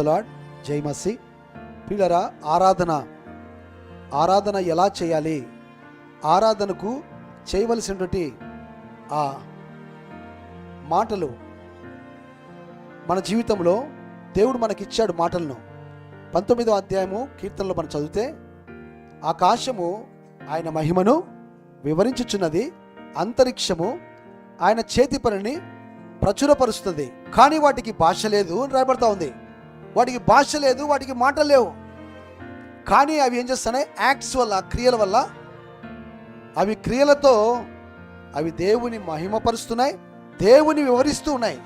The lord. జై మసీ. పిల్లరా, ఆరాధన ఎలా చేయాలి, ఆరాధనకు చేయవలసినటువంటి ఆ మాటలు మన జీవితంలో దేవుడు మనకిచ్చాడు. మాటలను 19వ అధ్యాయము కీర్తనలో మనం చదివితే, ఆకాశము ఆయన మహిమను వివరించుచున్నది, అంతరిక్షము ఆయన చేతి పనిని ప్రచురపరుస్తుంది, కానీ వాటికి భాష లేదు అని రాయబడతా ఉంది. వాటికి భాష లేదు, వాటికి మాటలు లేవు. కానీ అవి ఏం చేస్తున్నాయి? యాక్ట్స్ వల్ల, క్రియల వల్ల, అవి క్రియలతో అవి దేవుని మహిమపరుస్తున్నాయి, దేవుని వివరిస్తూ ఉన్నాయి.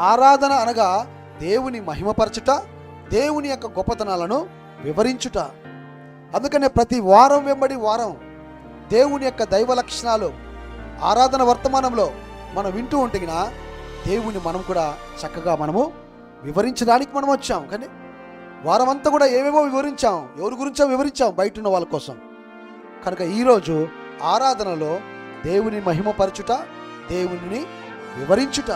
ఆరాధన అనగా దేవుని మహిమపరచుట, దేవుని యొక్క గొప్పతనాలను వివరించుట. అందుకనే ప్రతి వారం వెంబడి వారం దేవుని యొక్క దైవ లక్షణాలు ఆరాధన వర్తమానంలో మనం వింటూ ఉంటేగినా దేవుని మనం కూడా చక్కగా మనము వివరించడానికి మనం వచ్చాం. కానీ వారం అంతా కూడా ఏమేమో వివరించాం, ఎవరి గురించో వివరించాం బయట ఉన్న వాళ్ళ కోసం. కనుక ఈరోజు ఆరాధనలో దేవుని మహిమపరచుట, దేవుని వివరించుట.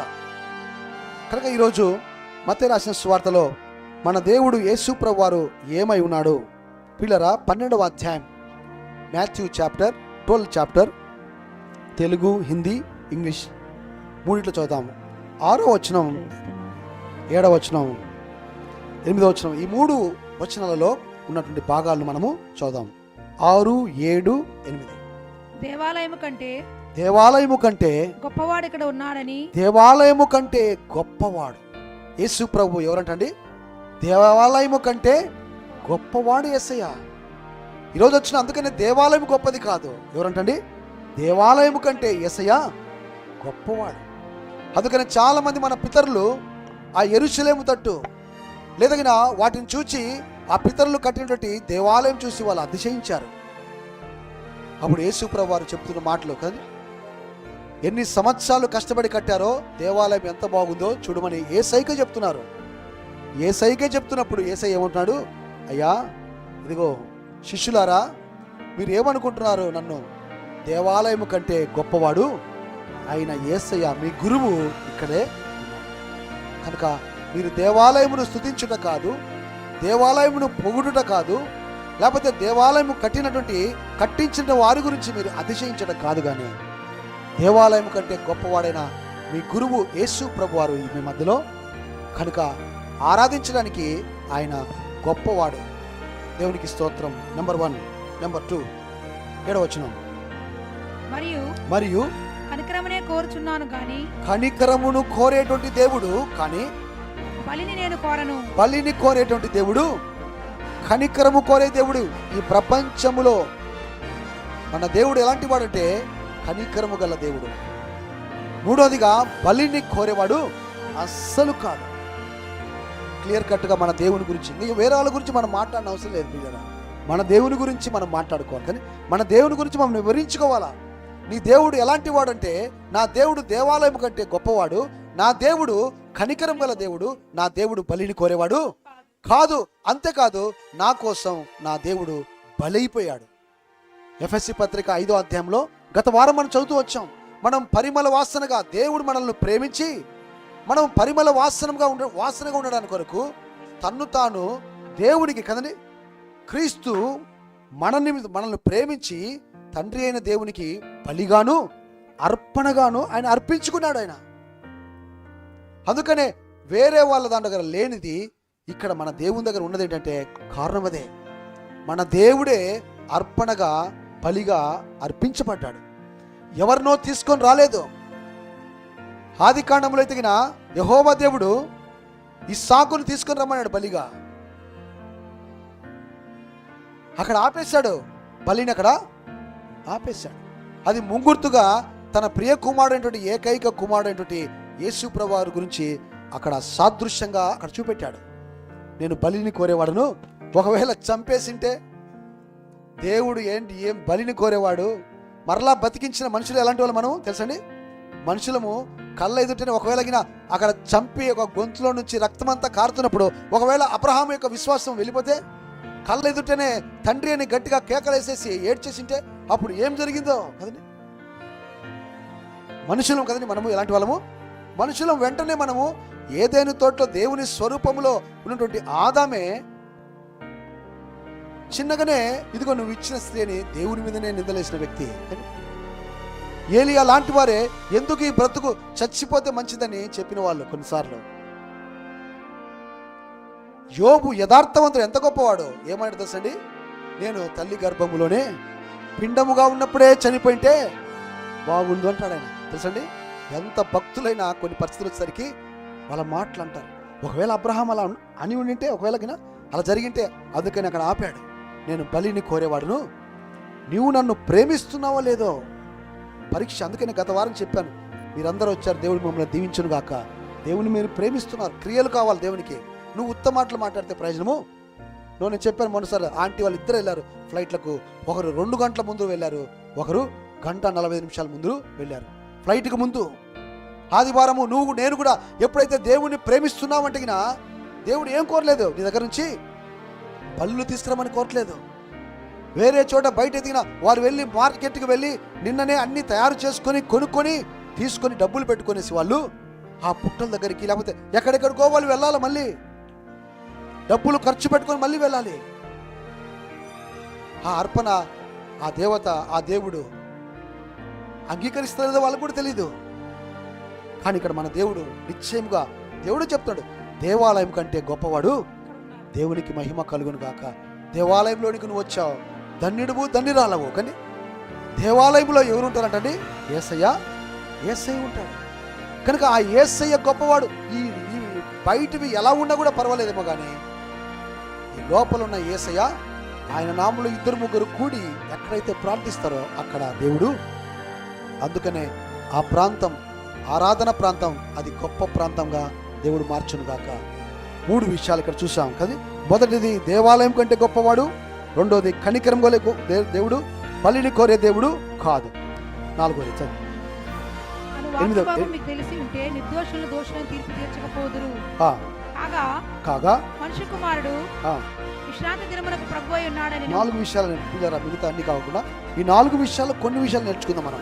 కనుక ఈరోజు మత్తయి రాసిన సువార్తలో మన దేవుడు యేసు ప్రభువు వారు ఏమై ఉన్నాడు? పిల్లరా, 12వ అధ్యాయం, Matthew chapter 12 chapter, Telugu, Hindi, English మూడిట్లో చదువుతాము. 6వ వచనం, 7వ వచనం, 8వ వచనం, ఈ 3 వచనాలలో ఉన్నటువంటి భాగాలను మనము చదువుదాం. 6, 7, 8. దేవాలయము కంటే గొప్పవాడు ఇక్కడ ఉన్నాడని. దేవాలయము కంటే గొప్పవాడు యేసు ప్రభు. ఎవరంటండి? దేవాలయము కంటే గొప్పవాడు యేసయ్య. ఈరోజు వచ్చిన, అందుకనే దేవాలయం గొప్పది కాదు. ఎవరంటండి? దేవాలయము కంటే యేసయ్య గొప్పవాడు. అందుకని చాలా మంది మన పితరులు ఆ యెరూషలేము తట్టు లేదా వాటిని చూచి, ఆ పితరులు కట్టినటువంటి దేవాలయం చూసి వాళ్ళు అతిశయించారు. అప్పుడు యేసు ప్రభు వారు చెప్తున్న మాటలు కదా, ఎన్ని సంవత్సరాలు కష్టపడి కట్టారో దేవాలయం ఎంత బాగుందో చూడమని యేసయ్యకే చెప్తున్నారు. యేసయ్యకే చెప్తున్నప్పుడు యేసయ్య ఏమంటున్నాడు? అయ్యా, ఇదిగో శిష్యులారా, మీరు ఏమనుకుంటున్నారు? నన్ను దేవాలయం కంటే గొప్పవాడు ఆయన యేసయ్య, మీ గురువు ఇక్కడే. కనుక మీరు దేవాలయమును స్తుతించుట కాదు, దేవాలయమును పొగుడుట కాదు, లేకపోతే దేవాలయం కట్టించిన వారి గురించి మీరు అతిశయించడం కాదు, కానీ దేవాలయం కంటే గొప్పవాడైన మీ గురువు యేసు ప్రభు వారు మీ మధ్యలో. కనుక ఆరాధించడానికి ఆయన గొప్పవాడు. దేవునికి స్తోత్రం. నెంబర్ 1. నెంబర్ 2, 7వ వచనం, మరియు కనికరమునే కోరుచున్నాను గాని. కనికరమును కోరేటువంటి దేవుడు, కానీ బలిని నేను కోరను. బలిని కోరేటువంటి దేవుడు, కనికరము కోరే దేవుడు. ఈ ప్రపంచములో మన దేవుడు ఎలాంటి వాడంటే కనికరము గల దేవుడు. 3వదిగా బలిని కోరేవాడు అస్సలు కాదు. క్లియర్ కట్గా మన దేవుని గురించి, వేరే వాళ్ళ గురించి మనం మాట్లాడిన అవసరం లేదు కదా. మన దేవుని గురించి మనం మాట్లాడుకోవాలి, కానీ మన దేవుని గురించి మనం వివరించుకోవాలా. నీ దేవుడు ఎలాంటి వాడంటే, నా దేవుడు దేవాలయం కంటే గొప్పవాడు, నా దేవుడు కనికరం గల దేవుడు, నా దేవుడు బలిని కోరేవాడు కాదు. అంతేకాదు, నా కోసం నా దేవుడు బలైపోయాడు. ఎఫెసీ పత్రిక 5వ అధ్యాయంలో గత వారం మనం చదువుతూ వచ్చాం. మనం పరిమళ వాసనగా, దేవుడు మనల్ని ప్రేమించి మనం పరిమళ వాసనగా ఉండడానికి కొరకు తన్ను తాను దేవునికి కదండి, క్రీస్తు మనల్ని ప్రేమించి తండ్రి అయిన దేవునికి బలిగాను అర్పణగాను ఆయన అర్పించుకున్నాడు ఆయన. అందుకనే వేరే వాళ్ళ దాని దగ్గర లేనిది ఇక్కడ మన దేవుని దగ్గర ఉన్నది ఏంటంటే కారణం అదే. మన దేవుడే అర్పణగా, బలిగా అర్పించబడ్డాడు. ఎవరినో తీసుకొని రాలేదు. ఆది కాండంలో అయితే యెహోవా దేవుడు ఇస్సాకును తీసుకొని రమ్మన్నాడు బలిగా. అక్కడ ఆపేశాడు బలిని, అక్కడ ఆపేశాడు. అది ముంగుర్తుగా తన ప్రియ కుమారుడైనటువంటి, ఏకైక కుమారుడైనటువంటి యేసు ప్రభువారి గురించి అక్కడ సాదృశ్యంగా అక్కడ చూపెట్టాడు. నేను బలిని కోరేవాడును. ఒకవేళ చంపేసింటే దేవుడు ఏం బలిని కోరేవాడు? మరలా బతికించిన మనుషులు ఎలాంటి వాళ్ళు మనం తెలుసండి? మనుషులము కళ్ళ ఎదుటనే ఒకవేళ అక్కడ చంపి ఒక గొంతులో నుంచి రక్తమంతా కారుతున్నప్పుడు ఒకవేళ అబ్రహాము యొక్క విశ్వాసం వెళ్ళిపోతే, కళ్ళ ఎదుటనే తండ్రి అని గట్టిగా కేకలేసేసి ఏడ్చేసింటే అప్పుడు ఏం జరిగిందో కదండి. మనుషులం కదండి మనము, ఎలాంటి వాళ్ళము? మనుషులం. వెంటనే మనము ఏదైనా తోటలో దేవుని స్వరూపంలో ఉన్నటువంటి ఆదామే చిన్నగానే ఇదిగో నువ్వు ఇచ్చిన స్త్రీని దేవుని మీదనే నిందలేసిన వ్యక్తి. ఏలియా లాంటి వారే ఎందుకు ఈ బ్రతుకు చచ్చిపోతే మంచిదని చెప్పిన వాళ్ళు కొన్నిసార్లు. యోబు యథార్థవంతుడు ఎంత గొప్పవాడు. ఏమంటాడు తెలుసండి, నేను తల్లి గర్భములోనే పిండముగా ఉన్నప్పుడే చనిపోయింటే బాగుండు అంటాడు ఆయన. తెలుసండి, ఎంత భక్తులైనా కొన్ని పరిస్థితులు వచ్చేసరికి వాళ్ళ మాటలు అంటారు. ఒకవేళ అబ్రహాం అలా అని ఉండింటే, ఒకవేళ అలా జరిగింటే, అందుకని అక్కడ ఆపాడు. నేను బలిని కోరేవాడును, నీవు నన్ను ప్రేమిస్తున్నావో లేదో పరీక్ష. అందుకని గత వారం చెప్పాను, మీరందరూ వచ్చారు, దేవుడు మమ్మల్ని దీవించును గాక. దేవుని మీరు ప్రేమిస్తున్నారు, క్రియలు కావాలి దేవునికి. నువ్వు ఉత్త మాటలు మాట్లాడితే ప్రయోజనము. నేను చెప్పాను మొన్నసారి, ఆంటీ వాళ్ళు ఇద్దరు వెళ్ళారు ఫ్లైట్లకు. ఒకరు 2 గంటల ముందు వెళ్ళారు, ఒకరు 1:45 ముందు వెళ్ళారు ఫ్లైట్కి ముందు. ఆదివారము నేను కూడా ఎప్పుడైతే దేవుణ్ణి ప్రేమిస్తున్నావంటే దేవుడు ఏం కోరలేదు నీ దగ్గర నుంచి, పళ్ళు తీసుకురమని కోరట్లేదు. వేరే చోట బయట ఎదిగిన వారు వెళ్ళి మార్కెట్కి వెళ్ళి నిన్ననే అన్ని తయారు చేసుకొని కొనుక్కొని తీసుకొని డబ్బులు పెట్టుకునేసి వాళ్ళు ఆ పుట్టల దగ్గరికి, లేకపోతే ఎక్కడెక్కడికో వాళ్ళు వెళ్ళాలి, మళ్ళీ డబ్బులు ఖర్చు పెట్టుకొని మళ్ళీ వెళ్ళాలి. ఆ అర్పణ ఆ దేవత ఆ దేవుడు అంగీకరిస్తలేదో వాళ్ళకు కూడా తెలీదు. కానీ ఇక్కడ మన దేవుడు నిశ్చయంగా దేవుడు చెప్తాడు, దేవాలయం కంటే గొప్పవాడు, దేవునికి మహిమ కలుగును గాక. దేవాలయంలోనికి నువ్వు వచ్చావు, ధన్యుడువు ధన్యురాలవు. కానీ దేవాలయంలో ఎవరు ఉంటారంటండి, యేసయ్య ఉంటాడు. కనుక ఆ యేసయ్య గొప్పవాడు. ఈ బయటివి ఎలా ఉన్నా కూడా పర్వాలేదేమో, కానీ ఈ లోపల ఉన్న యేసయ్య, ఆయన నామములో 2-3 కూడి ఎక్కడైతే ప్రార్థిస్తారో అక్కడ దేవుడు. అందుకనే ఆ ప్రాంతం, ఆరాధన ప్రాంతం, అది గొప్ప ప్రాంతంగా దేవుడు మార్చును గాక. 3 విషయాలు ఇక్కడ చూసాం కదా. మొదటిది దేవాలయం కంటే గొప్పవాడు, రెండోది కనికరం గల దేవుడు, బలిని కోరే దేవుడు కాదు. 4వది చదువు. మీకు తెలిసి ఉంటే నిర్దోషులను దోషులను తీర్పు తీర్చకపోదురు. కాగా మనుష్య కుమారుడు విశ్రాంతి దినమునకు ప్రభువై ఉన్నాడని. 4 విషయాలు నేర్చుకుంటారా, మిగతా అన్ని కాకుండా ఈ 4 విషయాలు కొన్ని విషయాలు నేర్చుకుందాం మనం.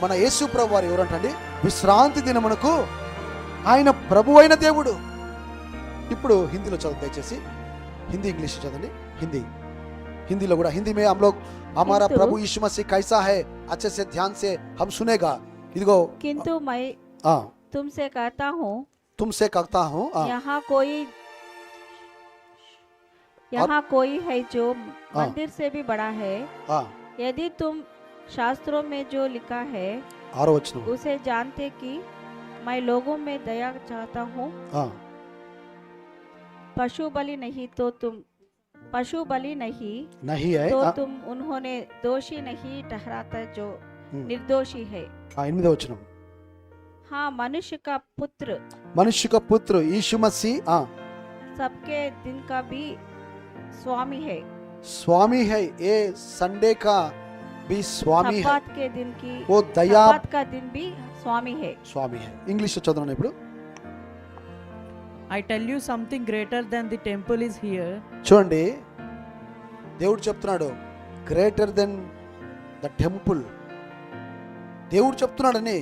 మన యేసు ప్రభు వారు ఎవరంటండి, విశ్రాంతి దినమునకు ఆయన ప్రభు అయిన దేవుడు. ఇప్పుడు హిందీలో చదువు దయచేసి, హిందీ ఇంగ్లీష్ చదవండి. हिंदी కూడా हिंदी में हम लोग हमारा प्रभु यीशु मसीह कैसा है अच्छे से ध्यान से हम सुनेगा. इधो किंतु मैं तुमसे कहता हूँ यहाँ कोई है जो मंदिर से भी बड़ा है. यदि तुम शास्त्रों में जो लिखा है उसे जानते कि मैं लोगों में दया चाहता हूँ. पशु बलि नहीं है तो तुम उन्होंने दोषी नहीं ठहराता जो निर्दोषी है. 8వ వచనం. हाँ, मनुष्य का पुत्र यीशु मसीह सबके दिन का भी स्वामी है. ये संडे का भी स्वामी है. सब्बात के दिन की वो दया का दिन भी स्वामी है. इंग्लिश చదవనా ఇప్పుడు. I tell you something greater than the temple is here. చూడండి, దేవుడు చెప్తున్నాడు గ్రేటర్ దెన్ ద టెంపుల్. దేవుడు చెప్తున్నాడని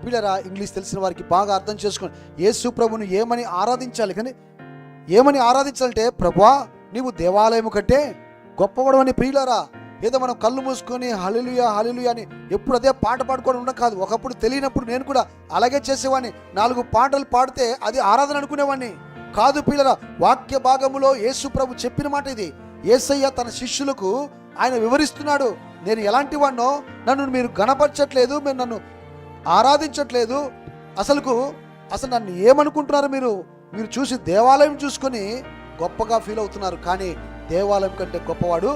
పిల్లరా, ఇంగ్లీష్ తెలిసిన వారికి బాగా అర్థం చేసుకోండి. యేసు ప్రభుని ఏమని ఆరాధించాలి, కానీ ఏమని ఆరాధించాలంటే, ప్రభువా నీవు దేవాలయం కంటే గొప్పవాడు అని. ప్రియులారా, ఏదో మనం కళ్ళు మూసుకొని హల్లెలూయా హల్లెలూయా అని ఎప్పుడు అదే పాట పాడుకోవడం ఉండడం కాదు. ఒకప్పుడు తెలియనప్పుడు నేను కూడా అలాగే చేసేవాడిని. 4 పాటలు పాడితే అది ఆరాధన అనుకునేవాడిని కాదు. పిల్లరా, వాక్య భాగములో యేసు ప్రభు చెప్పిన మాట ఇది. యేసయ్య తన శిష్యులకు ఆయన వివరిస్తున్నాడు, నేను ఎలాంటి వాడినో, నన్ను మీరు గణపరచట్లేదు, మీరు నన్ను ఆరాధించట్లేదు, అసలు నన్ను ఏమనుకుంటున్నారు మీరు చూసి దేవాలయం చూసుకొని గొప్పగా ఫీల్ అవుతున్నారు. కానీ దేవాలయం కంటే గొప్పవాడు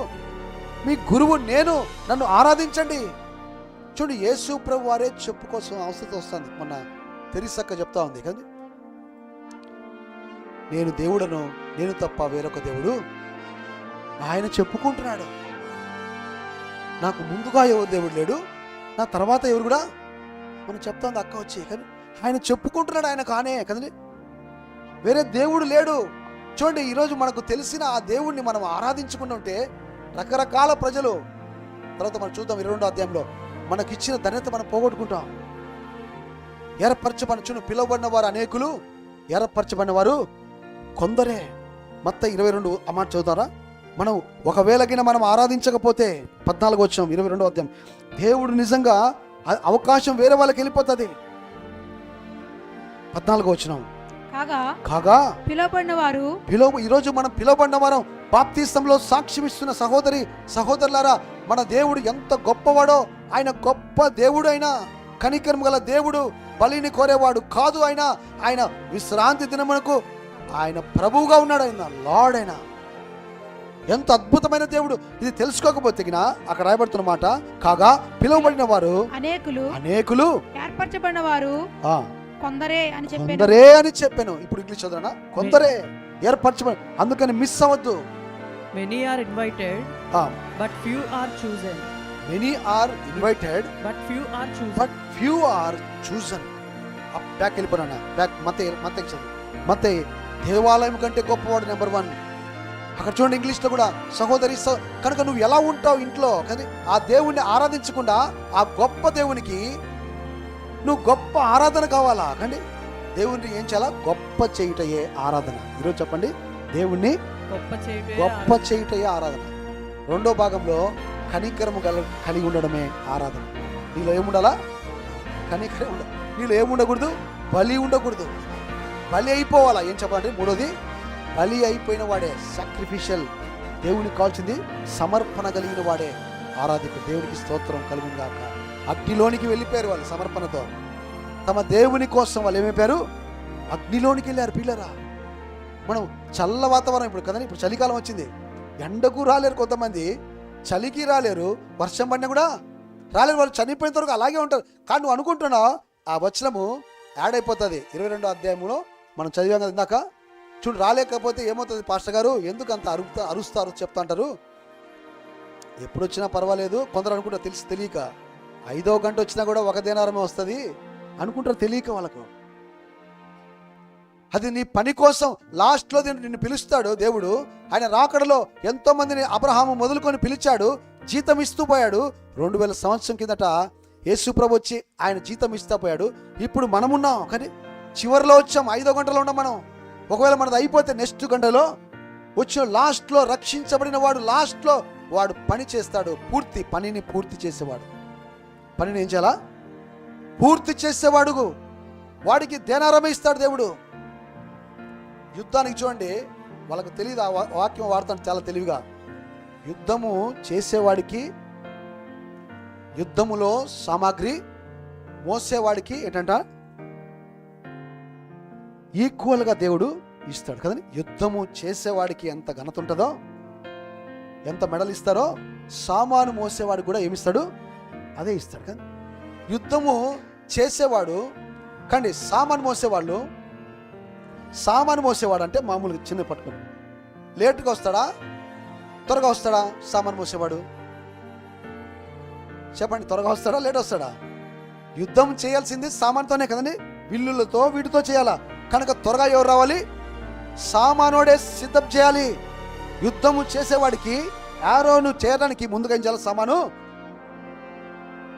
మీ గురువు నేను, నన్ను ఆరాధించండి. చూడు, యేసు ప్రభు వారే చెప్పుకోసం అవసరం వస్తుంది. మొన్న తెరిసక్క చెప్తా ఉంది కదా, నేను దేవుడను, నేను తప్ప వేరొక దేవుడు ఆయన చెప్పుకుంటున్నాడు. నాకు ముందుగా ఎవరు దేవుడు లేడు, నా తర్వాత ఎవరు కూడా మనం చెప్తాంది అక్క వచ్చి. కానీ ఆయన చెప్పుకుంటున్నాడు, ఆయన కానే కదండి, వేరే దేవుడు లేడు. చూడండి, ఈరోజు మనకు తెలిసిన ఆ దేవుణ్ణి మనం ఆరాధించుకుంటూ ఉంటే రకరకాల ప్రజలు, తర్వాత మనం చూద్దాం 22వ అధ్యాయంలో మనకిచ్చిన ధన్యత మనం పోగొట్టుకుంటాం. ఏర్పరచబడిన చూడు, పిలువబడిన వారు అనేకులు, ఏర్పరచబడిన వారు కొందరే. మత్తయి 22 ఆ మాట చదువుతారా? మనం ఒకవేళగిన మనం ఆరాధించకపోతే 14 వచ్చాం 22 అధ్యాయం, దేవుడు నిజంగా అవకాశం వేరే వాళ్ళకి వెళ్ళిపోతుంది. 14 వచ్చినాం కాగా పిలువబడిన వారు, ఈరోజు మనం పిలువబడిన వారం బాప్తిస్తంలో సాక్ష్యం ఇస్తున్న సహోదరి సహోదరులారా, మన దేవుడు ఎంత గొప్పవాడో. ఆయన గొప్ప దేవుడు, ఆయన కనికరం గల దేవుడు, బలిని కోరేవాడు కాదు. ఆయన విశ్రాంతి దినమునకు ఆయన ప్రభువుగా ఉన్నాడు. ఆయన లార్డ్. ఆయన ఎంత అద్భుతమైన దేవుడు. ఇది తెలుసుకోకపోతే అక్కడ రాయబడుతున్న మాట, కాగా పిలువబడిన వారు అనేకులు ఏర్పరచబడిన వారు కొందరే అని చెప్పాను. ఇప్పుడు ఇంగ్లీష్ చదవనా? కొందరే ఏర్పరచబడి, అందుకని మిస్ అవ్వద్దు. Many are invited, but few are chosen. Many are invited, but few are chosen. Back వెళ్ళిపోయినా, బ్యాక్ మత్తయి దేవాలయం కంటే గొప్పవాడు నెంబర్ 1. అక్కడ చూడండి ఇంగ్లీష్లో కూడా, సహోదరి కనుక నువ్వు ఎలా ఉంటావు ఇంట్లో కానీ ఆ దేవుణ్ణి ఆరాధించకుండా ఆ గొప్ప దేవునికి నువ్వు గొప్ప ఆరాధన కావాలా? కానీ దేవుణ్ణి ఏం చేయాలా? గొప్ప చేయుటయే ఆరాధన. ఈరోజు చెప్పండి, దేవుణ్ణి గొప్ప చేయుటయే ఆరాధన. రెండో భాగంలో కనికరము కలిగి ఉండడమే ఆరాధన. నీలో ఏముండాలా? కనికరం ఉండాలి. నీలో ఏముండకూడదు? బలి ఉండకూడదు. బలి అయిపోవాలా? ఏం చెప్పాలంటే మూడోది, బలి అయిపోయిన వాడే సాక్రిఫిషియల్. దేవునికి కావాల్సింది సమర్పణ కలిగిన వాడే ఆరాధికుడు. దేవునికి స్తోత్రం కలుగును గాక. అగ్నిలోనికి వెళ్ళిపోయారు వాళ్ళు సమర్పణతో. తమ దేవుని కోసం వాళ్ళు ఏమైపోయారు? అగ్నిలోనికి వెళ్ళారు. పిల్లరా, మనం చల్ల వాతావరణం ఇప్పుడు కదండి, ఇప్పుడు చలికాలం వచ్చింది. ఎండకు రాలేరు కొంతమంది, చలికి రాలేరు, వర్షం పడినా కూడా రాలేరు. వాళ్ళు చనిపోయిన వరకు అలాగే ఉంటారు. కానీ నువ్వు అనుకుంటున్నావు ఆ వచనము యాడ్ అయిపోతుంది. 22 అధ్యాయంలో మనం చదివాం కదా ఇందాక. చూడు, రాలేకపోతే ఏమవుతుంది పాస్టర్ గారు, ఎందుకు అంత అరుస్తారు చెప్తా అంటారు. ఎప్పుడు వచ్చినా పర్వాలేదు కొందరు అనుకుంటారు, తెలియక 5వ గంట వచ్చినా కూడా 1 దేనారమే వస్తుంది అనుకుంటారు, తెలియక వాళ్ళకు. అది నీ పని కోసం లాస్ట్లో నిన్ను పిలుస్తాడు దేవుడు. ఆయన రాకడలో ఎంతో మందిని అబ్రహాము మొదలుకొని పిలిచాడు, జీతం ఇస్తూ పోయాడు. 2000 సంవత్సరం కిందట యేసు ప్రభు వచ్చి ఆయన జీతం ఇస్తూ పోయాడు. ఇప్పుడు మనమున్నాం కానీ చివరిలో వచ్చాం, 5వ గంటలో ఉన్నాం మనం. ఒకవేళ మనది అయిపోతే నెక్స్ట్ గంటలో వచ్చిన లాస్ట్లో రక్షించబడిన వాడు లాస్ట్లో వాడు పని చేస్తాడు. పనిని పూర్తి చేసేవాడు. పనిని ఏం చేయాలా? పూర్తి చేసేవాడు. వాడికి దేనారమే ఇస్తాడు దేవుడు. యుద్ధానికి చూడండి, వాళ్ళకు తెలియదు, ఆ వాక్యం వాడతాడు చాలా తెలివిగా. యుద్ధము చేసేవాడికి, యుద్ధములో సామాగ్రి మోసేవాడికి ఏంటంట ఈక్వల్గా దేవుడు ఇస్తాడు కదండి. యుద్ధము చేసేవాడికి ఎంత ఘనత ఉంటుందో, ఎంత మెడల్ ఇస్తారో, సామాను మోసేవాడికి కూడా ఏమిస్తాడు? అదే ఇస్తాడు కదా. యుద్ధము చేసేవాడు కండి, సామాను మోసేవాడు అంటే మామూలుగా చిన్న పట్టుకుని లేటుగా వస్తాడా త్వరగా వస్తాడా? సామాను మోసేవాడు చెప్పండి, త్వరగా వస్తాడా లేట్ వస్తాడా? యుద్ధం చేయాల్సింది సామాన్తోనే కదండి, విల్లులతో వీటితో చేయాలా. కనుక త్వరగా ఎవరు రావాలి? సామానోడే సిద్ధం చేయాలి. యుద్ధము చేసేవాడికి యారోను చేయడానికి ముందుగా ఏం చేయాలి? సామాను.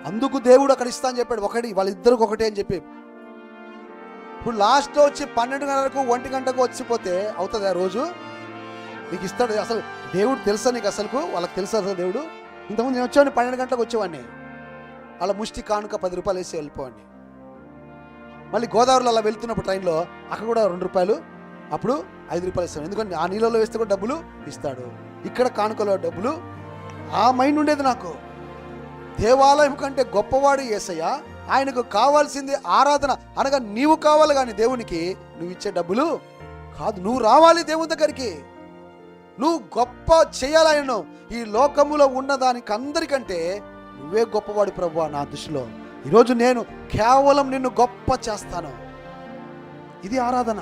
అందుకు దేవుడు అక్కడ ఇస్తా అని చెప్పాడు. వాళ్ళిద్దరికి ఒకటే అని చెప్పి. ఇప్పుడు లాస్ట్లో వచ్చి 12 గంటలకు 1 గంటకు వచ్చిపోతే అవుతుంది ఆ రోజు? నీకు ఇస్తాడు అసలు దేవుడు? తెలుసా నీకు అసలుకు? వాళ్ళకి తెలుసా అసలు దేవుడు? ఇంతకుముందు నేను వచ్చేవాడిని 12 గంటలకు వచ్చేవాడిని, అలా ముష్టి కానుక 10 రూపాయలు వేసి వెళ్ళిపోవాడిని. మళ్ళీ గోదావరిలో అలా వెళ్తున్నప్పుడు ట్రైన్లో అక్కడ కూడా 2 రూపాయలు, అప్పుడు 5 రూపాయలు ఇస్తాడు. ఎందుకంటే ఆ నీళ్ళలో వేస్తే కూడా డబ్బులు ఇస్తాడు. ఇక్కడ కానుకలో డబ్బులు. ఆ మైండ్ ఉండేది నాకు. దేవాలయం కంటే గొప్పవాడు యేసయ్య. ఆయనకు కావాల్సింది ఆరాధన. అనగా నీవు కావాలి, కానీ దేవునికి నువ్వు ఇచ్చే డబ్బులు కాదు. నువ్వు రావాలి దేవుని దగ్గరికి, నువ్వు గొప్ప చేయాలి ఆయనను. ఈ లోకములో ఉన్నదానికి అందరికంటే నువ్వే గొప్పవాడు ప్రభువా నా దృష్టిలో. ఈరోజు నేను కేవలం నిన్ను గొప్ప చేస్తాను. ఇది ఆరాధన.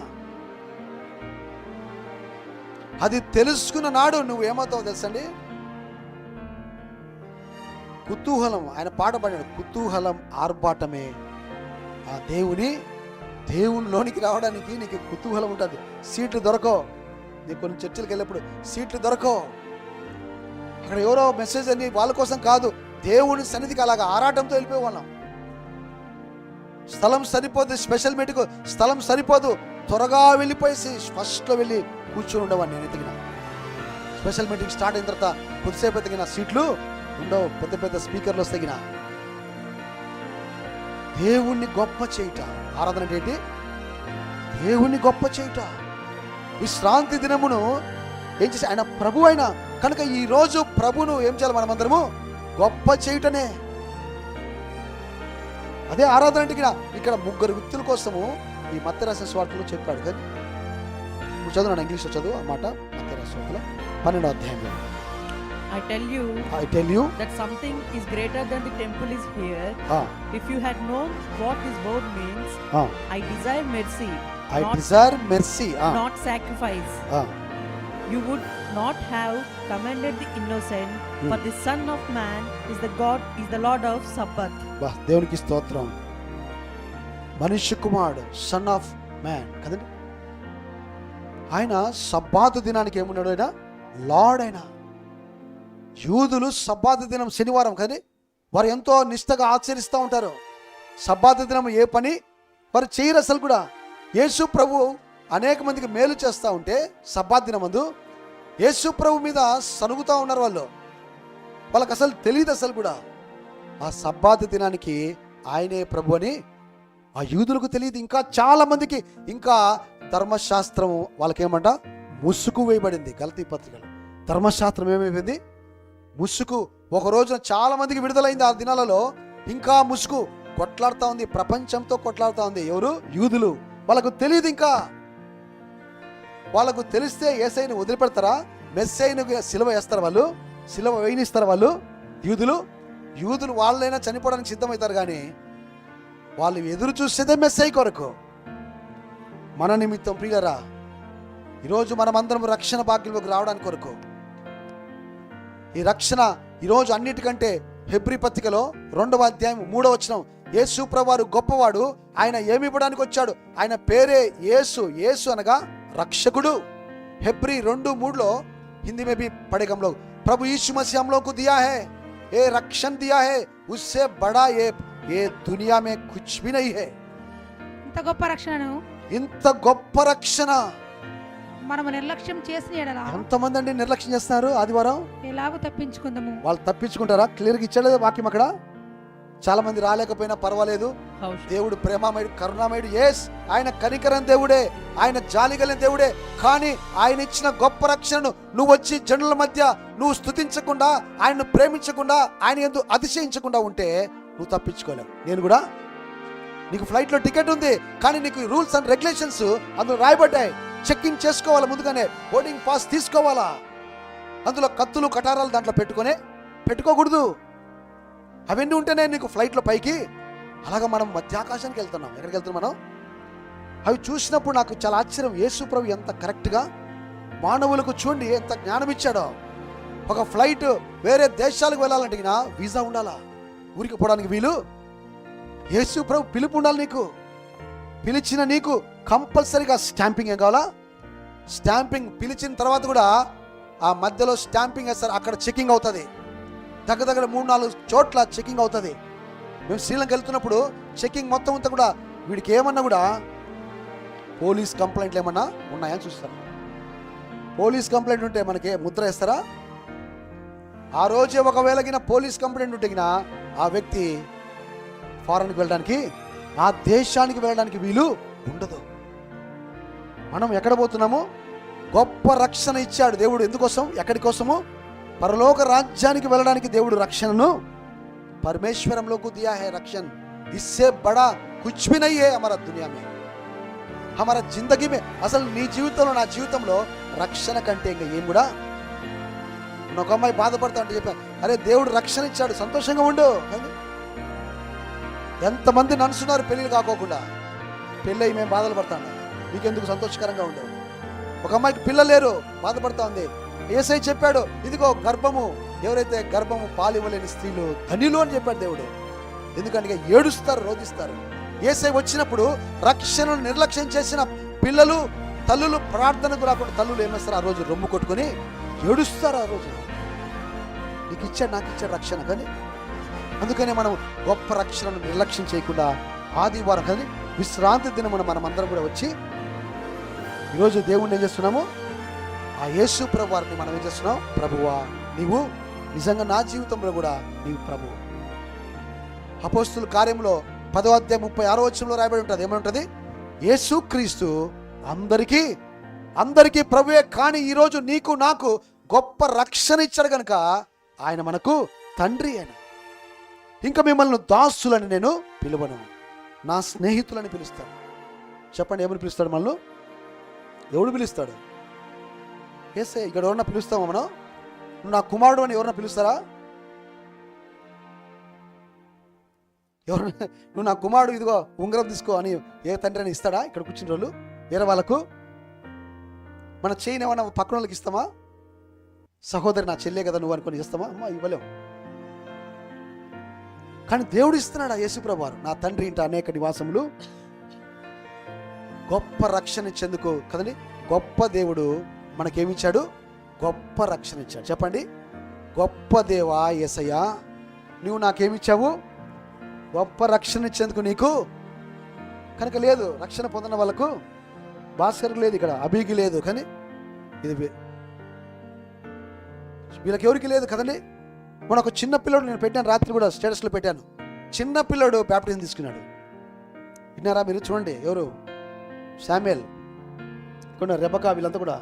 అది తెలుసుకున్న నాడు నువ్వు ఏమవుతావు తెలుసండి? కుతూహలం. ఆయన పాట పాడాడు, కుతూహలం ఆర్భాటమే. ఆ దేవునిలోనికి రావడానికి నీకు కుతూహలం ఉంటుంది. సీట్లు దొరకవు. నీకు కొన్ని చర్చలకు వెళ్ళినప్పుడు సీట్లు దొరకవు. అక్కడ ఎవరో మెసేజ్ అని వాళ్ళ కోసం కాదు, దేవుని సన్నిధికి అలాగా ఆరాటంతో వెళ్ళిపోయే వాళ్ళం. స్థలం సరిపోదు, స్పెషల్ మీటింగ్ స్థలం సరిపోదు, త్వరగా వెళ్ళిపోయేసి ఫస్ట్లో వెళ్ళి కూర్చొని ఉండేవాడిని. నేను ఎతికిన స్పెషల్ మీటింగ్ స్టార్ట్ అయిన తర్వాత కొద్దిసేపు ఎతికిన సీట్లు ఉండవు, పెద్ద పెద్ద స్పీకర్లు వస్తాగిన. దేవుణ్ణి గొప్ప చేయుట ఆరాధన అంటే ఏంటి? దేవుణ్ణి గొప్ప చేయుట. విశ్రాంతి దినమును ఏం చేసి ఆయన ప్రభు అయినా కనుక ఈ రోజు ప్రభును ఏం చేయాలి? మనమందరము గొప్ప చేయుటనే. అదే ఆరాధన అంటే ఇక్కడ ముగ్గురు వ్యక్తుల కోసము ఈ మత్తయి రాసిన సువార్తలో చెప్పాడు. కానీ నువ్వు చదువు, నా ఇంగ్లీష్లో చదువు ఆ మాట. మత్తయి రాసిన సువార్తలో 12వ అధ్యాయంలో I tell you that something is greater than the temple is here. If you had known what this word means, I desire mercy, not sacrifice, you would not have commanded the innocent, for the Son of Man is the Lord of Sabbath. దేవునికి స్తోత్రం. మనుష్య కుమారుడు, son of man కదండి. ఆయన సబ్బాతు దినానికి ఏమున్నాడు? ఆయన lord. ఆయన యూదులు సబ్బాతు దినం శనివారం కానీ వారు ఎంతో నిష్టగా ఆచరిస్తూ ఉంటారు. సబ్బాతు దినం ఏ పని వారు చేయరు అసలు కూడా. యేసు ప్రభు అనేక మందికి మేలు చేస్తూ ఉంటే సబ్బాతు దినం మందు యేసు ప్రభు మీద సనుగుతూ ఉన్నారు వాళ్ళు. వాళ్ళకి అసలు తెలియదు అసలు కూడా. ఆ సబ్బాతు దినానికి ఆయనే ప్రభు అని ఆ యూదులకు తెలియదు. ఇంకా చాలా మందికి ఇంకా ధర్మశాస్త్రం వాళ్ళకేమంట ముసుగు వేయబడింది. గలతీ పత్రికలో ధర్మశాస్త్రం ఏమైపోయింది? ముసుగు. ఒక రోజున చాలా మందికి విడుదలైంది. ఆ దినాలలో ఇంకా ముసుగు కొట్లాడుతూ ఉంది, ప్రపంచంతో కొట్లాడుతూ ఉంది. ఎవరు? యూదులు. వాళ్ళకు తెలియదు. ఇంకా వాళ్ళకు తెలిస్తే యేసయ్యను వదిలిపెడతారా? మెస్సయ్యను సిలువ వేస్తారు వాళ్ళు, సిలువ వేయనిస్తారు వాళ్ళు. యూదులు వాళ్ళైనా చనిపోవడానికి సిద్ధమవుతారు, కానీ వాళ్ళు ఎదురు చూసేదే మెస్సయ్య కొరకు. మన నిమిత్తం ప్రియులారా ఈరోజు మనమందరం రక్షణ భాగ్యంలోకి రావడానికి కొరకు ఈ రక్షణ ఈరోజు అన్నిటికంటే హెబ్రీ పత్రికలో 2వ అధ్యాయం 3వ వచనం, యేసు ప్రభువారు గొప్పవాడు, ఆయన ఏమి ఇవ్వడానికి వచ్చాడు? ఆయన పేరే యేసు. యేసు అనగా రక్షకుడు. హెబ్రీ 2:3 हिंदी में भी पढ़ेगा हम लोग. प्रभु यीशु मसीह हम लोग को दिया है, ये रक्षण दिया है, उससे बड़ा ये दुनिया में कुछ भी नहीं है. ఇంత గొప్ప రక్షణను, ఇంత గొప్ప రక్షణ మనము నిర్లక్ష్యం చేసిన ఎడల ఎంతమంది అండి నిర్లక్ష్యం చేస్తున్నారు? ఆదివారం ఎలాగో తప్పించుకుందాము. వాళ్ళు తప్పించుకుంటారా? క్లియర్గా ఇచ్చాడు వాక్యం అక్కడ. చాలా మంది రాలేకపోయినా పర్వాలేదు, దేవుడు ప్రేమమయుడు, కరుణామయుడు. ఎస్, ఆయన కనికరం దేవుడే, ఆయన జాలిగలిగిన దేవుడే. కానీ ఆయన ఇచ్చిన గొప్ప రక్షణను నువ్వు వచ్చి జనుల మధ్య నువ్వు స్తుతించకుండా, ఆయన్ను ప్రేమించకుండా, ఆయన యందు అతిశయించకుండా ఉంటే నువ్వు తప్పించుకోలేవు. నేను కూడా, నీకు ఫ్లైట్లో టికెట్ ఉంది, కానీ నీకు రూల్స్ అండ్ రెగ్యులేషన్స్ అందులో రాయబడ్డాయి. చెక్కింగ్ చేసుకోవాలి, ముందుగానే బోర్డింగ్ పాస్ తీసుకోవాలా. అందులో కత్తులు కటారాలు దాంట్లో పెట్టుకోకూడదు. అవన్నీ ఉంటేనే నీకు ఫ్లైట్లో పైకి. అలాగా మనం మధ్యాకాశానికి వెళ్తున్నాం. ఎక్కడికి వెళ్తున్నాం మనం? అవి చూసినప్పుడు నాకు చాలా ఆశ్చర్యం. యేసు ప్రభు ఎంత కరెక్ట్గా మానవులకు చూడండి ఎంత జ్ఞానం ఇచ్చాడో. ఒక ఫ్లైట్ వేరే దేశాలకు వెళ్ళాలంటే వీసా ఉండాలా, ఊరికి పోవడానికి వీలు. యేసు ప్రభు పిలుపు ఉండాలి నీకు. పిలిచిన నీకు కంపల్సరీగా స్టాంపింగ్ ఏం కావాలా? స్టాంపింగ్. పిలిచిన తర్వాత కూడా ఆ మధ్యలో స్టాంపింగ్ వేస్తారు, అక్కడ చెకింగ్ అవుతుంది. దగ్గర 3-4 చోట్ల చెకింగ్ అవుతుంది. మేము శ్రీలంక వెళ్తున్నప్పుడు చెకింగ్ మొత్తం అంతా కూడా వీడికి ఏమన్నా కూడా పోలీస్ కంప్లైంట్లు ఏమన్నా ఉన్నాయని చూస్తారు. పోలీస్ కంప్లైంట్ ఉంటే మనకి ముద్ర వేస్తారా? ఆ రోజే ఒకవేళ పోలీస్ కంప్లైంట్ ఉంటే ఆ వ్యక్తి ఫారెన్కి వెళ్ళడానికి, ఆ దేశానికి వెళ్ళడానికి వీలు ఉండదు. మనం ఎక్కడ పోతున్నాము? గొప్ప రక్షణ ఇచ్చాడు దేవుడు. ఎందుకోసం? ఎక్కడి కోసము? పరలోక రాజ్యానికి వెళ్ళడానికి దేవుడు రక్షణను परमेश्वर हम लोग को दिया है रक्षण. इससे बड़ा कुछ भी नहीं है हमारा दुनिया में, हमारा जिंदगी में. అసలు నీ జీవితంలో నా జీవితంలో రక్షణ కంటే ఇంకా ఏం కూడా. ఒక అమ్మాయి బాధపడతా అంటే చెప్పాను, అరే దేవుడు రక్షణ ఇచ్చాడు, సంతోషంగా ఉండు. ఎంతమంది నడుస్తున్నారు పెళ్ళిళ్ళు కాకోకుండా. పెళ్ళి అయ్యి మేము బాధలు పడతాం, నీకెందుకు సంతోషకరంగా ఉండవు. ఒక అమ్మాయికి పిల్లలు లేరు, బాధపడతా ఉంది. యేసయ్య చెప్పాడు, ఇదిగో గర్భము, ఎవరైతే గర్భము పాలు ఇవ్వలేని స్త్రీలు ధనిలు అని చెప్పాడు దేవుడు. ఎందుకంటే ఏడుస్తారు, రోధిస్తారు. యేసయ్య వచ్చినప్పుడు రక్షణను నిర్లక్ష్యం చేసిన పిల్లలు, తల్లులు ప్రార్థనకు రాకుండా తల్లులు ఏమేస్తారు? ఆ రోజు రొమ్ము కొట్టుకొని ఏడుస్తారు. ఆ రోజు నీకు ఇచ్చాడు, నాకు ఇచ్చాడు రక్షణ. కానీ అందుకనే మనం గొప్ప రక్షణను నిర్లక్ష్యం చేయకుండా ఆదివారం కదండి, విశ్రాంతి దినమున మనమందరం కూడా వచ్చి ఈరోజు దేవుణ్ణి ఏం చేస్తున్నాము, ఆ యేసు ప్రభు వారిని మనం ఏం చేస్తున్నాం, ప్రభువా నీవు నిజంగా నా జీవితంలో కూడా నీవు ప్రభువు. అపోస్తుల కార్యంలో 10వ అధ్యాయం 36వ వచనంలో రాయబడి ఉంటుంది. ఏమని ఉంటుంది? యేసు క్రీస్తు అందరికీ ప్రభువే, కానీ ఈరోజు నీకు నాకు గొప్ప రక్షణ ఇచ్చాడు కనుక ఆయన మనకు తండ్రి అయిన. ఇంకా మిమ్మల్ని దాసులని నేను పిలువను, నా స్నేహితులని పిలుస్తాను. చెప్పండి, ఏమని పిలుస్తాడు మనల్ని? ఎవడు పిలుస్తాడు? ఏసే. ఇక్కడ ఎవరన్నా పిలుస్తామా మనం? నువ్వు నా కుమారుడు అని ఎవరన్నా పిలుస్తారా? ఎవరన్నా నువ్వు నా కుమారుడు, ఇదిగో ఉంగరం తీసుకో అని ఏ తండ్రి అని ఇస్తాడా? ఇక్కడ కూర్చున్న వాళ్ళు వేరే వాళ్ళకు మన చేయని ఏమన్నా పక్కన వాళ్ళకి ఇస్తామా? సహోదరి నా చెల్లె కదా నువ్వు అనుకొని ఇస్తామా? అమ్మా ఇవ్వలేం. కానీ దేవుడు ఇస్తున్నాడు. ఆ యేసుప్రభు వారు, నా తండ్రి ఇంట అనేక నివాసములు, గొప్ప రక్షణ ఇచ్చేందుకు కదండి. గొప్ప దేవుడు మనకేమిచ్చాడు? గొప్ప రక్షణ ఇచ్చాడు. చెప్పండి, గొప్ప దేవా యేసయ్యా, నువ్వు నాకేమిచ్చావు? గొప్ప రక్షణ ఇచ్చేందుకు నీకు కనుక లేదు. రక్షణ పొందిన వాళ్ళకు భాస్కర్కి లేదు, ఇక్కడ అభికి లేదు, కానీ ఇది వీళ్ళకి ఎవరికి లేదు కదండి. మన ఒక చిన్న పిల్లడు నేను పెట్టాను, రాత్రి కూడా స్టేటస్లో పెట్టాను. చిన్న పిల్లడు బ్యాప్టిజం తీసుకున్నాడు. విన్నారా మీరు? చూడండి, ఎవరు? శామ్యుయల్, ఇక్కడ రెబకా, వీళ్ళంతా కూడా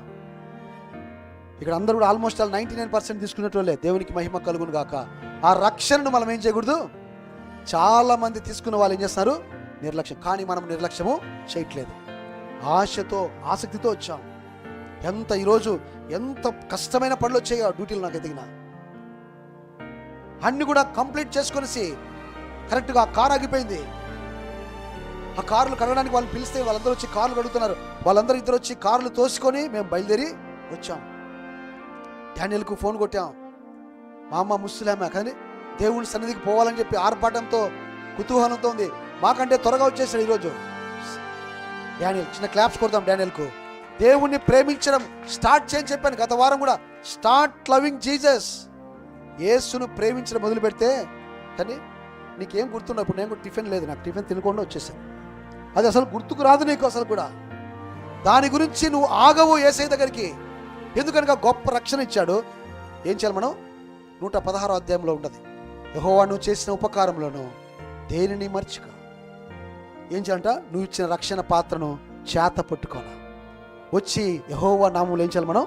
ఇక్కడ అందరూ కూడా ఆల్మోస్ట్ 99% తీసుకున్నట్టు. దేవునికి మహిమ కలుగును గాక. ఆ రక్షణను మనం ఏం చేయకూడదు. చాలా మంది తీసుకున్న వాళ్ళు ఏం చేస్తున్నారు? నిర్లక్ష్యం. కానీ మనం నిర్లక్ష్యము చేయట్లేదు. ఆశతో ఆసక్తితో వచ్చాం. ఈరోజు ఎంత కష్టమైన పనులు వచ్చాయో డ్యూటీలు నాకు ఎదిగిన అన్ని కూడా కంప్లీట్ చేసుకొనేసి కరెక్ట్గా ఆ కారు ఆగిపోయింది. ఆ కార్లు కడగడానికి వాళ్ళు పిలిస్తే వాళ్ళందరూ వచ్చి కార్లు కడుగుతున్నారు. వాళ్ళందరూ ఇద్దరు వచ్చి కార్లు తోసుకొని మేము బయలుదేరి వచ్చాం. డానియల్కు ఫోన్ కొట్టాం. మా అమ్మ ముస్లిమే కానీ దేవుని సన్నిధికి పోవాలని చెప్పి ఆర్భాటంతో కుతూహలంతో ఉంది. మాకంటే త్వరగా వచ్చేసాడు ఈరోజు డానియల్. చిన్న క్లాప్స్ కొడతాం డానియల్కు. దేవుణ్ణి ప్రేమించడం స్టార్ట్ చేయని చెప్పాను గత వారం కూడా. Start loving Jesus. యేసును ప్రేమించడం మొదలు పెడితే, కానీ నీకేం గుర్తున్నా? ఇప్పుడు నేను కూడా టిఫిన్ లేదు, నాకు టిఫిన్ తినకుండా వచ్చేసాను. అది అసలు గుర్తుకు రాదు నీకు అసలు కూడా. దాని గురించి నువ్వు ఆగవు యేసయ్య దగ్గరికి. ఎందుకనగా గొప్ప రక్షణ ఇచ్చాడు. ఏం చేయాలి మనం? 116వ అధ్యాయంలో ఉంటుంది. యెహోవా నువ్వు చేసిన ఉపకారంలోను దేనిని మర్చిక. ఏం చేయాలంట? నువ్వు ఇచ్చిన రక్షణ పాత్రను చేత పట్టుకోవాలి. వచ్చి యెహోవా నామములో ఏం చేయాలి మనం?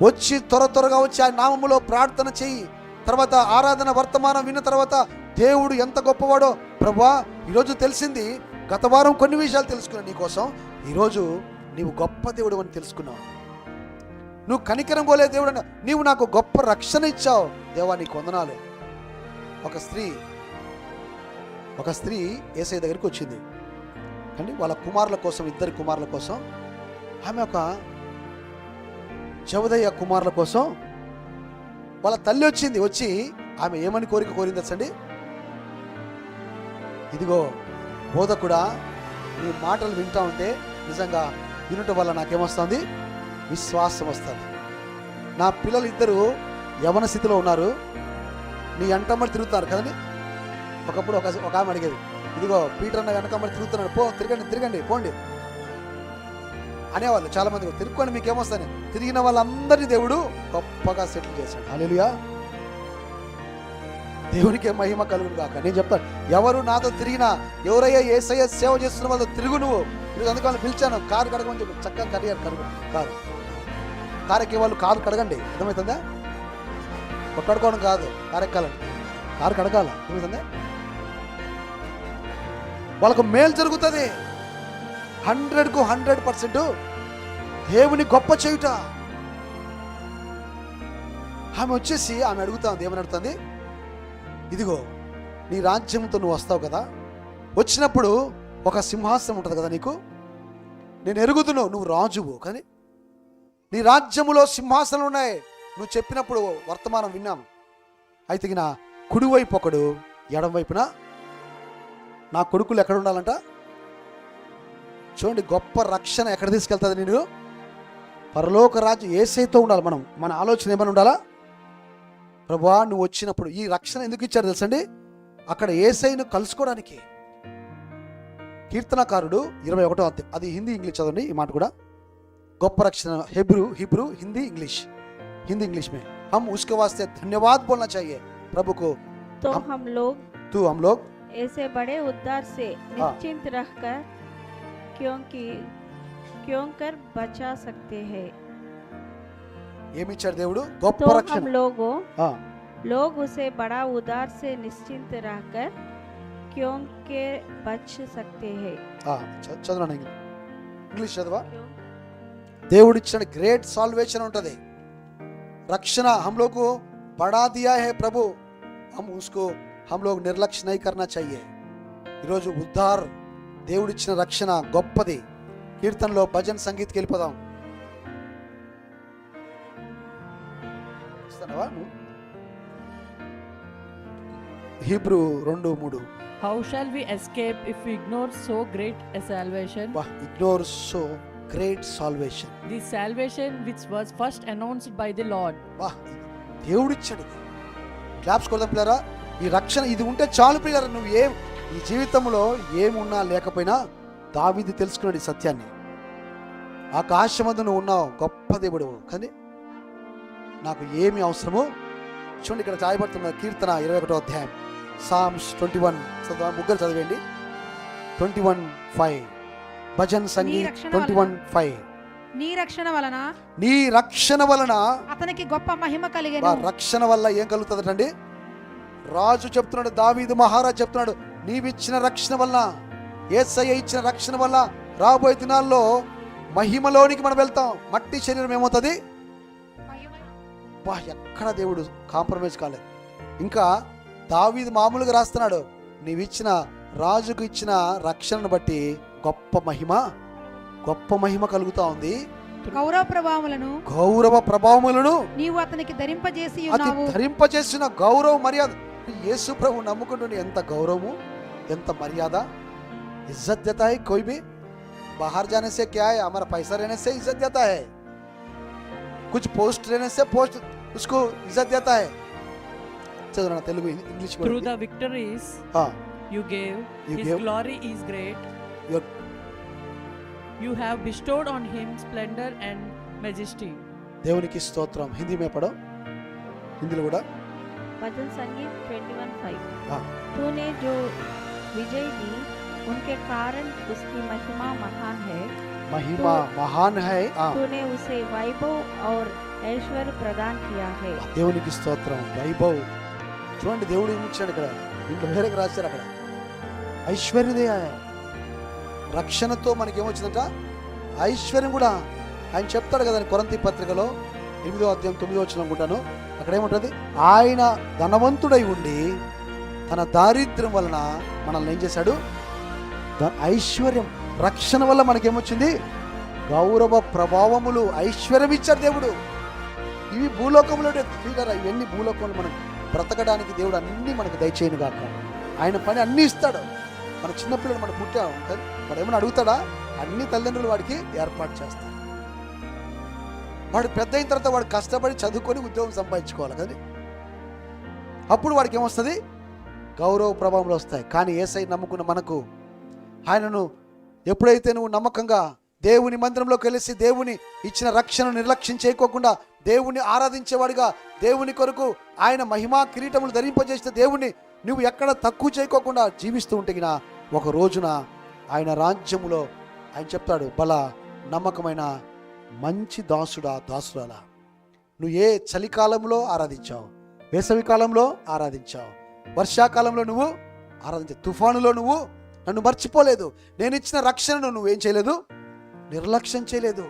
వచ్చి త్వరగా వచ్చి ఆ నామములో ప్రార్థన చెయ్యి. తర్వాత ఆరాధన వర్తమానం విన్న తర్వాత దేవుడు ఎంత గొప్పవాడో, ప్రభువా ఈరోజు తెలిసింది. గత వారం కొన్ని విషయాలు తెలుసుకున్నావు నీకోసం. ఈరోజు నీవు గొప్ప దేవుడు అని తెలుసుకున్నావు. నువ్వు కనికరం పోలే దేవుడు అన్న, నీవు నాకు గొప్ప రక్షణ ఇచ్చావు దేవా, నీకు వందనాలు. ఒక స్త్రీ యేసయ్య దగ్గరికి వచ్చింది అండి. వాళ్ళ కుమారుల కోసం, ఇద్దరు కుమారుల కోసం. ఆమె ఒక జవదయ్య కుమారుల కోసం వాళ్ళ తల్లి వచ్చింది. వచ్చి ఆమె ఏమని కోరింది వచ్చండి? ఇదిగో బోధకుడా, నీ మాటలు వింటా ఉంటే నిజంగా వినటం వల్ల నాకేమొస్తుంది? విశ్వాసం వస్తుంది. నా పిల్లలు ఇద్దరు యవన స్థితిలో ఉన్నారు, నీ వెనకమ్మడి తిరుగుతున్నారు కదండి. ఒకప్పుడు ఒక ఆమె అడిగేది, ఇదిగో పీటర్ అన్న వెనకమ్మడి తిరుగుతున్నాడు, తిరగండి పోండి అనేవాళ్ళు చాలామంది. తిరుక్కొని మీకేమొస్తాను? తిరిగిన వాళ్ళందరినీ దేవుడు గొప్పగా సెటిల్ చేశాడు. హల్లెలూయా, దేవునికి మహిమ కలుగును గాక. నేను చెప్తాను, ఎవరు నాతో తిరిగినా, ఎవరయ్యా యేసయ్య సేవ చేస్తున్న వాళ్ళతో తిరుగు నువ్వు. అందుకు వాళ్ళని పిలిచాను, కారు కడగమని చెప్పి చక్కగా కడిగారు. కారు ఎక్కే వాళ్ళు కారు కడగండి. అర్థమవుతుందా? కడుకోవడం కాదు, కారు ఎక్కాలండి, కారు కడగాల. అర్థమవుతుందా? వాళ్ళకు మేలు జరుగుతుంది. 100కు 100% దేవుని గొప్ప చేయుట. ఆమె వచ్చేసి ఆమె అడుగుతుంది, ఏమని అడుగుతుంది? ఇదిగో నీ రాజ్యంతో నువ్వు వస్తావు కదా, వచ్చినప్పుడు ఒక సింహాసనం ఉంటుంది కదా నీకు. నేను ఎరుగుతున్నావు, నువ్వు రాజువు, కానీ నీ రాజ్యములో సింహాసనం ఉన్నాయి. నువ్వు చెప్పినప్పుడు వర్తమానం విన్నాం. అయితే నా కుడివైపు ఒకడు, ఎడం వైపున నా కొడుకులు ఎక్కడ ఉండాలంట? చూడండి, గొప్ప రక్షణ ఎక్కడ తీసుకెళ్తుంది? నేను పరలోక రాజ్యం యేసయ్యతో ఉండాలి. మన ఆలోచన ఏమైనా ఉండాలా? ప్రభువా నువ్వు వచ్చినప్పుడు ఈ రక్షణ ఎందుకు ఇచ్చారు తెలుసండి? అక్కడ యేసయ్యను కలుసుకోవడానికి. కీర్తనకారుడు 21వ అధ్యాయం, అది హిందీ ఇంగ్లీష్ చదవండి ఈ మాట కూడా. గొప్ప రక్షణ हिब्रू हिंदी इंग्लिश में हम उसके वास्ते धन्यवाद बोलना चाहिए प्रभु को. तो हम लोग ऐसे बड़े उद्धार से निश्चिंत रहकर क्यों कर बचा सकते हैं. ఏమిచ్చాడు దేవుడు? గొప్ప तो రక్షణ. हम लोग उसे बड़ा उद्धार से निश्चिंत रहकर क्यों के बच सकते हैं. చదవనా ఇంగ్లీష్ చదవా. దేవుడు ఇచ్చిన గ్రేట్ సాల్వేషన్ ఉంటది, రక్షణ हम लोग को बढ़ा दिया है प्रभु, हम लोग निर्लक्ष्य नहीं करना चाहिए. ఈరోజు ఉద్ధార్ దేవుడు ఇచ్చిన రక్షణ గొప్పది. కీర్తనలో భజన్ సంగీత్కి వెళ్ళిపోదాం. Hebrew 2:3. How shall we escape if we ignore so great a salvation? Ignore so great salvation. The salvation which was first announced by the Lord. దేవుడు ఇచ్చాడు. క్లాప్స్ కొడదాం పిల్లరా. ఈ రక్షణ ఇది ఉంటే చాలు పిల్లరా. నువ్వు ఈ జీవితంలో ఏమున్నా లేకపోయినా దావీదు తెలుసుకున్నాడు ఈ సత్యాన్ని. ఆకాశమందు నువ్వు ఉన్నావు, గొప్ప దేవుడు, కానీ నాకు ఏమి అవసరమో చూడండి ఇక్కడ రాయబడుతున్న కీర్తన 21వ అధ్యాయం సామ్స్ 21 చదవండి, ముగ్గురు చదివేయండి. 21:5 భజన్ సంగీత్ 21:5. నీ రక్షణ వలన అతనికి గొప్ప మహిమ కలిగెను. రక్షణ వల్ల ఏం కలుగుతుందండి? రాజు చెప్తున్నాడు, దావీదు మహారాజు చెప్తున్నాడు, నీవిచ్చిన రక్షణ వల్ల, యేసయ్య ఇచ్చిన రక్షణ వల్ల రాబోయే దినాల్లో మహిమలోనికి మనం వెళ్తాం. మట్టి శరీరం ఏమవుతుంది? ఎక్కడ దేవుడు కాంప్రమైజ్ కాలేదు. ఇంకా దావీదు మామూలుగా రాస్తున్నాడు, నీవిచ్చిన రాజుకు ఇచ్చిన రక్షణను బట్టి గొప్ప మహిమ కలుగుతా ఉంది. గౌరవ ప్రభావములను నీవు అతనికి ధరింపజేసిన గౌరవ మర్యాద. యేసు ప్రభు నమ్ముకుంటుండే ఎంత గౌరవము, ఎంత మర్యాద. इज्जत देता है कोई भी. बाहर जाने से क्या है, हमारा पैसा रहने से इज्जत देता है, कुछ पोस्ट रहने से पोस्ट उसको इज्जत देता है. चलो तेलुगु इंग्लिश में. Through the victories you gave, his glory is great. You have bestowed on him splendor and majesty. దేవునికి స్తోత్రం. హిందీ में पढ़ो, हिंदी కూడా. भजन संगीत 21:5. तूने जो विजय दी उनके कारण उसकी महिमा महान है. तूने उसे वैभव और ऐश्वर्य प्रदान किया है. దేవునికి స్తోత్రం. వైభవ్ చూడండి, దేవుడు ఏమి ఇచ్చాడు ఇక్కడ. ఇంట్లో వేరేకి రాశారు అక్కడ ఐశ్వర్యదే. రక్షణతో మనకి ఏమొచ్చిందంట? ఐశ్వర్యం కూడా. ఆయన చెప్తాడు కదా కొరింథీ పత్రికలో 8వ అధ్యాయం 9వ వచనం అనుకుంటాను, అక్కడ ఏముంటుంది? ఆయన ధనవంతుడై ఉండి తన దారిద్ర్యం వలన మనల్ని ఏం చేశాడు? ఐశ్వర్యం. రక్షణ వల్ల మనకేమొచ్చింది? గౌరవ ప్రభావములు, ఐశ్వర్యం ఇచ్చాడు దేవుడు. ఇవి భూలోకంలో ఫీలర్, ఇవన్నీ భూలోకంలో మనం బ్రతకడానికి దేవుడు అన్ని మనకు దయచేయను గాక. ఆయన పని అన్ని ఇస్తాడు. మన చిన్నపిల్లలు మనం పుట్టా ఉంటుంది, వాడు ఏమైనా అడుగుతాడా? అన్ని తల్లిదండ్రులు వాడికి ఏర్పాటు చేస్తారు. వాడు పెద్ద అయిన తర్వాత వాడు కష్టపడి చదువుకొని ఉద్యోగం సంపాదించుకోవాలి కదా, అప్పుడు వాడికి ఏమొస్తుంది? గౌరవ ప్రభావంలో వస్తాయి. కానీ యేసయ్య నమ్ముకున్న మనకు, ఆయనను ఎప్పుడైతే నువ్వు నమ్మకంగా దేవుని మందిరంలోకి వెళ్ళేసి దేవుని ఇచ్చిన రక్షణను నిర్లక్ష్యం చేయకోకుండా దేవుని ఆరాధించేవాడిగా, దేవుని కొరకు ఆయన మహిమా కిరీటములు ధరింపజేసిన దేవుని నువ్వు ఎక్కడ తక్కువ చేయకోకుండా జీవిస్తూ ఉంటేగినా ఒక రోజున ఆయన రాజ్యములో ఆయన చెప్తాడు, బల నమ్మకమైన మంచి దాసురాలా, నువ్వు ఏ చలికాలంలో ఆరాధించావు, వేసవి కాలంలో ఆరాధించావు, వర్షాకాలంలో నువ్వు ఆరాధించావు, తుఫానులో నువ్వు నన్ను మర్చిపోలేదు, నేను ఇచ్చిన రక్షణను నువ్వేం చేయలేదు, నిర్లక్ష్యం చేయలేదు,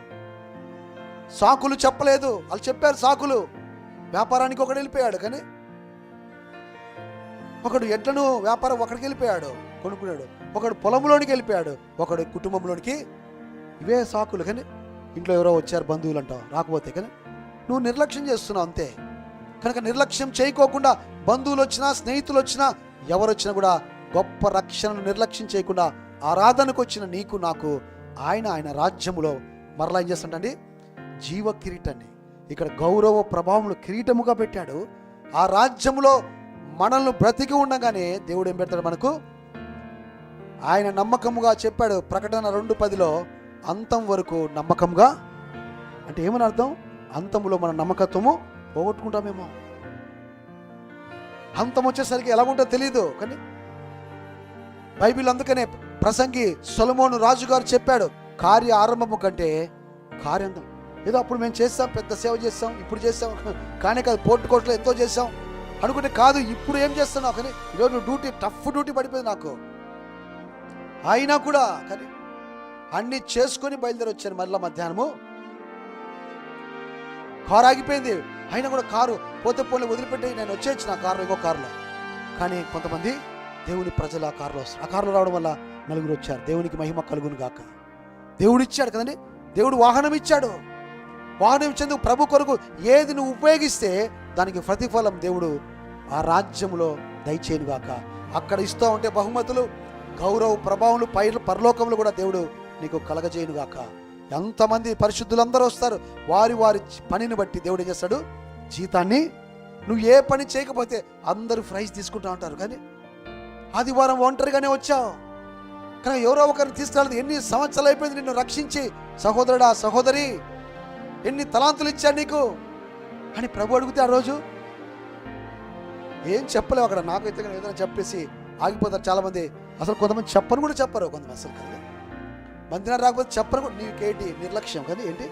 సాకులు చెప్పలేదు. వాళ్ళు చెప్పారు సాకులు. వ్యాపారానికి ఒకడు వెళ్ళిపోయాడు, కానీ ఒకడు ఎడ్లను వ్యాపారం ఒకడికి వెళ్ళిపోయాడు కొనుక్కున్నాడు, ఒకడు పొలంలోనికి వెళ్ళిపోయాడు, ఒకడు కుటుంబంలోనికి. ఇవే సాకులు. కానీ ఇంట్లో ఎవరో వచ్చారు బంధువులు అంటావు, రాకపోతే కానీ నువ్వు నిర్లక్ష్యం చేస్తున్నావు అంతే. కనుక నిర్లక్ష్యం చేయకోకుండా బంధువులు వచ్చినా స్నేహితులు వచ్చినా ఎవరు వచ్చినా కూడా గొప్ప రక్షణను నిర్లక్ష్యం చేయకుండా ఆరాధనకు వచ్చిన నీకు నాకు ఆయన రాజ్యములో మరలా ఏం చేస్తాడండి? జీవ కిరీటాన్ని ఇక్కడ గౌరవ ప్రభావములు కిరీటముగా పెట్టాడు. ఆ రాజ్యములో మనల్ని బ్రతికి ఉండగానే దేవుడు ఏం పెడతాడు? మనకు ఆయన నమ్మకముగా చెప్పాడు. ప్రకటన 2:10లో అంతం వరకు నమ్మకంగా. అంటే ఏమని అర్థం? అంతములో మన నమ్మకత్వము పోగొట్టుకుంటామేమో. అంతం వచ్చేసరికి ఎలాగుంటో తెలియదు. కానీ బైబిల్ అందుకనే ప్రసంగి సొలొమోను రాజుగారు చెప్పాడు, కార్య ఆరంభము కంటే కార్యాంతం. ఏదో అప్పుడు మేము చేస్తాం, పెద్ద సేవ చేస్తాం, ఇప్పుడు చేస్తాం, కానీ కాదు పోర్టుకోట్లో ఎంతో చేస్తాం అనుకుంటే కాదు, ఇప్పుడు ఏం చేస్తున్నావు. కానీ ఈరోజు డ్యూటీ, టఫ్ డ్యూటీ పడిపోయింది నాకు. అయినా కూడా కానీ అన్ని చేసుకొని బయలుదేరి వచ్చాను. మళ్ళీ మధ్యాహ్నము కారు ఆగిపోయింది. అయినా కూడా కారు పోతే పోలే వదిలిపెట్టి నేను వచ్చేయచ్చు నా కారులో, ఇంకో కారులో. కానీ కొంతమంది దేవుని ప్రజలు ఆ కారులో వస్తారు. ఆ కారులో రావడం వల్ల నలుగురు వచ్చారు. దేవునికి మహిమ కలుగును గాక. దేవుడు ఇచ్చాడు కదండి, దేవుడు వాహనం ఇచ్చాడు. వాహనం ఇచ్చేందుకు ప్రభు కొరకు ఏది నువ్వు ఉపయోగిస్తే దానికి ప్రతిఫలం దేవుడు ఆ రాజ్యంలో దయచేయను గాక. అక్కడ ఇస్తూ ఉంటే బహుమతులు, గౌరవ ప్రభావములు పరలోకములు కూడా దేవుడు నీకు కలగజేయను గాక. ఎంతమంది పరిశుద్ధులందరూ వస్తారు. వారి వారి పనిని బట్టి దేవుడు ఏం చేస్తాడు? జీతాన్ని. నువ్వు ఏ పని చేయకపోతే అందరూ ప్రైజ్ తీసుకుంటా ఉంటారు. కానీ ఆదివారం ఒంటరిగానే వచ్చావు, కానీ ఎవరో ఒకరిని తీసుకెళ్ళదు. ఎన్ని సంవత్సరాలు అయిపోయింది నిన్ను రక్షించి. సహోదరుడా, సహోదరి, ఎన్ని తలాంతులు ఇచ్చాడు నీకు అని ప్రభు అడిగితే ఆ రోజు ఏం చెప్పలేవు. అక్కడ నాకైతే ఏదైనా చెప్పేసి ఆగిపోతారు చాలామంది. అసలు కొంతమంది చెప్పను కూడా చెప్పరు. కొంతమంది అసలు కానీ మందిరం రాకపోతే చెప్పరు కూడా. నీకేంటి నిర్లక్ష్యం కానీ ఏంటి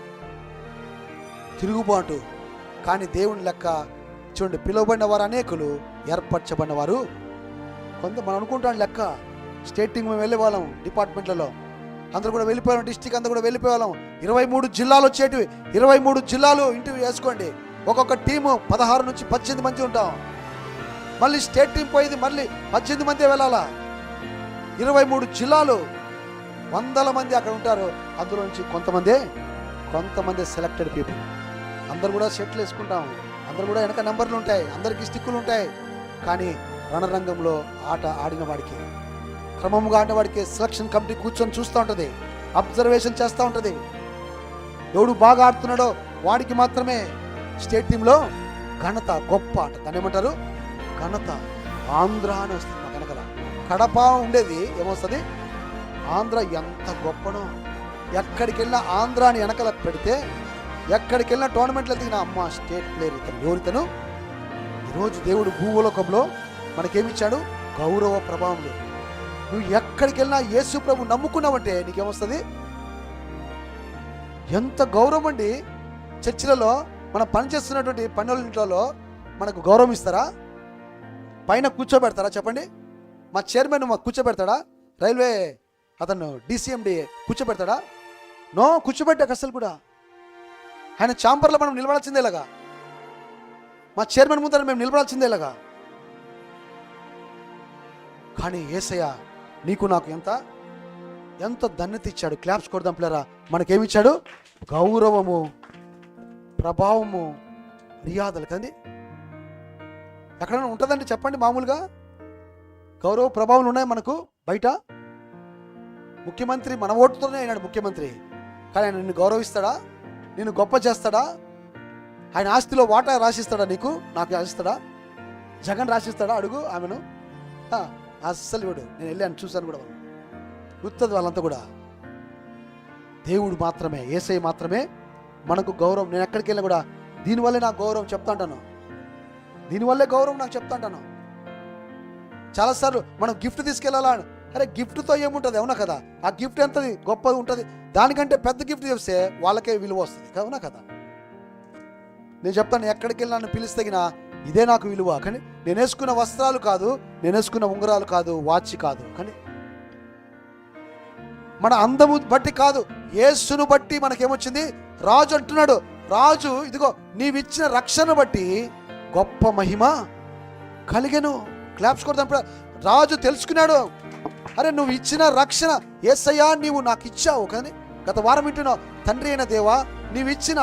తిరుగుబాటు. కానీ దేవుని లెక్క చూడండి, పిలువబడిన వారు అనేకులు, ఏర్పరచబడిన వారు కొంత. మనం అనుకుంటాం లెక్క. స్టేటింగ్ మేము వెళ్ళే వాళ్ళం, డిపార్ట్మెంట్లలో అందరూ కూడా వెళ్ళిపోయాం, డిస్టిక్ అంతా కూడా వెళ్ళిపోయేవాళ్ళం. 23 జిల్లాలు వచ్చేటివి. 23 జిల్లాలు ఇంటర్వ్యూ వేసుకోండి. ఒక్కొక్క టీము 16 నుంచి 18 మంది ఉంటాం. మళ్ళీ స్టేట్ టీం పోయింది, మళ్ళీ 18 మంది వెళ్ళాలా. 23 జిల్లాలు, వందల మంది అక్కడ ఉంటారు. అందులో నుంచి కొంతమంది సెలెక్టెడ్ పీపుల్. అందరు కూడా సెట్లు వేసుకుంటాం, అందరు కూడా వెనక నెంబర్లు ఉంటాయి, అందరికి స్టిక్కులు ఉంటాయి. కానీ రణరంగంలో ఆట ఆడిన వాడికి, క్రమంగా ఆడిన వాడికి సెలక్షన్ కమిటీ కూర్చొని చూస్తూ ఉంటుంది, అబ్జర్వేషన్ చేస్తూ ఉంటుంది. ఎవడు బాగా ఆడుతున్నాడో వాడికి మాత్రమే స్టేట్ టీంలో ఘనత, గొప్ప ఆట. దాన్ని ఏమంటారు? ఘనత. ఆంధ్ర అని వస్తుంది మా వెనకల. కడప ఉండేది ఏమొస్తుంది? ఆంధ్ర. ఎంత గొప్పనో. ఎక్కడికి వెళ్ళినా ఆంధ్ర అని వెనకల పెడితే, ఎక్కడికి వెళ్ళినా టోర్నమెంట్లో దిగిన అమ్మ స్టేట్ ప్లేయర్ ఇతను, ఎవరితను. ఈరోజు దేవుడు భూలోకంలో మనకేమిచ్చాడు? గౌరవ ప్రభావంలో. నువ్వు ఎక్కడికి వెళ్ళినా యేసు ప్రభు నమ్ముకున్నావంటే నీకేమొస్తుంది? ఎంత గౌరవం అండి. చర్చిలలో మనం పనిచేస్తున్నటువంటి పనుల మనకు గౌరవం ఇస్తారా? పైన కూర్చోబెడతారా చెప్పండి? మా చైర్మన్ మాకు కూర్చోబెడతాడా? రైల్వే అతను DCMD కూర్చోబెడతాడా? నో, కూర్చోబెట్టాక అసలు కూడా. ఆయన ఛాంబర్లో మనం నిలబడాల్సిందేలాగా, మా చైర్మన్ ముందర మేము నిలబడాల్సిందేలాగా. కానీ యేసయ్య నీకు నాకు ఎంత ధన్యత ఇచ్చాడు. క్లాప్స్ కొడదాం పిల్లరా. మనకేమిచ్చాడు? గౌరవము, ప్రభావము, మర్యాదలు. కండి ఎక్కడైనా ఉంటుందండి చెప్పండి? మామూలుగా గౌరవ ప్రభావాలు ఉన్నాయి మనకు బయట. ముఖ్యమంత్రి మన ఓటుతోనే అయినాడు ముఖ్యమంత్రి, కానీ ఆయన నిన్ను గౌరవిస్తాడా? నిన్ను గొప్ప చేస్తాడా? ఆయన ఆస్తిలో వాటా రాసిస్తాడా? నీకు నాకు రాసిస్తాడా? జగన్ రాసిస్తాడా? అడుగు ఆమెను. అస్సలు ఇవ్వడు. నేను వెళ్ళాను, చూశాను కూడా. గుర్తుంది వాళ్ళంతా కూడా. దేవుడు మాత్రమే, యేసయ్య మాత్రమే మనకు గౌరవం. నేను ఎక్కడికి వెళ్ళినా కూడా దీనివల్లే నాకు గౌరవం చెప్తా ఉంటాను, దీనివల్లే గౌరవం నాకు చెప్తా ఉంటాను. చాలాసార్లు మనం గిఫ్ట్ తీసుకెళ్ళాలా, అరే గిఫ్ట్తో ఏముంటుంది? అవునా కదా? ఆ గిఫ్ట్ ఎంతది గొప్పది ఉంటుంది, దానికంటే పెద్ద గిఫ్ట్ చేస్తే వాళ్ళకే విలువ వస్తుంది. అవునా కదా? నేను చెప్తాను, ఎక్కడికి వెళ్ళి నన్ను పిలిస్తగినా ఇదే నాకు విలువ. కానీ నేను వేసుకున్న వస్త్రాలు కాదు, నేను వేసుకున్న ఉంగరాలు కాదు, వాచ్ కాదు, కానీ మన అందము బట్టి కాదు, యేసును బట్టి మనకేమొచ్చింది? రాజు అంటున్నాడు, రాజు ఇదిగో నీవిచ్చిన రక్షణ బట్టి గొప్ప మహిమ కలిగెను. క్లాప్స్ కొడతాం. రాజు తెలుసుకున్నాడు, అరే నువ్వు ఇచ్చిన రక్షణ యేసయ్యా నీవు నాకు ఇచ్చావు. కానీ గత వారం వింటున్నావు, తండ్రి అయిన దేవా నీవు ఇచ్చిన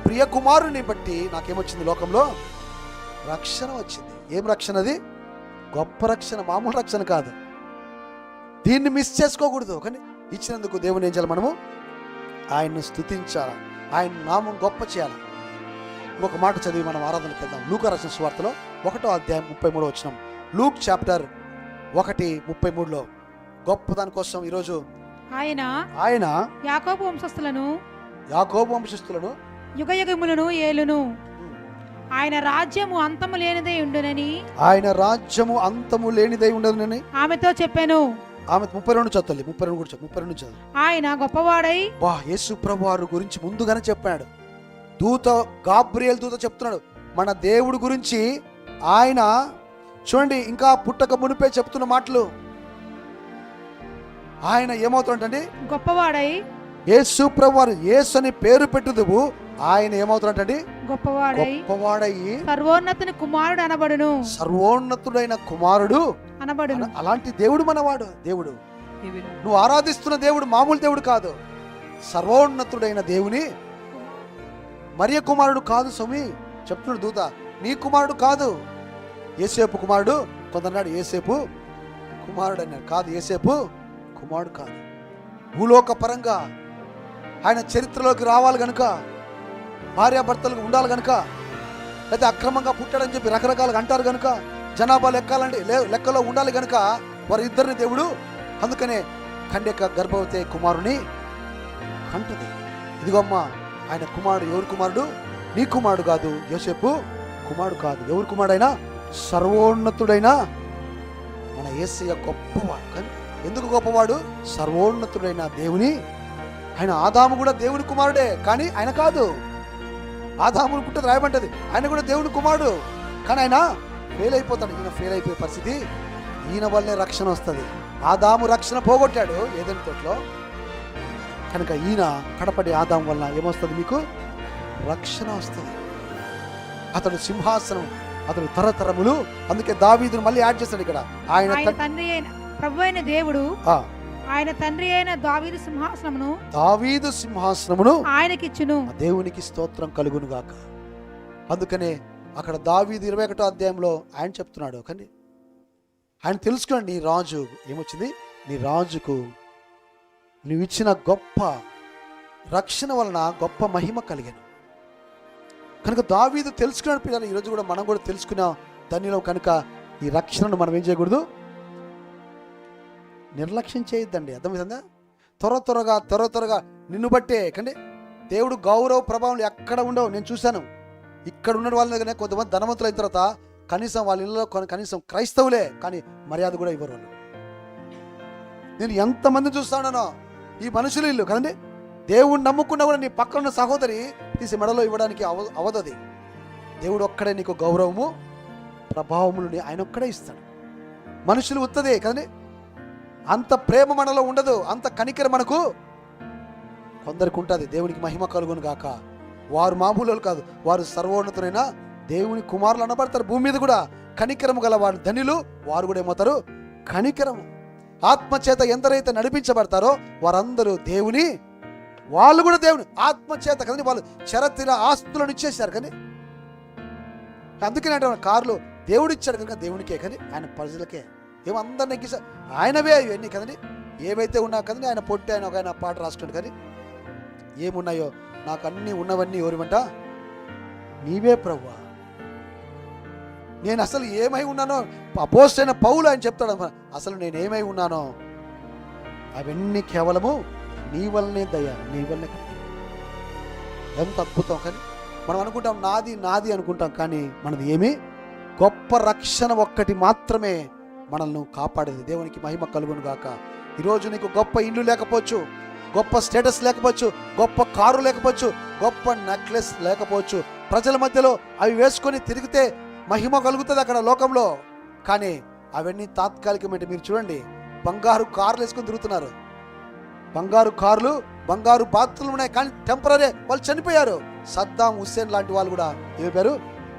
ప్రియ కుమారుని బట్టి నాకేమొచ్చింది? లోకంలో రక్షణ వచ్చింది. ఏం రక్షణ అది? గొప్ప రక్షణ, మామూలు రక్షణ కాదు. దీన్ని మిస్ చేసుకోకూడదు. కానీ ఇచ్చినందుకు దేవుని ఏం చేయాలి? మనము ఆయన్ను స్తుతించాలి, ఆయన నామం గొప్ప చేయాలి. ఇంకొక మాట చదివి మనం ఆరాధనకి వెళ్దాం. లూకా రాసిన సువార్తలో 1వ అధ్యాయం 33వ వచనం. లూక్ చాప్టర్ 1:33లో గొప్పదాని కోసం ఈరోజు ఆయన యాకోబు వంశస్థులను యుగయుగములను ఏలును. ఆయన రాజ్యము అంతము లేనిదై ఉండునని ఆమెతో చెప్పాను. ఆమె 32 చదువుతల్లి, 32 కూడా 32 చదువు. ఆయన గొప్పవాడై యేసు ప్రభువారు గురించి ముందుగానే చెప్పాడు. దూత గాబ్రియేల్ దూత చెప్తున్నాడు మన దేవుడు గురించి. ఆయన చూడండి, ఇంకా పుట్టక మునిపే చెప్తున్న మాటలు. ఆయన ఏమవుతాడంటే గొప్పవాడై, యేసు ప్రభువారు యేసు అని పేరు పెట్టుదువు, ఆయన ఏమవుతాడంటే గొప్పవాడై సర్వోన్నతుని కుమారుడు అనబడును. సర్వోన్నతుడైన కుమారుడు అనబడును. అలాంటి దేవుడు మనవాడు. దేవుడు నువ్వు ఆరాధిస్తున్న దేవుడు మామూలు దేవుడు కాదు. సర్వోన్నతుడైన దేవుని మరియ కుమారుడు కాదు స్వామి చెప్తున్నాడు దూత. నీ కుమారుడు కాదు. యేసేపు కుమారుడు కొందరు యేసేపు కుమారుడు అన్నాడు. కాదు, యేసేపు కుమారుడు కాదు. భూలోక పరంగా ఆయన చరిత్రలోకి రావాలి గనుక, భార్యాభర్తలకు ఉండాలి గనుక, లేకపోతే అక్రమంగా పుట్టాడని చెప్పి రకరకాలుగా అంటారు గనుక, జనాభా లెక్కాలంటే లెక్కలో ఉండాలి గనుక వారి ఇద్దరిని దేవుడు అందుకనే కన్యక గర్భవతి కుమారుని కంటది. ఇదిగోమ్మ ఆయన కుమారుడు. ఎవరు కుమారుడు? నీ కుమారుడు కాదు, యోసేపు కుమారుడు కాదు. ఎవరు కుమారుడైనా? సర్వోన్నతుడైన మన యేసయ్య గొప్పవాడు. కానీ ఎందుకు గొప్పవాడు? సర్వోన్నతుడైన దేవుని. ఆయన ఆదాము కూడా దేవుని కుమారుడే, కానీ ఆయన కాదు. ఆదామును పుట్టది రాయమంటది, ఆయన కూడా దేవుని కుమారుడు, కానీ ఆయన ఫెయిల్ అయిపోతాడు. ఈయన ఫెయిల్ అయిపోయే పరిస్థితి, ఈయన వల్లనే రక్షణ వస్తుంది. ఆదాము రక్షణ పోగొట్టాడు ఏదైనా తోటలో, కనుక ఈయన కడపడి ఆదాము వల్ల ఏమొస్తుంది? మీకు రక్షణ వస్తుంది. అతడు సింహాసనం, అతడు తరతరములు. అందుకే దావీదును మళ్ళీ యాడ్ చేస్తాడు ఇక్కడ. ఆయన తండ్రి అయిన ప్రభు అయిన దేవుడు, ఆయన తండ్రి అయిన దావీదు సింహాసనమును ఆయనకిచ్చును. దేవునికి స్తోత్రం కలుగును గాక. అందుకనే అక్కడ దావీదు 21వ అధ్యాయంలో ఆయన చెప్తున్నాడు. కానీ ఆయన తెలుసుకోండి, నీ రాజు ఏమొచ్చింది? నీ రాజుకు నువ్వు ఇచ్చిన గొప్ప రక్షణ వలన గొప్ప మహిమ కలిగాను. కనుక దావీదు తెలుసుకున్నాడు. పిల్లలు ఈరోజు కూడా మనం కూడా తెలుసుకున్నాం ధన్యులం. కనుక ఈ రక్షణను మనం ఏం చేయకూడదు? నిర్లక్ష్యం చేయొద్దండి. అర్థమవుతుందా? త్వరగా నిన్ను బట్టే. కానీ దేవుడు గౌరవ ప్రభావం ఎక్కడ ఉండవు. నేను చూశాను, ఇక్కడ ఉన్న వాళ్ళ దగ్గర కొంతమంది ధనవంతులు అయిన తర్వాత కనీసం వాళ్ళ ఇళ్ళలో కనీసం క్రైస్తవులే, కానీ మర్యాద కూడా ఇవ్వరు వాళ్ళు. నేను ఎంతమంది చూస్తానో ఈ మనుషులు ఇల్లు కదండి. దేవుడు నమ్ముకున్నా కూడా నీ పక్కన ఉన్న సహోదరి తీసి మెడలో ఇవ్వడానికి అవదది. దేవుడు ఒక్కడే నీకు గౌరవము ప్రభావములు ఆయన ఒక్కడే ఇస్తాడు. మనుషులు ఉత్తదే కదండి. అంత ప్రేమ మనలో ఉండదు, అంత కనికర మనకు కొందరికి ఉంటుంది. దేవునికి మహిమ కలుగును గాక. వారు మామూలు కాదు, వారు సర్వోన్నతులైన దేవుని కుమారులు అనబడతారు. భూమి మీద కూడా కనికరము గల వారు ధనిలు, వారు కూడా ఏమవుతారు? కనికరము. ఆత్మచేత ఎందరైతే నడిపించబడతారో వారందరూ దేవుని, వాళ్ళు కూడా దేవుని ఆత్మచేత కదండి. వాళ్ళు చరతిర ఆస్తులను ఇచ్చేశారు. కానీ అందుకని అంటే కార్లు దేవుడు ఇచ్చాడు కనుక దేవునికే, కానీ ఆయన ప్రజలకే. ఏమందరినీ ఎక్కిసా ఆయనవే ఇవన్నీ కదండి. ఏవైతే ఉన్నా కదండి ఆయన పొట్టి ఆయన ఒక పాట రాసుకుంటాడు. కానీ ఏమున్నాయో నాకు అన్నీ ఉన్నవన్నీ ఎవరివంట? నీవే ప్రభువా. నేను అసలు ఏమై ఉన్నానో అపోస్తలుడైన పౌలు ఆయన చెప్తాడు, అసలు నేనేమై ఉన్నానో అవన్నీ కేవలము నీ వల్లనే దయ, నీ వల్లనే. ఎంత అద్భుతం. కానీ మనం అనుకుంటాం నాది అనుకుంటాం, కానీ మనది ఏమి? గొప్ప రక్షణ ఒక్కటి మాత్రమే మనల్ని కాపాడేది. దేవునికి మహిమ కలుగును గాక. ఈరోజు నీకు గొప్ప ఇల్లు లేకపోవచ్చు, గొప్ప స్టేటస్ లేకపోవచ్చు, గొప్ప కారు లేకపోవచ్చు, గొప్ప నెక్లెస్ లేకపోవచ్చు, ప్రజల మధ్యలో అవి వేసుకొని తిరిగితే మహిమ కలుగుతుంది అక్కడ లోకంలో. కానీ అవన్నీ తాత్కాలికమైతే. మీరు చూడండి, బంగారు కార్లు వేసుకొని తిరుగుతున్నారు, బంగారు కార్లు, బంగారు బాతులు ఉన్నాయి, కానీ టెంపరీ. వాళ్ళు చనిపోయారు. సద్దాం హుస్సేన్ లాంటి వాళ్ళు కూడా ఏమైపోయారు?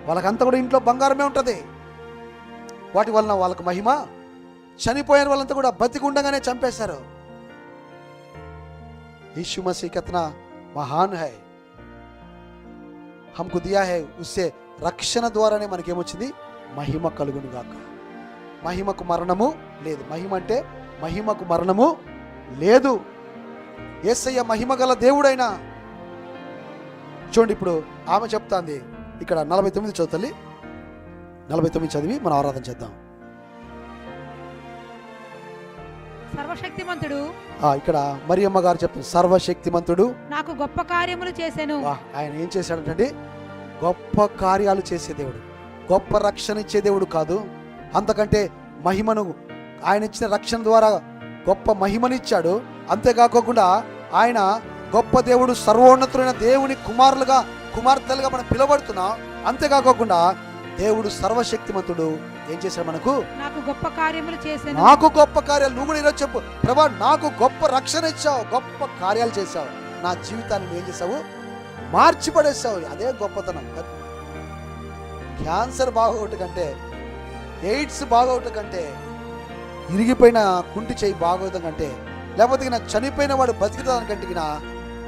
వాళ్ళకంతా కూడా ఇంట్లో బంగారమే ఉంటుంది. వాటి వలన వాళ్ళకు మహిమ. చనిపోయిన వాళ్ళంతా కూడా బతికుండగానే చంపేశారు. यीशु मसीह कितना महान है, हमको दिया है, उससे రక్షణ ద్వారానే మనకేమొచ్చింది? మహిమ కలుగును గాక. మహిమకు మరణము లేదు. మహిమ అంటే మహిమకు మరణము లేదు. యేసయ్య మహిమ గల దేవుడైనా. చూడండి, ఇప్పుడు ఆమె చెప్తాంది ఇక్కడ 49 చదువుతల్లి, 49 చదివి మనం ఆరాధన చేద్దాం. సర్వశక్తిమంతుడు ఇక్కడ మరియమ్మ గారు చెప్తుంది, సర్వశక్తిమంతుడు నాకు గొప్ప కార్యములు చేశాను. ఆయన ఏం చేశాడంటే గొప్ప కార్యాలు చేసే దేవుడు, గొప్ప రక్షణ ఇచ్చే దేవుడు కాదు, అంతకంటే మహిమను ఆయన ఇచ్చిన రక్షణ ద్వారా గొప్ప మహిమనిచ్చాడు. అంతేకాకుండా ఆయన గొప్ప దేవుడు, సర్వోన్నతులైన దేవుని కుమార్తెలుగా మనం పిలువబడుతున్నాం. అంతేకాకుండా దేవుడు సర్వశక్తిమంతుడు. ఏం చేశాడు మనకు? నాకు గొప్ప కార్యములు చేశాను. నాకు గొప్ప కార్యాలు. నువ్వు కూడా ఈరోజు చెప్పు, ప్రభా నాకు గొప్ప రక్షణ ఇచ్చావు, గొప్ప కార్యాలు చేశావు, నా జీవితాన్ని నువ్వు ఏం చేసావు? మార్చి పడేసావు. అదే గొప్పతనం. క్యాన్సర్ బాగోట కంటే, ఎయిడ్స్ బాగోట కంటే, ఇరిగిపోయిన కుంటి చేయి బాగోతం కంటే, లేకపోతే నా చనిపోయిన వాడు బతికిదానికంటే నా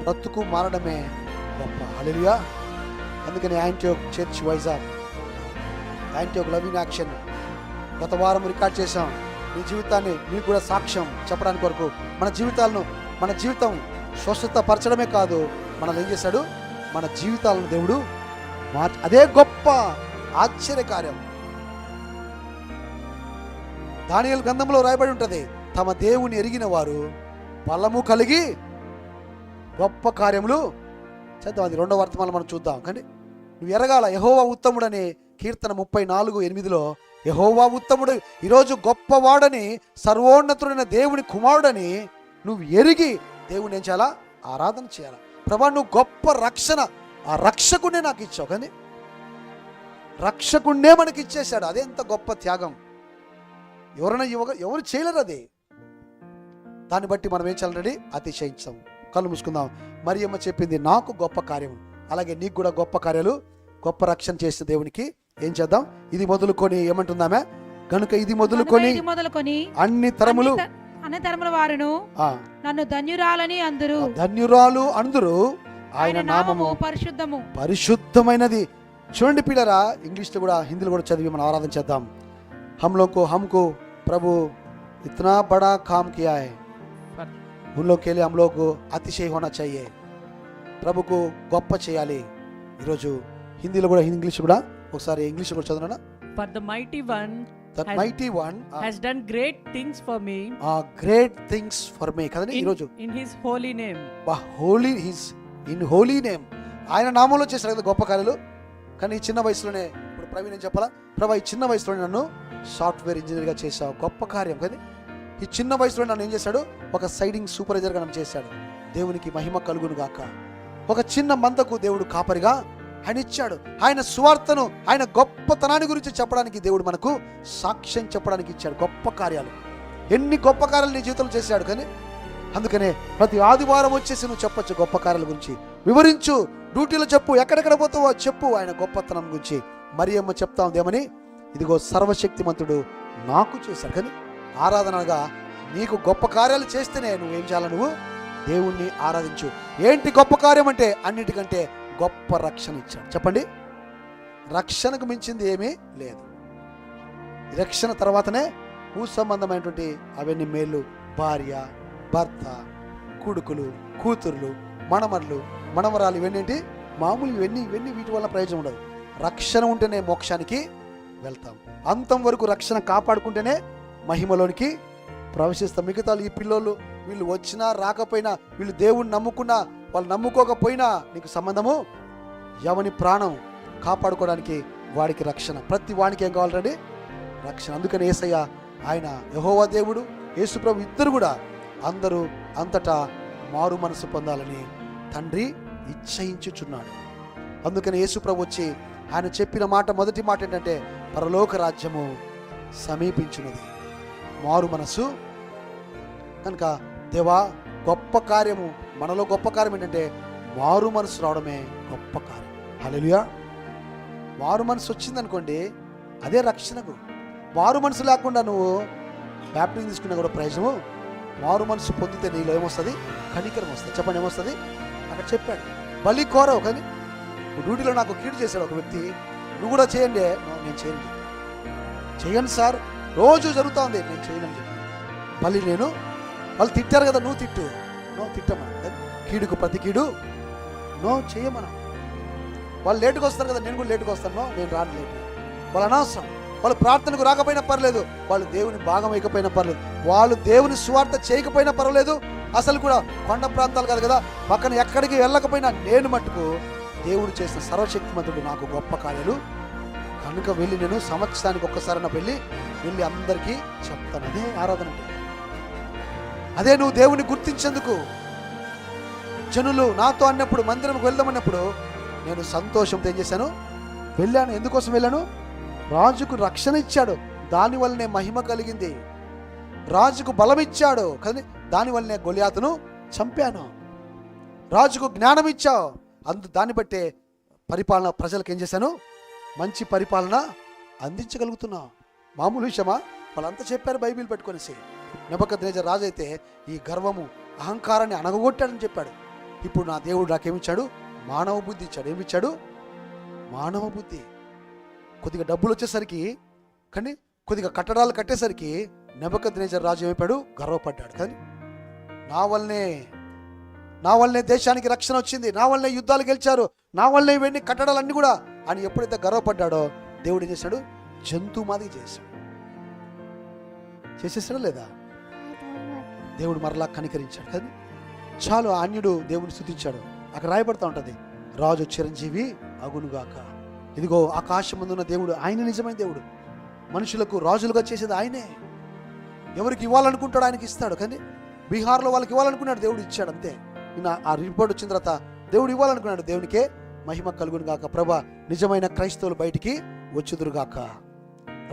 బ్రతుకు మారడమే గొప్ప. హల్లెలూయా. అందుకని Antioch church Vizag, Antioch loving action గత వారం రికార్డ్ చేశాం. నీ జీవితాన్ని మీకు కూడా సాక్ష్యం చెప్పడానికి వరకు మన జీవితం స్వస్థత పరచడమే కాదు, మనల్ని ఏం చేశాడు? మన జీవితాలను దేవుడు అదే గొప్ప ఆశ్చర్యకార్యం. దానియేలు గ్రంథంలో రాయబడి ఉంటుంది, తమ దేవుని ఎరిగిన వారు బలము కలిగి గొప్ప కార్యములు చేద్దాం. అది 2వ వర్తమానం మనం చూద్దాం. కానీ నువ్వు ఎరగాల, యెహోవా ఉత్తముడని కీర్తన 34:8 యెహోవా ఉత్తముడు, ఈరోజు గొప్పవాడని, సర్వోన్నతుడైన దేవుని కుమారుడని నువ్వు ఎరిగి దేవుని ఏం చేయాలా? ఆరాధన చేయాలా. ప్రభా నువ్వు గొప్ప రక్షణ, ఆ రక్షకుడినే నాకు ఇచ్చావు. కానీ రక్షకుడినే మనకి ఇచ్చేశాడు. అదే ఎంత గొప్ప త్యాగం. ఎవరు చేయలేరు అది. దాన్ని బట్టి మనం ఏం చేయాలండి? అతిశయించాం. కళ్ళు మూసుకుందాం. మరియమ్మ చెప్పింది నాకు గొప్ప కార్యం, అలాగే నీకు కూడా గొప్ప కార్యాలు, గొప్ప రక్షణ చేసిన దేవునికి ఏం చేద్దాం? ఇది మొదలుకొని ఏమంటుందామే? కనుక ఇది మొదలుకొని అన్ని తరముల వారును నన్ను ధన్యురాలని అందరూ, ధన్యురాలు అందరూ ఆయన నామము పరిశుద్ధమైనది. చూడండి పిల్లరా, ఇంగ్లీష్ లో కూడా హిందీలో కూడా చదివి మనం ఆరాధన చేద్దాం. हमको प्रभु इतना बड़ा काम किया है, उन लोग के लिए हम लोग अतिशय होना चाहिए. ప్రభుకు గొప్ప చేయాలి. ఈరోజు హిందీలో కూడా, ఇంగ్లీష్ కూడా ఒకసారి ఇంగ్లీష్ కూడా చదవనా? For the mighty one has done great things for me. Great things for me కదండి. ఈరోజు in his holy name. in holy name ఆయన నామంలో చేశారు కదా గొప్ప కార్యాలు. కానీ ఈ చిన్న వయసులోనే, ఇప్పుడు ప్రవీణ్ ఏం చెప్పాలా? ప్రభా ఈ చిన్న వయసులోనే నన్ను సాఫ్ట్వేర్ ఇంజనీర్గా చేశావు, గొప్ప కార్యం. కానీ ఈ చిన్న వయసులో నన్ను ఏం చేశాడు? ఒక సైడింగ్ సూపర్వైజర్గా నన్ను చేశాడు. దేవునికి మహిమ కలుగును గాక. ఒక చిన్న మందకు దేవుడు కాపరిగా ఆయన ఇచ్చాడు. ఆయన సువార్తను, ఆయన గొప్పతనాన్ని గురించి చెప్పడానికి దేవుడు మనకు సాక్ష్యం చెప్పడానికి ఇచ్చాడు. గొప్ప కార్యాలు, ఎన్ని గొప్ప కార్యాలు నీ జీవితంలో చేశాడు. కానీ అందుకనే ప్రతి ఆదివారం వచ్చేసి నువ్వు చెప్పొచ్చు గొప్ప కార్యాల గురించి, వివరించు, డ్యూటీలో చెప్పు, ఎక్కడెక్కడ పోతావో చెప్పు ఆయన గొప్పతనం గురించి. మరియమ్మ చెప్తా ఉంది ఏమని? ఇదిగో సర్వశక్తిమంతుడు నాకు చేశాడు. కానీ ఆరాధనగా నీకు గొప్ప కార్యాలు చేస్తేనే నువ్వేం చేయాలి? నువ్వు దేవుణ్ణి ఆరాధించు. ఏంటి గొప్ప కార్యం అంటే? అన్నిటికంటే గొప్ప రక్షణ ఇచ్చాడు. చెప్పండి, రక్షణకు మించింది ఏమీ లేదు. రక్షణ తర్వాతనే భూ సంబంధమైనటువంటి అవన్నీ మేలు, భార్య, భర్త, కొడుకులు, కూతుర్లు, మనమర్లు, మనవరాలు, ఇవన్నీ మామూలు, ఇవన్నీ వీటి వల్ల ప్రయోజనం ఉండదు. రక్షణ ఉంటేనే మోక్షానికి వెళ్తాం. అంతం వరకు రక్షణ కాపాడుకుంటేనే మహిమలోనికి ప్రవేశిస్తాం. మిగతా ఈ పిల్లోళ్ళు వీళ్ళు వచ్చినా రాకపోయినా, వీళ్ళు దేవుణ్ణి నమ్ముకున్నా వాళ్ళు నమ్ముకోకపోయినా నీకు సంబంధము. ఎవని ప్రాణం కాపాడుకోవడానికి వాడికి రక్షణ. ప్రతి వాడికి ఏం కావాలండి? రక్షణ. అందుకని యేసయ్య, ఆయన యెహోవా దేవుడు, యేసు ప్రభు ఇద్దరు కూడా అందరూ అంతటా మారు మనసు పొందాలని తండ్రి ఇచ్చయించుచున్నాడు. అందుకని యేసు ప్రభు వచ్చి ఆయన చెప్పిన మాట, మొదటి మాట ఏంటంటే పరలోక రాజ్యము సమీపించున్నది, మారు మనసు. కనుక దేవా గొప్ప కార్యము, మనలో గొప్ప కార్యం ఏంటంటే మారు మనసు రావడమే గొప్ప కార్యం. హల్లెలూయా. మారు మనసు వచ్చిందనుకోండి, అదే రక్షణకు. మారు మనసు లేకుండా నువ్వు బ్యాప్టిజం తీసుకున్నా కూడా ప్రయోజనము. మారు మనసు పొందితే నీలో ఏమొస్తుంది? కనికరం వస్తుంది. చెప్పండి, ఏమొస్తుంది? అక్కడ చెప్పాడు, బలి కోరవు. కానీ డ్యూటీలో నాకు కీడు చేశాడు ఒక వ్యక్తి, నువ్వు కూడా చేయండి. నేను చేయండి సార్, రోజు జరుగుతూ ఉంది, నేను చేయనని చెప్పాను. మళ్ళీ వాళ్ళు తిట్టారు కదా, నువ్వు తిట్టమని. కీడుకు ప్రతి కీడు చేయమనం. వాళ్ళు లేటుగా వస్తారు కదా, నేను కూడా లేటుగా వస్తాను, నేను రాను లేటు. వాళ్ళు అనవసరం. వాళ్ళు ప్రార్థనకు రాకపోయినా పర్లేదు, వాళ్ళు దేవుని భాగం వేయకపోయినా పర్లేదు, వాళ్ళు దేవుని సువార్త చేయకపోయినా పర్వాలేదు, అసలు కూడా కొండ ప్రాంతాలు కాదు కదా, పక్కన ఎక్కడికి వెళ్ళకపోయినా నేను మట్టుకు దేవుడు చేసిన సర్వశక్తిమంతుడు నాకు గొప్ప కార్యాలు కనుక వెళ్ళి నేను సంవత్సరానికి ఒక్కసారైనా వెళ్ళి అందరికీ చెప్తాను. అదే ఆరాధన అంటే. అదే నువ్వు దేవుని గుర్తించేందుకు. జనులు నాతో అన్నప్పుడు, మందిరంకి వెళ్దామన్నప్పుడు నేను సంతోషంతో ఏం చేశాను, వెళ్ళాను. ఎందుకోసం వెళ్ళాను? రాజుకు రక్షణ ఇచ్చాడు, దానివల్లనే మహిమ కలిగింది. రాజుకు బలం ఇచ్చాడు కానీ దానివల్లనే గొలియాతును చంపాను. రాజుకు జ్ఞానం ఇచ్చావు, దాన్ని బట్టే పరిపాలన ప్రజలకు ఏం చేశాను, మంచి పరిపాలన అందించగలుగుతున్నా. మామూలు విషయమా? వాళ్ళంతా చెప్పారు బైబిల్ పెట్టుకొనేసి. నెబుకద్నెజర్ రాజు అయితే ఈ గర్వము అహంకారాన్ని అణగగొట్టాడని చెప్పాడు. ఇప్పుడు నా దేవుడు నాకేమిచ్చాడు? మానవ బుద్ధి ఇచ్చాడు. ఏమిచ్చాడు? మానవ బుద్ధి. కొద్దిగా డబ్బులు వచ్చేసరికి, కానీ కొద్దిగా కట్టడాలు కట్టేసరికి నెబుకద్నెజర్ రాజు ఏమైపోయాడు? గర్వపడ్డాడు. కానీ నా వల్లనే దేశానికి రక్షణ వచ్చింది, నా వల్లనే యుద్ధాలు గెలిచారు, నా వల్లనే ఇవన్నీ కట్టడాలన్నీ కూడా అని ఎప్పుడైతే గర్వపడ్డాడో దేవుడు ఏం చేశాడు? జంతువు మాదిరి చేసేసాడా లేదా? దేవుడు మరలా కనికరించాడు. కానీ చాలు అన్యుడు దేవుని స్తుతించాడు. అక్కడ రాయబడతా ఉంటుంది, రాజు చిరంజీవి అగునుగాక. ఇదిగో ఆకాశం ముందున్న దేవుడు ఆయన నిజమైన దేవుడు. మనుషులకు రాజులుగా చేసేది ఆయనే. ఎవరికి ఇవ్వాలనుకుంటాడు ఆయనకి ఇస్తాడు. కానీ బీహార్లో వాళ్ళకి ఇవ్వాలనుకున్నాడు, దేవుడు ఇచ్చాడు. అంతే. ఆ రిపోర్ట్ వచ్చిన తర్వాత దేవుడు ఇవ్వాలనుకున్నాడు, దేవునికే మహిమ కలుగును గాక. ప్రభా, నిజమైన క్రైస్తవులు బయటికి వచ్చుదురుగాక.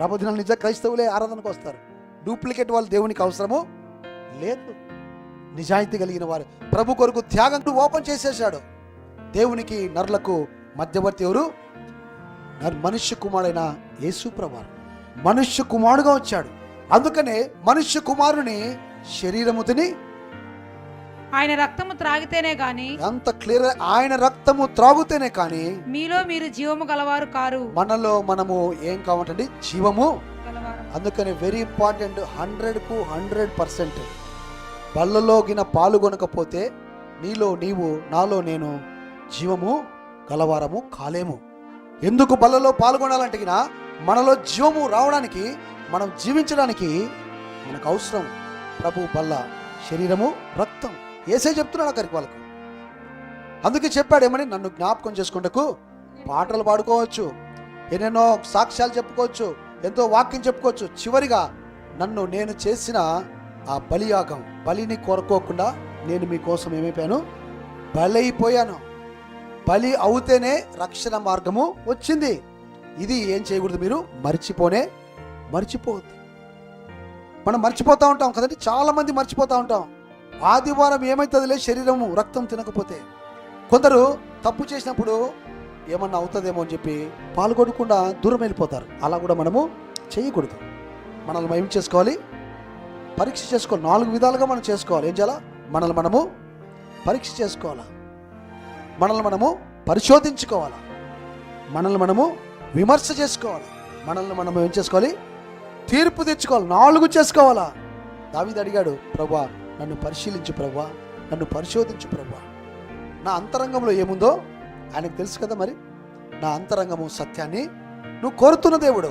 రాబోదినాలు నిజ క్రైస్తవులే ఆరాధనకు వస్తారు. డూప్లికేట్ వాళ్ళు దేవునికి అవసరము లేదు. నిజాయితీ కలిగిన వారు ప్రభు కొరకు త్యాగం ఓపెన్ చేసేసాడు. దేవునికి నరులకు మధ్యవర్తి ఎవరు? మనుష్య కుమారుడైన యేసు ప్రభువు మనుష్య కుమారుడుగా వచ్చాడు. అందుకనే మనుష్య కుమారుని శరీరము తిని ఆయన రక్తము త్రాగితేనే గాని, అంత క్లియర్, ఆయన రక్తము త్రాగుతేనే కానీ మీలో మీరు జీవము గలవారు కారు. మనలో మనము ఏం కావాలంటే జీవము గలవారు. అందుకని వెరీ ఇంపార్టెంట్. 100కు 100% బల్లలో గిన పాల్గొనకపోతే నీలో నీవు, నాలో నేను జీవము గలవారము కాలేము. ఎందుకు బల్లలో పాల్గొనాలంటే గిన మనలో జీవము రావడానికి, మనం జీవించడానికి మనకు అవసరం ప్రభు బల్ల, శరీరము, రక్తం. ఏసే చెప్తున్నాడు అక్కడికి వాళ్ళకు. అందుకే చెప్పాడు ఏమని, నన్ను జ్ఞాపకం చేసుకుంటకు పాటలు పాడుకోవచ్చు, ఎన్నెన్నో సాక్ష్యాలు చెప్పుకోవచ్చు, ఎంతో వాక్యం చెప్పుకోవచ్చు. చివరిగా నేను చేసిన ఆ బలియాగం, బలిని కోరుకోకుండా నేను మీకోసం ఏమైపోయాను? బలైపోయాను. బలి అవుతేనే రక్షణ మార్గము వచ్చింది. ఇది ఏం చేయకూడదు, మీరు మర్చిపోవద్దు. మనం మర్చిపోతూ ఉంటాం కదండి, చాలా మంది మర్చిపోతూ ఉంటాం. ఆదివారం ఏమవుతుందిలే, శరీరము రక్తం తినకపోతే. కొందరు తప్పు చేసినప్పుడు ఏమన్నా అవుతుందేమో అని చెప్పి పాల్గొనకుండా దూరం వెళ్ళిపోతారు. అలా కూడా మనము చేయకూడదు. మనల్ని ఏం చేసుకోవాలి? పరీక్ష చేసుకోవాలి. 4 విధాలుగా మనం చేసుకోవాలి. ఏం చేయాలా? మనల్ని మనము పరీక్ష చేసుకోవాలా, మనల్ని మనము పరిశోధించుకోవాలా, మనల్ని మనము విమర్శ చేసుకోవాలి, మనల్ని మనము ఏం చేసుకోవాలి? తీర్పు తెచ్చుకోవాలి. 4 చేసుకోవాలా. దావీదు అడిగాడు, ప్రభువా నన్ను పరిశీలించు ప్రభువా, నన్ను పరిశోధించు ప్రభువా. నా అంతరంగంలో ఏముందో ఆయనకు తెలుసు కదా. మరి నా అంతరంగము సత్యాన్ని నువ్వు కోరుతున్న దేవుడు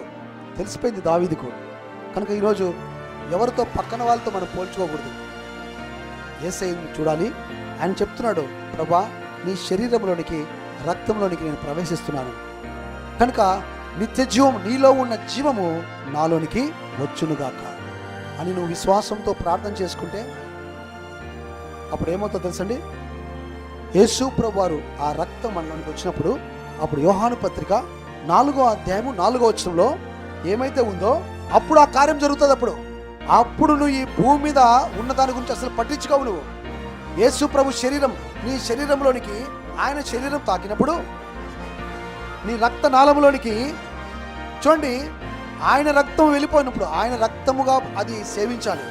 తెలిసిపోయింది దావీదుకు. కనుక ఈరోజు ఎవరితో, పక్కన వాళ్ళతో మనం పోల్చుకోకూడదు. యేసయ్యను చూడాలి. ఆయన చెప్తున్నాడు, ప్రభువా నీ శరీరంలోనికి, రక్తంలోనికి నేను ప్రవేశిస్తున్నాను కనుక నిత్య జీవం, నీలో ఉన్న జీవము నాలోనికి వచ్చునుగాక అని నువ్వు విశ్వాసంతో ప్రార్థన చేసుకుంటే అప్పుడు ఏమవుతుందో తెలుసండి? యేసు ప్రభువారు ఆ రక్తం మనలోనికి వచ్చినప్పుడు, అప్పుడు యోహాను పత్రిక 4వ అధ్యాయము 4వ వచనంలో ఏమైతే ఉందో అప్పుడు ఆ కార్యం జరుగుతుంది. అప్పుడు నువ్వు ఈ భూమి మీద ఉన్న దాని గురించి అసలు పట్టించుకోవు. నువ్వు యేసు ప్రభు శరీరం నీ శరీరంలోనికి, ఆయన శరీరం తాకినప్పుడు నీ రక్త నాళములోనికి చూడండి, ఆయన రక్తం వెళ్ళిపోయినప్పుడు ఆయన రక్తముగా అది సేవించాలి.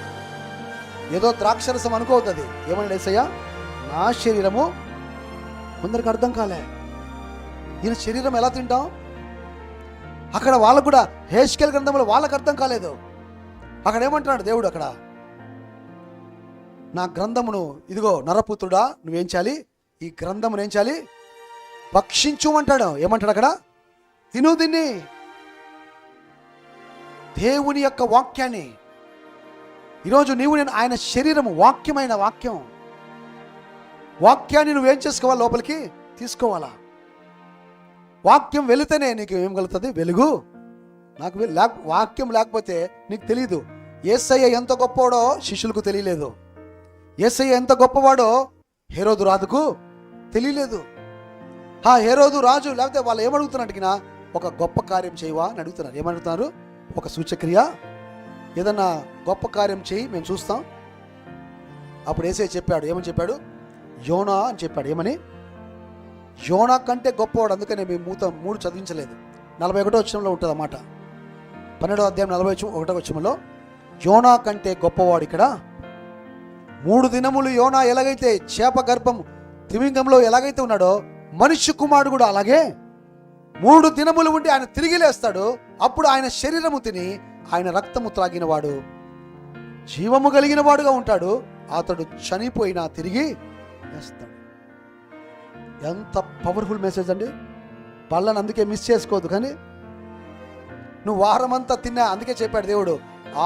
ఏదో ద్రాక్షరసం అనుకోవద్దు. ఏమన్నా యేసయ్య నా శరీరము, కొందరికి అర్థం కాలే. ఈయన శరీరం ఎలా తింటాం? అక్కడ వాళ్ళకు కూడా హెస్కేల్ గ్రంథంలో వాళ్ళకు అర్థం కాలేదు. అక్కడ ఏమంటున్నాడు దేవుడు? అక్కడ నా గ్రంథమును, ఇదిగో నరపుత్రుడా నువ్వేం చేయాలి? ఈ గ్రంథమును ఏం చేయాలి? భక్షించు అంటాడు. ఏమంటాడు అక్కడ? తిను దీన్ని. దేవుని యొక్క వాక్యాన్ని. ఈరోజు నీవు నేను ఆయన శరీరము, వాక్యమైన వాక్యం. వాక్యాన్ని నువ్వేం చేసుకోవాలి? లోపలికి తీసుకోవాలా? వాక్యం వెళితేనే నీకు ఏం కలుగుతుంది? వెలుగు. నాకు వాక్యం లేకపోతే నీకు తెలియదు. యేసయ్య ఎంత గొప్పవాడో శిష్యులకు తెలియలేదు. యేసయ్య ఎంత గొప్పవాడో హేరోదు రాజుకు తెలియలేదు. హేరోదు రాజు లేకపోతే వాళ్ళు ఏమడుగుతున్నట్టుగా ఒక గొప్ప కార్యం చేయవా అని అడుగుతున్నారు. ఏమడుగుతున్నారు? ఒక సూచక్రియ, ఏదన్నా గొప్ప కార్యం చేయి, మేము చూస్తాం. అప్పుడు యేసయ్య చెప్పాడు. ఏమని చెప్పాడు? యోనా అని చెప్పాడు. ఏమని? యోనా కంటే గొప్పవాడు. అందుకనే మేము 3 చదివించలేదు. 41వ వచనంలో ఉంటుంది అన్నమాట. 12వ అధ్యాయం 41వ వచనంలో యోనా కంటే గొప్పవాడు ఇక్కడ. 3 దినములు యోనా ఎలాగైతే చేప గర్భం తిమింగంలో ఎలాగైతే ఉన్నాడో, మనుష్య కుమారుడు కూడా అలాగే 3 దినములు ఉండి ఆయన తిరిగి లేస్తాడు. అప్పుడు ఆయన శరీరము తిని ఆయన రక్తము త్రాగిన వాడు జీవము కలిగిన వాడుగా ఉంటాడు. అతడు చనిపోయినా తిరిగి లేస్తాడు. ఎంత పవర్ఫుల్ మెసేజ్ అండి. పళ్ళని అందుకే మిస్ చేసుకోవద్దు. కానీ నువ్వు వారమంతా తిన్నా. అందుకే చెప్పాడు దేవుడు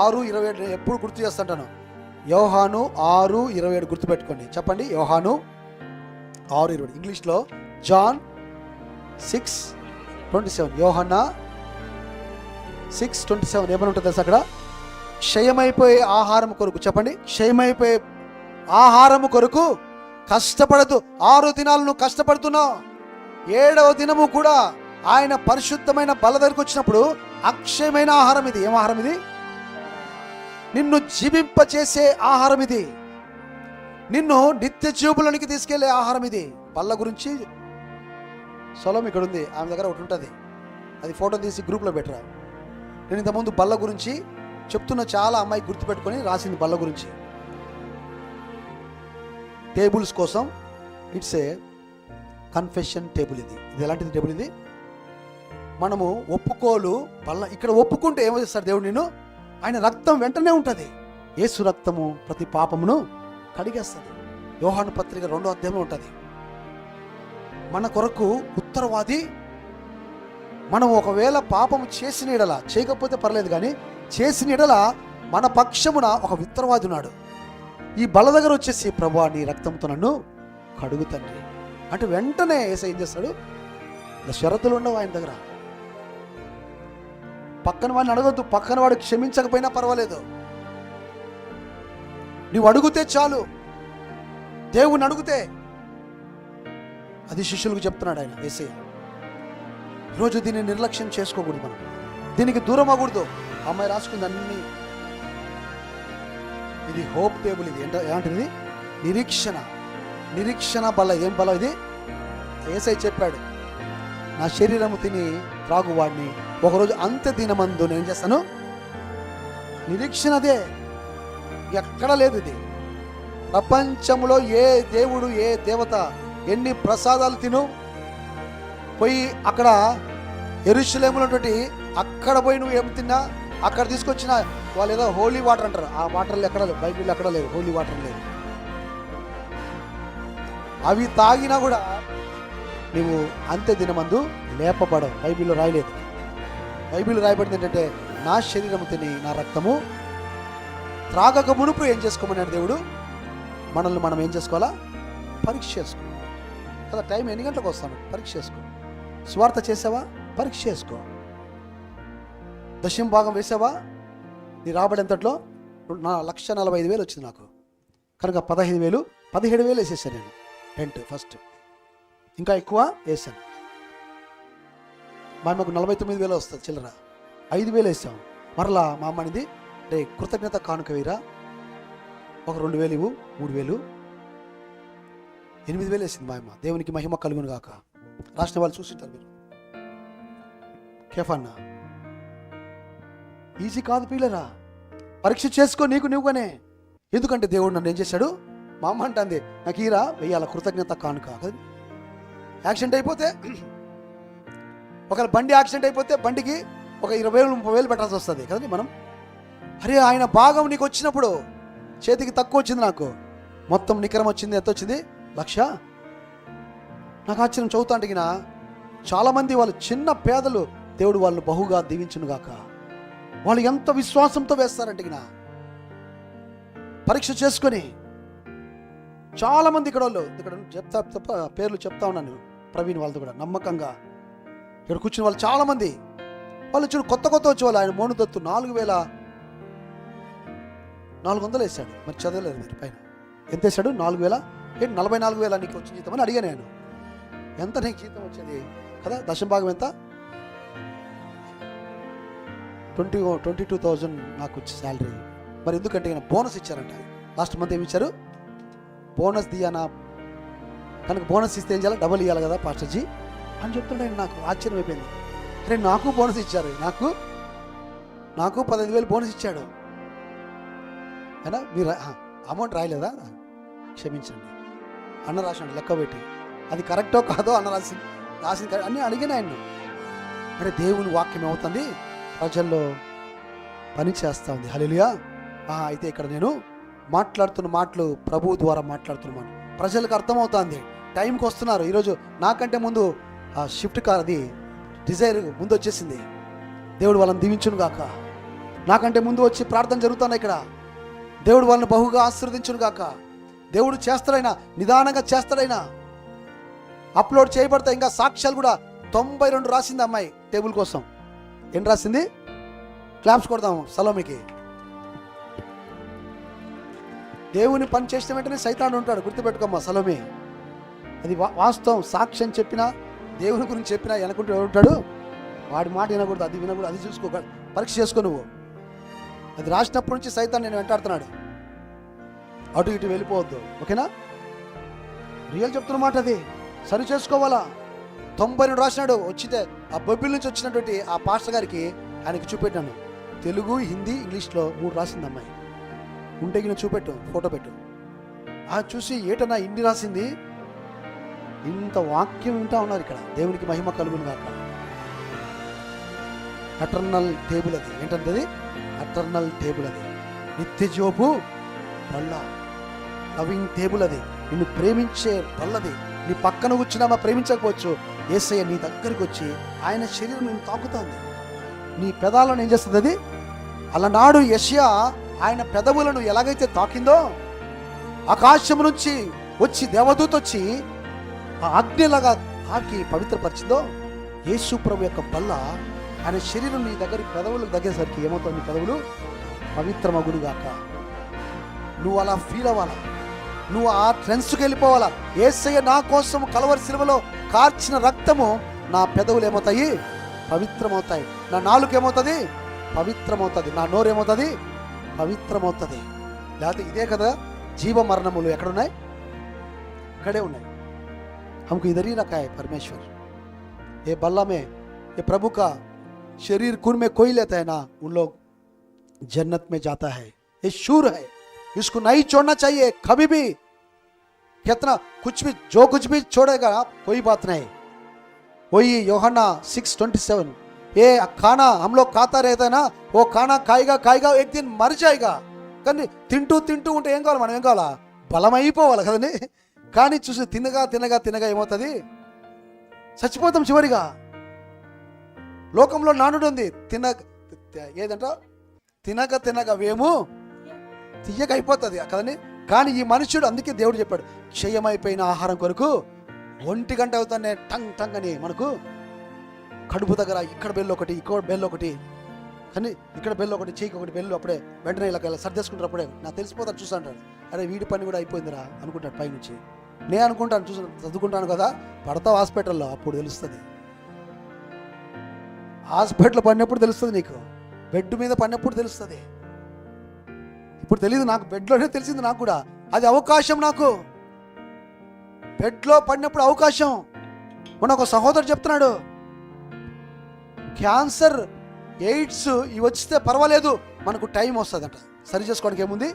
6:27 ఎప్పుడు గుర్తు చేస్తుంటాను. యోహాను 6:27 గుర్తుపెట్టుకోండి. చెప్పండి. యోహాను 6:27. ఇంగ్లీష్లో జాన్ 6:27. యోహన్నా 6:27 ఏమని ఉంటుంది తెలుసు? అక్కడ క్షయమైపోయే ఆహారం కొరకు. చెప్పండి. క్షయమైపోయే ఆహారము కొరకు కష్టపడదు. 6 దినాలు నువ్వు కష్టపడుతున్నావు. 7వ దినము కూడా ఆయన పరిశుద్ధమైన బల్ల దగ్గరకు వచ్చినప్పుడు అక్షయమైన ఆహారం ఇది. ఏం ఆహారం ఇది? నిన్ను జీవింపచేసే ఆహారం ఇది. నిన్ను నిత్య జీవులోనికి తీసుకెళ్లే ఆహారం ఇది. బల్ల గురించి సొలం ఇక్కడ ఉంది, ఆమె దగ్గర ఒకటి ఉంటుంది. అది ఫోటో తీసి గ్రూప్లో పెట్టరా. నేను ఇంతకుముందు బల్ల గురించి చెప్తున్న చాలా అమ్మాయి గుర్తుపెట్టుకొని రాసింది బల్ల గురించి. టేబుల్స్ కోసం ఇట్స్ ఏ కన్ఫెషన్ టేబుల్. ఇది ఎలాంటిది టేబుల్? ఇది మనము ఒప్పుకోలు బల్ల. ఇక్కడ ఒప్పుకుంటే ఏమో చేస్తాడు దేవుడు? నేను ఆయన రక్తం వెంటనే ఉంటుంది. యేసు రక్తము ప్రతి పాపమును కడిగేస్తుంది. యోహాను పత్రిక 2వ అధ్యాయంలో ఉంటుంది. మన కొరకు ఉత్తరవాది. మనం ఒకవేళ పాపము చేసిన ఎడల, చేయకపోతే పర్లేదు కానీ చేసిన ఎడల మన పక్షమున ఒక ఉత్తరవాది ఉన్నాడు. ఈ బల దగ్గర వచ్చేసి ప్రభువా నీ రక్తంతో నన్ను కడుగు తండ్రి అంటే వెంటనే యేసయ్య ఏం చేస్తాడు? షరతులు ఉండవు ఆయన దగ్గర. పక్కన వాడిని అడగొద్దు. పక్కన వాడు క్షమించకపోయినా పర్వాలేదు. నువ్వు అడుగుతే చాలు. దేవుని అడిగితే. అది శిష్యులకు చెప్తున్నాడు ఆయన యేసయ్య. ఈరోజు దీన్ని నిర్లక్ష్యం చేసుకోకూడదు. మనం దీనికి దూరం అవ్వకూడదు. అమ్మాయి రాసుకుంది అన్ని. ఇది హోప్ టేబుల్. ఇది ఏంటిది? నిరీక్షణ బల్ల. ఏం బల్ల ఇది? యేసయ్య చెప్పాడు, నా శరీరము తిని త్రాగువాడిని ఒకరోజు అంత్య దినమందు నేను చేస్తాను. నిరీక్షణ అదే, ఎక్కడ లేదు. ఇది ప్రపంచంలో ఏ దేవుడు, ఏ దేవత ఎన్ని ప్రసాదాలు తిను పోయి అక్కడ యెరూషలేములో అక్కడ పోయి నువ్వు ఏం తిన్నా అక్కడ తీసుకొచ్చిన వాళ్ళు ఏదో హోలీ వాటర్ అంటారు. ఆ వాటర్లు ఎక్కడ లేదు, బైబిల్ ఎక్కడ లేదు, హోలీ వాటర్ లేదు. అవి తాగినా కూడా నువ్వు అంత్య దినమందు లేపబడవు. బైబిల్లో రాయలేదు. బైబిల్ రాయబడింది ఏంటంటే నా శరీరము తిని నా రక్తము త్రాగక మునుపు ఏం చేసుకోమన్నాడు దేవుడు? మనల్ని మనం ఏం చేసుకోవాలా? పరీక్ష చేసుకో కదా. టైం ఎన్ని గంటలకు వస్తాను? పరీక్ష చేసుకో. స్వార్థ చేసావా? పరీక్ష చేసుకో. దశమ భాగం వేసావా? నీ రాబడి ఎంతట్లో? 1,45,000 వచ్చింది నాకు. కనుక 15,000 17,000 వేసేసాను నేను రెంట్ ఫస్ట్. ఇంకా ఎక్కువ వేసాను. మా అమ్మకు 49,000 వస్తుంది చిల్లర. 5,000 వేసాం. మరలా మా అమ్మనిది రే కృతజ్ఞత కానుక వేరా, ఒక 2,000 ఇవ్వు, 3,000, 8,000 వేసింది మా అమ్మ. దేవునికి మహిమ కలుగును గాక. రాసిన వాళ్ళు చూసింటారు మీరు. కేఫన్నా ఈజీ కాదు పిల్లరా. పరీక్ష చేసుకో నీకు నువ్వుగానే. ఎందుకంటే దేవుడు నన్ను ఏం చేశాడు? మా అమ్మ అంటుంది నాకు ఈరా వెయ్యాల కృతజ్ఞత కానుక. యాక్సిడెంట్ అయిపోతే, ఒకవేళ బండి యాక్సిడెంట్ అయిపోతే బండికి ఒక 20,000-30,000 పెట్టాల్సి వస్తుంది కదండి మనం. అరే ఆయన భాగం నీకు వచ్చినప్పుడు చేతికి తక్కువ వచ్చింది, నాకు మొత్తం నికరం వచ్చింది. ఎంత వచ్చింది? 1,00,000. నాకు ఆశ్చర్యం. చదువుతా అంటగిన చాలామంది వాళ్ళు చిన్న పేదలు, దేవుడు వాళ్ళు బహుగా దీవించును గాక. వాళ్ళు ఎంత విశ్వాసంతో వేస్తారంటే పరీక్ష చేసుకొని. చాలామంది ఇక్కడ వాళ్ళు ఇక్కడ చెప్తా పేర్లు చెప్తా ఉన్నాను, ప్రవీణ్ వాళ్ళతో కూడా నమ్మకంగా ఇక్కడ కూర్చుని వాళ్ళు చాలామంది వాళ్ళు చూడు కొత్త వచ్చే వాళ్ళు. ఆయన మోనుదత్తు 4,400 వేసాడు. మరి చదవలేదు మీరు పైన ఎంత వేసాడు? 4,000. ఏంటి 44,000 నీకు వచ్చిన జీతం అని అడిగా నేను. ఎంత నీకు జీతం వచ్చేది కదా? దశంభాగం ఎంత? 22,000 నాకు వచ్చే శాలరీ. మరి ఎందుకంటే ఈయన బోనస్ ఇచ్చారంట. లాస్ట్ మంత్ ఏమి ఇచ్చారు? బోనస్ దియానా, కనుక బోనస్ ఇస్తే ఏం చేయాలి? డబుల్ ఇవ్వాలి కదా పాస్టర్జీ అని చెప్తుంటే నాకు ఆశ్చర్యం అయిపోయింది. అరే నాకు బోనస్ ఇచ్చారు, నాకు 15,000 బోనస్ ఇచ్చాడు. అయినా మీరు అమౌంట్ రాయలేదా? క్షమించండి అన్న రాశాడు లెక్క పెట్టి. అది కరెక్టో కాదో అన్న రాసింది అన్నీ అడిగిన ఆయన. అంటే దేవుని వాక్యం ఏమవుతుంది? ప్రజల్లో పని చేస్తూ ఉంది. హల్లెలూయా. అయితే ఇక్కడ నేను మాట్లాడుతున్న మాటలు ప్రభువు ద్వారా మాట్లాడుతున్న మాట ప్రజలకు అర్థమవుతుంది. టైంకి వస్తున్నారు. ఈరోజు నాకంటే ముందు ఆ షిఫ్ట్ కార్ అది డిజైర్ ముందు వచ్చేసింది. దేవుడు వాళ్ళని దీవించును గాక. నాకంటే ముందు వచ్చి ప్రార్థన జరుగుతున్నాయి ఇక్కడ. దేవుడు వాళ్ళని బహుగా ఆశీర్వదించును గాక. దేవుడు చేస్తాడైనా, నిదానంగా చేస్తాడైనా. అప్లోడ్ చేయబడతాయి. ఇంకా సాక్ష్యాలు కూడా 92 రాసింది అమ్మాయి టేబుల్ కోసం. ఏం రాసింది? క్లాప్స్ కొడదాము సలోమికి. దేవుని పని చేసిన వెంటనే సైతాను ఉంటాడు, గుర్తుపెట్టుకోమ్మా సలోమి. అది వాస్తవం. సాక్ష్యం చెప్పినా, దేవుని గురించి చెప్పినా అనుకుంటూ ఉంటాడు. వాడి మాట వినకూడదు, అది వినకూడదు. అది చూసుకో, పరీక్ష చేసుకో నువ్వు. అది రాసినప్పటి నుంచి సైతాన్ నేను వెంటాడుతున్నాడు. అటు ఇటు వెళ్ళిపోవద్దు, ఓకేనా? రియల్ చెప్తున్న మాట అది సరి చేసుకోవాలా. 92 రాసినాడు. వచ్చితే ఆ బొబ్బిల్ నుంచి వచ్చినటువంటి ఆ పాస్టర్ గారికి ఆయనకి చూపెట్టాను. తెలుగు, హిందీ, ఇంగ్లీష్లో 3 రాసింది అమ్మాయి. ఉంటే గిన చూపెట్టు, ఫోటో పెట్టు. చూసి ఏటన్నా ఇన్ని రాసింది, ఇంత వాక్యం వింటా ఉన్నారు ఇక్కడ. దేవునికి మహిమ కలుగును గాక. అటర్నల్ టేబుల్ అది. ఏంటంటే అటర్నల్ టేబుల్ అది. నిత్య జోబు బల్ల, లవింగ్ టేబుల్ అది. నిన్ను ప్రేమించే బల్లది. నీ పక్కన కూర్చున్నామా ప్రేమించకపోవచ్చు, యేసయ్య నీ దగ్గరికి వచ్చి ఆయన శరీరం నిన్ను తాకుతుంది. నీ పెదాలను ఏం చేస్తుంది అది? అలనాడు యెషయా ఆయన పెదవులను ఎలాగైతే తాకిందో, ఆకాశం నుంచి వచ్చి దేవదూత వచ్చి ఆ అగ్నిలాగా తాకి పవిత్రపరిచిందో, యేసు ప్రభు యొక్క బల్ల ఆయన శరీరం నీ దగ్గరికి పెదవులకు దగ్గరేసరికి ఏమవుతుంది? నీ పెదవులు పవిత్రమగును గాక. నువ్వు అలా ఫీల్ అవ్వాలా, నువ్వు ఆ ట్రెండ్స్కి వెళ్ళిపోవాలా. యేసయ్య నా కోసం కలవరి శిలువలో కార్చిన రక్తము నా పెదవులు ఏమవుతాయి? పవిత్రమవుతాయి. నా నాలుక ఏమవుతుంది? పవిత్రమవుతుంది. నా నోరు ఏమవుతుంది? పవిత్రమవుతుంది. లేకపోతే ఇదే కదా జీవ మరణములు ఎక్కడున్నాయి? ఇక్కడే ఉన్నాయి. हमको इधर ही रखा है परमेश्वर. ये बल्ला में ये प्रभु का शरीर खून में कोई लेता है ना, उन लोग जन्नत में जाता है. ये शूर है, इसको नहीं छोड़ना चाहिए कभी भी. कितना कुछ भी जो कुछ भी छोड़ेगा कोई बात नहीं. वही यूहन्ना 6:27, ये खाना हम लोग खाता रहता है ना, वो खाना खाएगा एक दिन मर जाएगा. కానీ తింటూ ఉంటే ఏం కావాలి? మనం ఏం కావాలా? బలం అయిపోవాలి కదండి. కానీ చూసి తినగా ఏమవుతుంది? చచ్చిపోతాం చివరిగా. లోకంలో నానుడు ఉంది, ఏదంట తినగా వేము తీయక అయిపోతుంది కదండి. కానీ ఈ మనుషుడు, అందుకే దేవుడు చెప్పాడు, క్షయమైపోయిన ఆహారం కొరకు 1 గంట అవుతానే టంగ్ అని మనకు కడుపు దగ్గర ఇక్కడ బెల్లు ఒకటి, ఇక్కడ బెల్లు ఒకటి, కానీ ఇక్కడ బెల్లు ఒకటి, చేయికి ఒకటి బెల్లు. అప్పుడే వెంటనే ఇలా సర్దేసుకుంటారు. అప్పుడే నాకు తెలిసిపోతాడు, చూసా అంటాడు, అరే వీడి పని కూడా అయిపోయిందిరా అనుకుంటాడు పైనుంచి. నేను అనుకుంటాను, చదువుకుంటాను కదా, పడతావు హాస్పిటల్లో, అప్పుడు తెలుస్తుంది. హాస్పిటల్ పడినప్పుడు తెలుస్తుంది నీకు, బెడ్ మీద పడినప్పుడు తెలుస్తుంది. ఇప్పుడు తెలియదు నాకు, బెడ్లోనే తెలిసింది నాకు కూడా. అది అవకాశం నాకు, బెడ్లో పడినప్పుడు అవకాశం. మొన్న ఒక సహోదరుడు చెప్తున్నాడు, క్యాన్సర్, ఎయిడ్స్ ఇవి వస్తే పర్వాలేదు, మనకు టైం వస్తుందట సరి చేసుకోవడానికి. ఏముంది?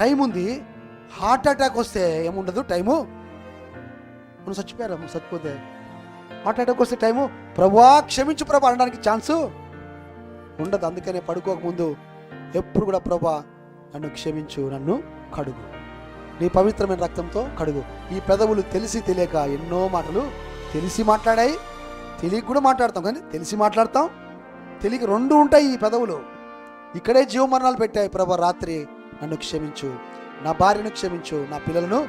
టైం ఉంది. హార్ట్ అటాక్ వస్తే ఏముండదు టైము. మనం చచ్చిపోతే హార్ట్ అటాక్ వస్తే టైము ప్రభువా క్షమించు ప్రభా అనడానికి ఛాన్సు ఉండదు. అందుకనే పడుకోకముందు ఎప్పుడు కూడా ప్రభా నన్ను క్షమించు, నన్ను కడుగు, నీ పవిత్రమైన రక్తంతో కడుగు. ఈ పెదవులు తెలిసి తెలియక ఎన్నో మాటలు తెలిసి మాట్లాడాయి, తెలియక కూడా మాట్లాడతాం, కానీ తెలిసి మాట్లాడతాం, తెలియక రెండు ఉంటాయి ఈ పెదవులు. ఇక్కడే జీవమరణాలు పెట్టాయి. ప్రభా రాత్రి నన్ను క్షమించు, నా భార్యను క్షమించు, నా పిల్లలను.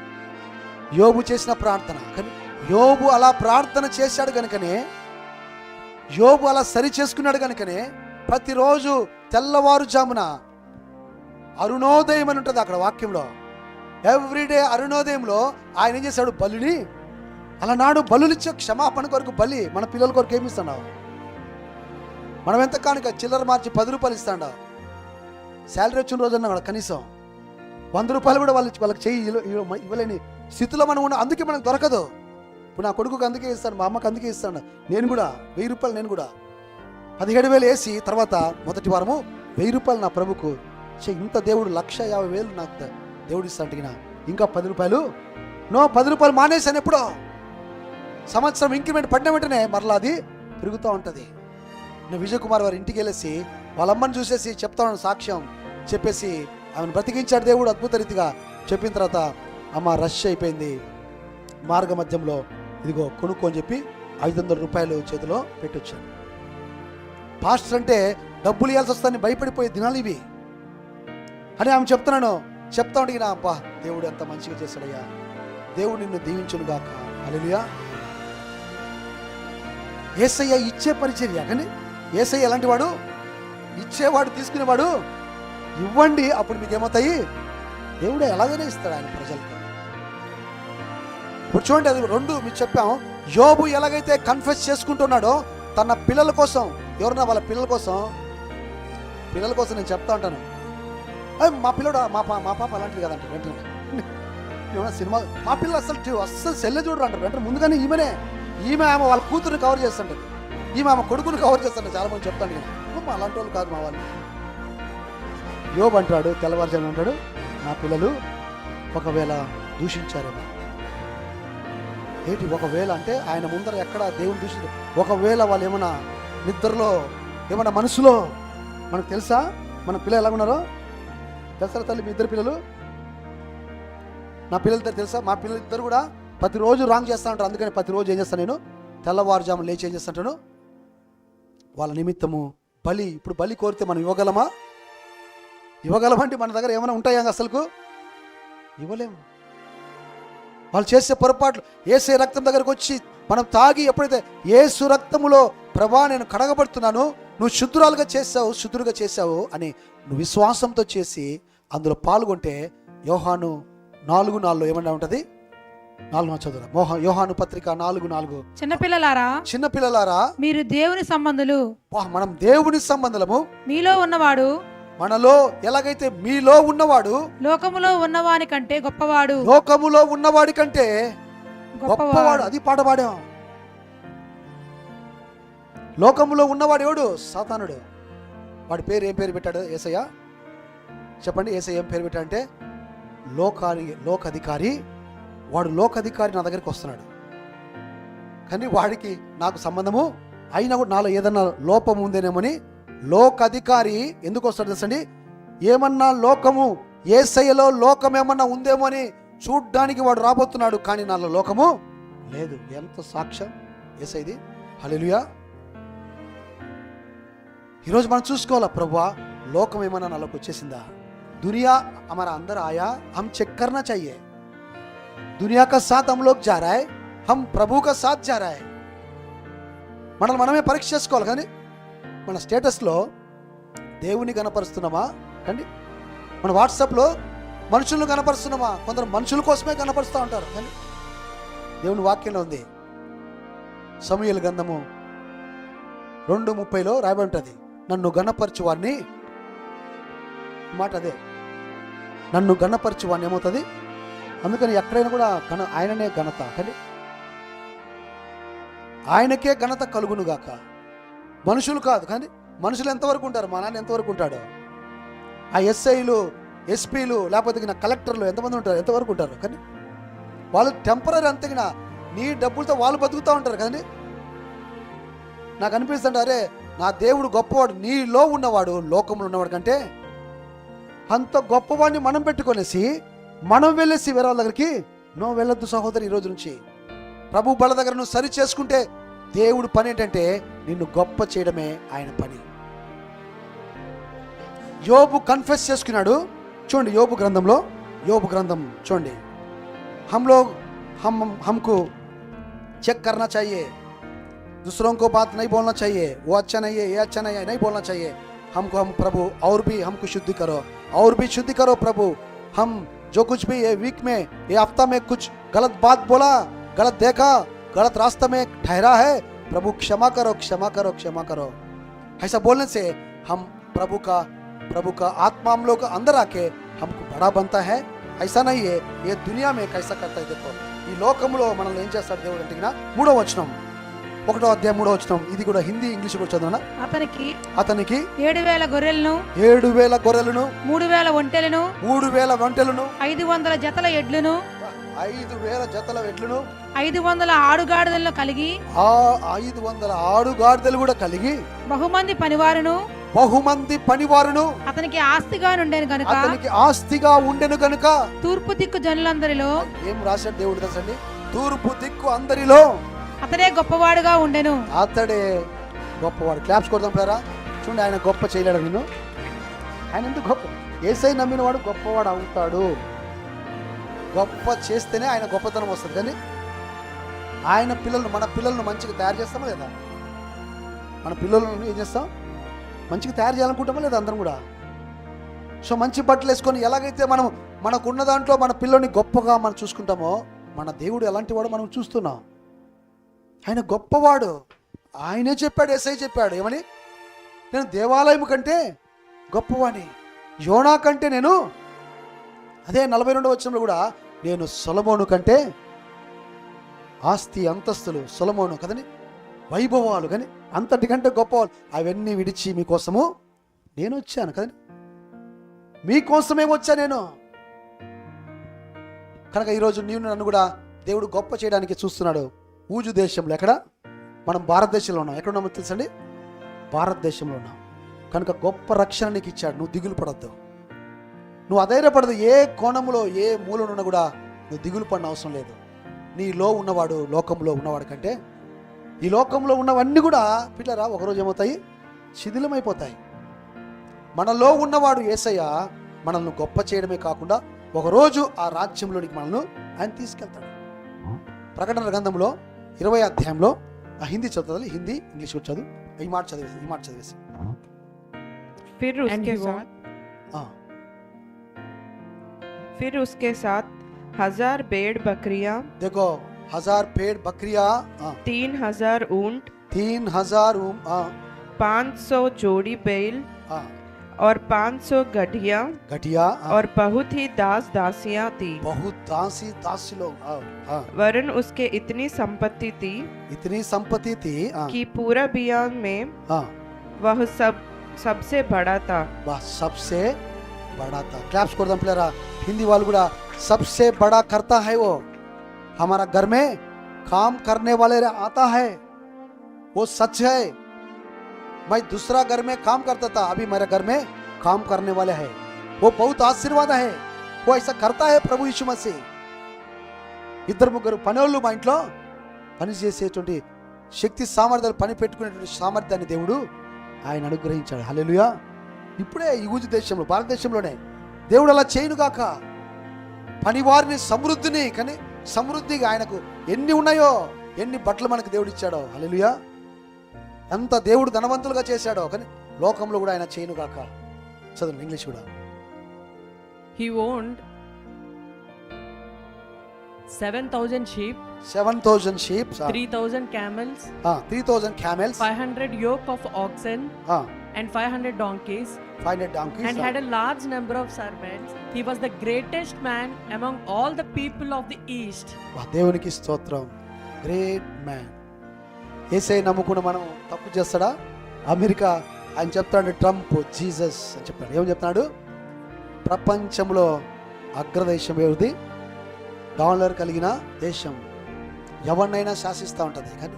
యోబు చేసిన ప్రార్థన. కానీ యోబు అలా ప్రార్థన చేశాడు కనుకనే, యోబు అలా సరి చేసుకున్నాడు కనుకనే ప్రతిరోజు తెల్లవారుజామున అరుణోదయం అని ఉంటుంది అక్కడ వాక్యంలో. ఎవ్రీడే అరుణోదయంలో ఆయన ఏం చేశాడు? బలిని. అలనాడు బలులిచ్చే క్షమాపణ కొరకు బలి. మన పిల్లల కొరకు ఏమి ఇస్తున్నావు? మనం ఎంత కానుక చిల్లర మార్చి 10 రూపాయలు ఇస్తాడా? శాలరీ వచ్చిన రోజు అన్నా కనీసం 100 రూపాయలు కూడా వాళ్ళకి చెయ్యి ఇవ్వలేని స్థితిలో మనం ఉన్నాం. అందుకే మనకు దొరకదు. ఇప్పుడు నా కొడుకుకి అందుకే ఇస్తాను, మా అమ్మకి అందుకే ఇస్తాను. నేను కూడా 1000 రూపాయలు, నేను కూడా 17,000 వేసి తర్వాత మొదటి వారము 1000 రూపాయలు నా ప్రభుకు. ఇంత దేవుడు 1,50,000 నాకు దేవుడు ఇస్తాంటిగిన ఇంకా 10 రూపాయలు. 10 రూపాయలు మానేసాను. ఎప్పుడో సంవత్సరం ఇంక్రిమెంట్ పడిన వెంటనే మరలా అది పెరుగుతూ ఉంటుంది. నేను విజయ్ కుమార్ వారి ఇంటికి వెళ్ళేసి వాళ్ళ అమ్మని చూసేసి చెప్తాను, సాక్ష్యం చెప్పేసి ఆమెను బ్రతికించాడు దేవుడు అద్భుత రీతిగా. చెప్పిన తర్వాత అమ్మ రష్ అయిపోయింది, మార్గ మధ్యంలో ఇదిగో కొనుక్కో అని చెప్పి 500 రూపాయలు చేతిలో పెట్టొచ్చాను. పాస్టర్ అంటే డబ్బులు ఇవ్వాల్సి వస్తానని భయపడిపోయే దినాలు ఇవి అని ఆమె చెప్తా ఉంటే అబ్బా దేవుడు ఎంత మంచిగా చేశాడయ్యా, దేవుడు నిన్ను దీవించును గాక. హల్లెలూయా. యేసయ్య ఇచ్చే పరిచర్య. కానీ యేసయ్య ఎలాంటి వాడు? ఇచ్చేవాడు, తీసుకునేవాడు. ఇవ్వండి, అప్పుడు మీకు ఏమవుతాయి? దేవుడు ఎలాగైనా ఇస్తాడు ఆయన ప్రజలకు. ఇప్పుడు చూడండి, అది 2 మీకు చెప్పాం. యోబు ఎలాగైతే కన్ఫెస్ చేసుకుంటున్నాడో తన పిల్లల కోసం, ఎవరన్నా వాళ్ళ పిల్లల కోసం నేను చెప్తా ఉంటాను, మా పిల్లడు మా పాప అలాంటిది కదంట. వెంటనే సినిమా మా పిల్లలు అస్సలు సెల్లె చూడరు అంటారు. వెంటనే ముందుగానే ఈమె ఆమె వాళ్ళ కూతురుని కవర్ చేస్తుంటది, ఈమె ఆమె కొడుకుని కవర్ చేస్తుంటే చాలా మంది చెప్తాను నేను, అలాంటి వాళ్ళు కాదు మా వాళ్ళు. యోబు అంటాడు, తెల్లవారుజాము అంటాడు, నా పిల్లలు ఒకవేళ దూషించారేమో. ఏంటి ఒకవేళ అంటే? ఆయన ముందర ఎక్కడ దేవుని దూషించారు? ఒకవేళ వాళ్ళు ఏమన్నా నిద్రలో ఏమన్నా మనసులో, మనకు తెలుసా మన పిల్లలు ఎలా ఉన్నారో? తెలుసా తల్లి? మీ 2 పిల్లలు, నా పిల్లలిద్దరు తెలుసా? మా పిల్లలిద్దరు కూడా ప్రతిరోజు రాంగ్ చేస్తూ ఉంటారు. అందుకని ప్రతిరోజు ఏం చేస్తాను నేను? తెల్లవారుజాము లేచి ఏం చేస్తుంటాను? వాళ్ళ నిమిత్తము బలి. ఇప్పుడు బలి కోరితే మనం ఇవ్వగలమా? ఇవ్వగలమంటే మన దగ్గర ఏమైనా ఉంటాయా? అసలుకు ఇవ్వలేము. వాళ్ళు చేసే పొరపాట్లు. యేసు రక్తం దగ్గరకు వచ్చి మనం తాగి ఎప్పుడైతే యేసు రక్తములో ప్రభా నేను కడగబడుతున్నాను, నువ్వు శుద్ధురాలుగా చేసావు, శుద్ధులుగా చేసావు అని నువ్వు విశ్వాసంతో చేసి అందులో పాల్గొంటే యోహాను 4:4 ఏమన్నా ఉంటుంది? 4 చదువు. యోహాను పత్రిక 4:4. చిన్నపిల్లలారా మీరు దేవుని సంబంధులు. మనం దేవుని సంబంధులము. మీలో ఉన్నవాడు, మనలో ఎలాగైతే మీలో ఉన్నవాడు లోకములో ఉన్నవాని కంటే గొప్పవాడు. లోకములో ఉన్నవాడి కంటే గొప్పవాడు. అది పాట పాడాం. లోకములో ఉన్నవాడు ఎవడు? సాతానుడు. వాడి పేరు ఏం పేరు పెట్టాడు యేసయ్య? చెప్పండి. యేసయ్య ఏం పేరు పెట్టాడంటే లోకాధికారి. వాడు లోకాధికారి నా దగ్గరికి వస్తున్నాడు, కానీ వాడికి నాకు సంబంధము అయినా కూడా నాలో ఏదన్నా లోపం ఉందేనేమని లోకాధికారి ఎందుకు వస్తాడు తెలుసండి? ఏమన్నా లోకము యేసయ్యలో లోకం ఏమన్నా ఉందేమో అని చూడ్డానికి వాడు రాబోతున్నాడు, కానీ నాలో లోకము లేదు. ఎంత సాక్ష్యం యేసయ్యది. హల్లెలూయా. ఈరోజు మనం చూసుకోవాలా, ప్రభువా లోకం ఏమన్నా నాలోకి వచ్చేసిందా? दुनिया हमारा अंदर आया, हम चेक करना चाहिए. दुनिया का साथ हम लोग जा रहा है, हम प्रभु का साथ जा रहा है. మనమే పరీక్ష చేసుకోవాలి. కానీ మన స్టేటస్లో దేవుని కనపరుస్తున్నామా? కానీ మన వాట్సాప్లో మనుషులను కనపరుస్తున్నామా? కొందరు మనుషుల కోసమే కనపరుస్తూ ఉంటారు. కానీ దేవుని వాక్యంలో ఉంది, సమూయేలు గ్రంథము 2:30 రాయబడి ఉంటుంది, నన్ను గణపరచు వాడిని. మాట అదే, నన్ను గణపరచు వాడిని ఏమవుతుంది? అందుకని ఎక్కడైనా కూడా ఆయననే ఘనత. కానీ ఆయనకే ఘనత కలుగును గాక, మనుషులు కాదు. కానీ మనుషులు ఎంతవరకు ఉంటారు? మా నాన్న ఎంతవరకు ఉంటాడు? ఆ ఎస్ఐలు, ఎస్పీలు, లేకపోతే కలెక్టర్లు ఎంతమంది ఉంటారు? ఎంతవరకు ఉంటారు? కానీ వాళ్ళు టెంపరీ. అంతగిన నీ డబ్బులతో వాళ్ళు బతుకుతూ ఉంటారు. కానీ నాకు అనిపిస్తుంది, అరే నా దేవుడు గొప్పవాడు, నీలో ఉన్నవాడు లోకంలో ఉన్నవాడు కంటే అంత గొప్పవాడిని మనం పెట్టుకొనేసి మనం వెళ్ళేసి వేరే వాళ్ళ దగ్గరికి నువ్వు వెళ్ళొద్దు సహోదరి. ఈ రోజు నుంచి ప్రభు బల దగ్గర నువ్వు సరి చేసుకుంటే దేవుడు పని ఏంటంటే నిన్ను గొప్ప చేయడమే ఆయన పని. యోబు కన్ఫెస్ చేసుకున్నాడు. చూడండి యోబు గ్రంథంలో, యోబు గ్రంథం చూడండి. हमको चेक करना चाहिए, दूसरों को बात नहीं बोलना चाहिए, वो अच्छा नहीं है, ये अच्छा नहीं है, नहीं बोलना चाहिए. हम प्रभु और भी हमको शुद्धि करो, और भी शुद्धि करो प्रभु. हम जो कुछ भी ये वीक में, ये हफ्ता में कुछ गलत बात बोला, गलत देखा, गलत रास्ते में ठहरा है, प्रभु क्षमा करो, क्षमा करो, क्षमा करो. ऐसा बोलने से हम प्रभु का आत्मा हम लोग अंदर आके हमको बड़ा बनता है. ऐसा नहीं है ये दुनिया में कैसा करता है. देखो ఈ లోకంలో మనల్ని ఏం చేస్తాడు దేవుడు అంటే 3వ వచనం, 1వ అధ్యాయం 3వ వచనం. ఇది కూడా హిందీ ఇంగ్లీష్ కూడా చదవనా. అతనికి 7,000 గొర్రెలను, 7,000 గొర్రెలను, 3,000 ఒంటెలను, 3,000 ఒంటెలను, 500 జతల ఎడ్లను, 5,000 జతల ఎడ్లను, 500 ఆడుగాడిదలను కలిగి, 500 ఆడుగాడిదలు కూడా కలిగి, బహుమంది పనివారును అతనికి ఆస్తిగా ఉండెను గనుక తూర్పు దిక్కు జనులందరిలో, ఏం రాశాడు దేవుడు తెలుసండి, తూర్పు దిక్కు అందరిలో అతడే గొప్పవాడుగా ఉండెను. అతడే గొప్పవాడు. క్లాప్స్ కొడదాం ప్లేరా. చూడండి ఆయన గొప్ప చేయలేడు నిన్ను. ఆయన ఎందుకు గొప్ప? యేసయ్య నమ్మిన వాడు గొప్పవాడు అవుతాడు. గొప్ప చేస్తేనే ఆయన గొప్పతనం వస్తుంది. కానీ ఆయన మన పిల్లలను మంచిగా తయారు చేస్తామా లేదా? మన పిల్లలను ఏం చేస్తాం? మంచిగా తయారు చేయాలనుకుంటామా లేదా? అందరం కూడా. సో మంచి బట్టలు వేసుకొని ఎలాగైతే మనం మనకున్న దాంట్లో మన పిల్లల్ని గొప్పగా మనం చూసుకుంటామో, మన దేవుడు ఎలాంటి వాడు మనం చూస్తున్నాం. ఆయన గొప్పవాడు. ఆయనే చెప్పాడు, యేసయ్య చెప్పాడు ఏమని, నేను దేవాలయం కంటే గొప్పవాడిని, యోనా కంటే నేను, అదే 42వ వచనంలో కూడా, నేను సొలొమోను కంటే ఆస్తి అంతస్తులు, సొలొమోను కదని వైభవాలు కానీ అంతటికంటే గొప్పవాళ్ళు, అవన్నీ విడిచి మీకోసము నేను వచ్చాను కదండి, మీకోసమే వచ్చా నేను. కనుక ఈరోజు నీవు నన్ను కూడా దేవుడు గొప్ప చేయడానికి చూస్తున్నాడు. ఊజు దేశంలో, ఎక్కడ? మనం భారతదేశంలో ఉన్నాం. ఎక్కడ ఉన్నామో తెలుసండి? భారతదేశంలో ఉన్నాం. కనుక గొప్ప రక్షణ నీకు ఇచ్చాడు. నువ్వు దిగులు పడద్దు, నువ్వు అధైర్యపడదు. ఏ కోణంలో ఏ మూలనున్నా కూడా నువ్వు దిగులు పడిన అవసరం లేదు. నీలో ఉన్నవాడు లోకంలో ఉన్నవాడు కంటే, ఈ లోకంలో ఉన్నవన్నీ కూడా పిల్లరా ఒకరోజు ఏమవుతాయి? శిథిలమైపోతాయి. మనలో ఉన్నవాడు యేసయ్య మనల్ని గొప్ప చేయడమే కాకుండా ఒకరోజు ఆ రాజ్యంలోనికి మనల్ని ఆయన తీసుకెళ్తాడు. ప్రకటన గ్రంథంలో 20వ అధ్యాయంలో, ఆ హిందీ చదువుతుంది, హిందీ ఇంగ్లీష్ చదువు, ఈ మాట చదివేసి फिर उसके साथ 1000 भेड़ बकरियां, देखो 1000 भेड़ बकरियां, 3000 ऊंट, 500 जोड़ी बैल और 500 गधिया और बहुत ही दासियां थी. बहुत दासी लोग. वरन उसके इतनी संपत्ति थी कि पूरा बियान में वह सबसे बड़ा था. सबसे बड़ा था. क्लैप्स कर दम प्लेरा. हिंदी वाले गुड़ा सबसे बड़ा करता है वो. हमारा घर में काम करने वाले आता है, वो सच है. मैं दूसरा घर में काम करता था, अभी मेरे घर में काम करने वाले है. वो बहुत आशीर्वाद है. वो ऐसा करता है प्रभु यीशु मसीह. ఇద్దరు ముగ్గురు పనోళ్ళు మా ఇంట్లో పని చేసేటువంటి శక్తి సామర్థ్యాలు, పని పెట్టుకునేటువంటి సామర్థ్యాన్ని దేవుడు ఆయన అనుగ్రహించాడు. హల్లెలూయా. ఇప్పుడే ఈ ఊజు దేశంలో, భారతదేశంలోనే దేవుడు అలా చేయనుగాక. పనివారిని సమృద్ధిని, కానీ సమృద్ధిగా ఆయనకు ఎన్ని ఉన్నాయో, ఎన్ని బట్టలు మనకు దేవుడు ఇచ్చాడో. హల్లెలూయా. ఎంత దేవుడు ధనవంతులుగా చేశాడో, కానీ లోకంలో కూడా ఆయన చేయనుగాక. చదువు ఇంగ్లీష్ కూడా. He owned 7,000 sheep, 3,000 camels, 500 yoke of oxen, and 500 donkeys, and had a large number of servants. He was the greatest man among all the people of the east. దేవునికి స్తోత్రం. Great man. యేసయ్య నమ్ముకున్న మనం తప్పు చేస్తాడా? America ఆయన చెప్తాడు, Trump Jesus అని చెప్తాడు. ఏమని చెప్తున్నాడు? ప్రపంచంలో అగ్రదేశం ఏది? డాలర్ కలిగిన దేశం. ఎవరినైనా శాసిస్తూ ఉంటుంది. కానీ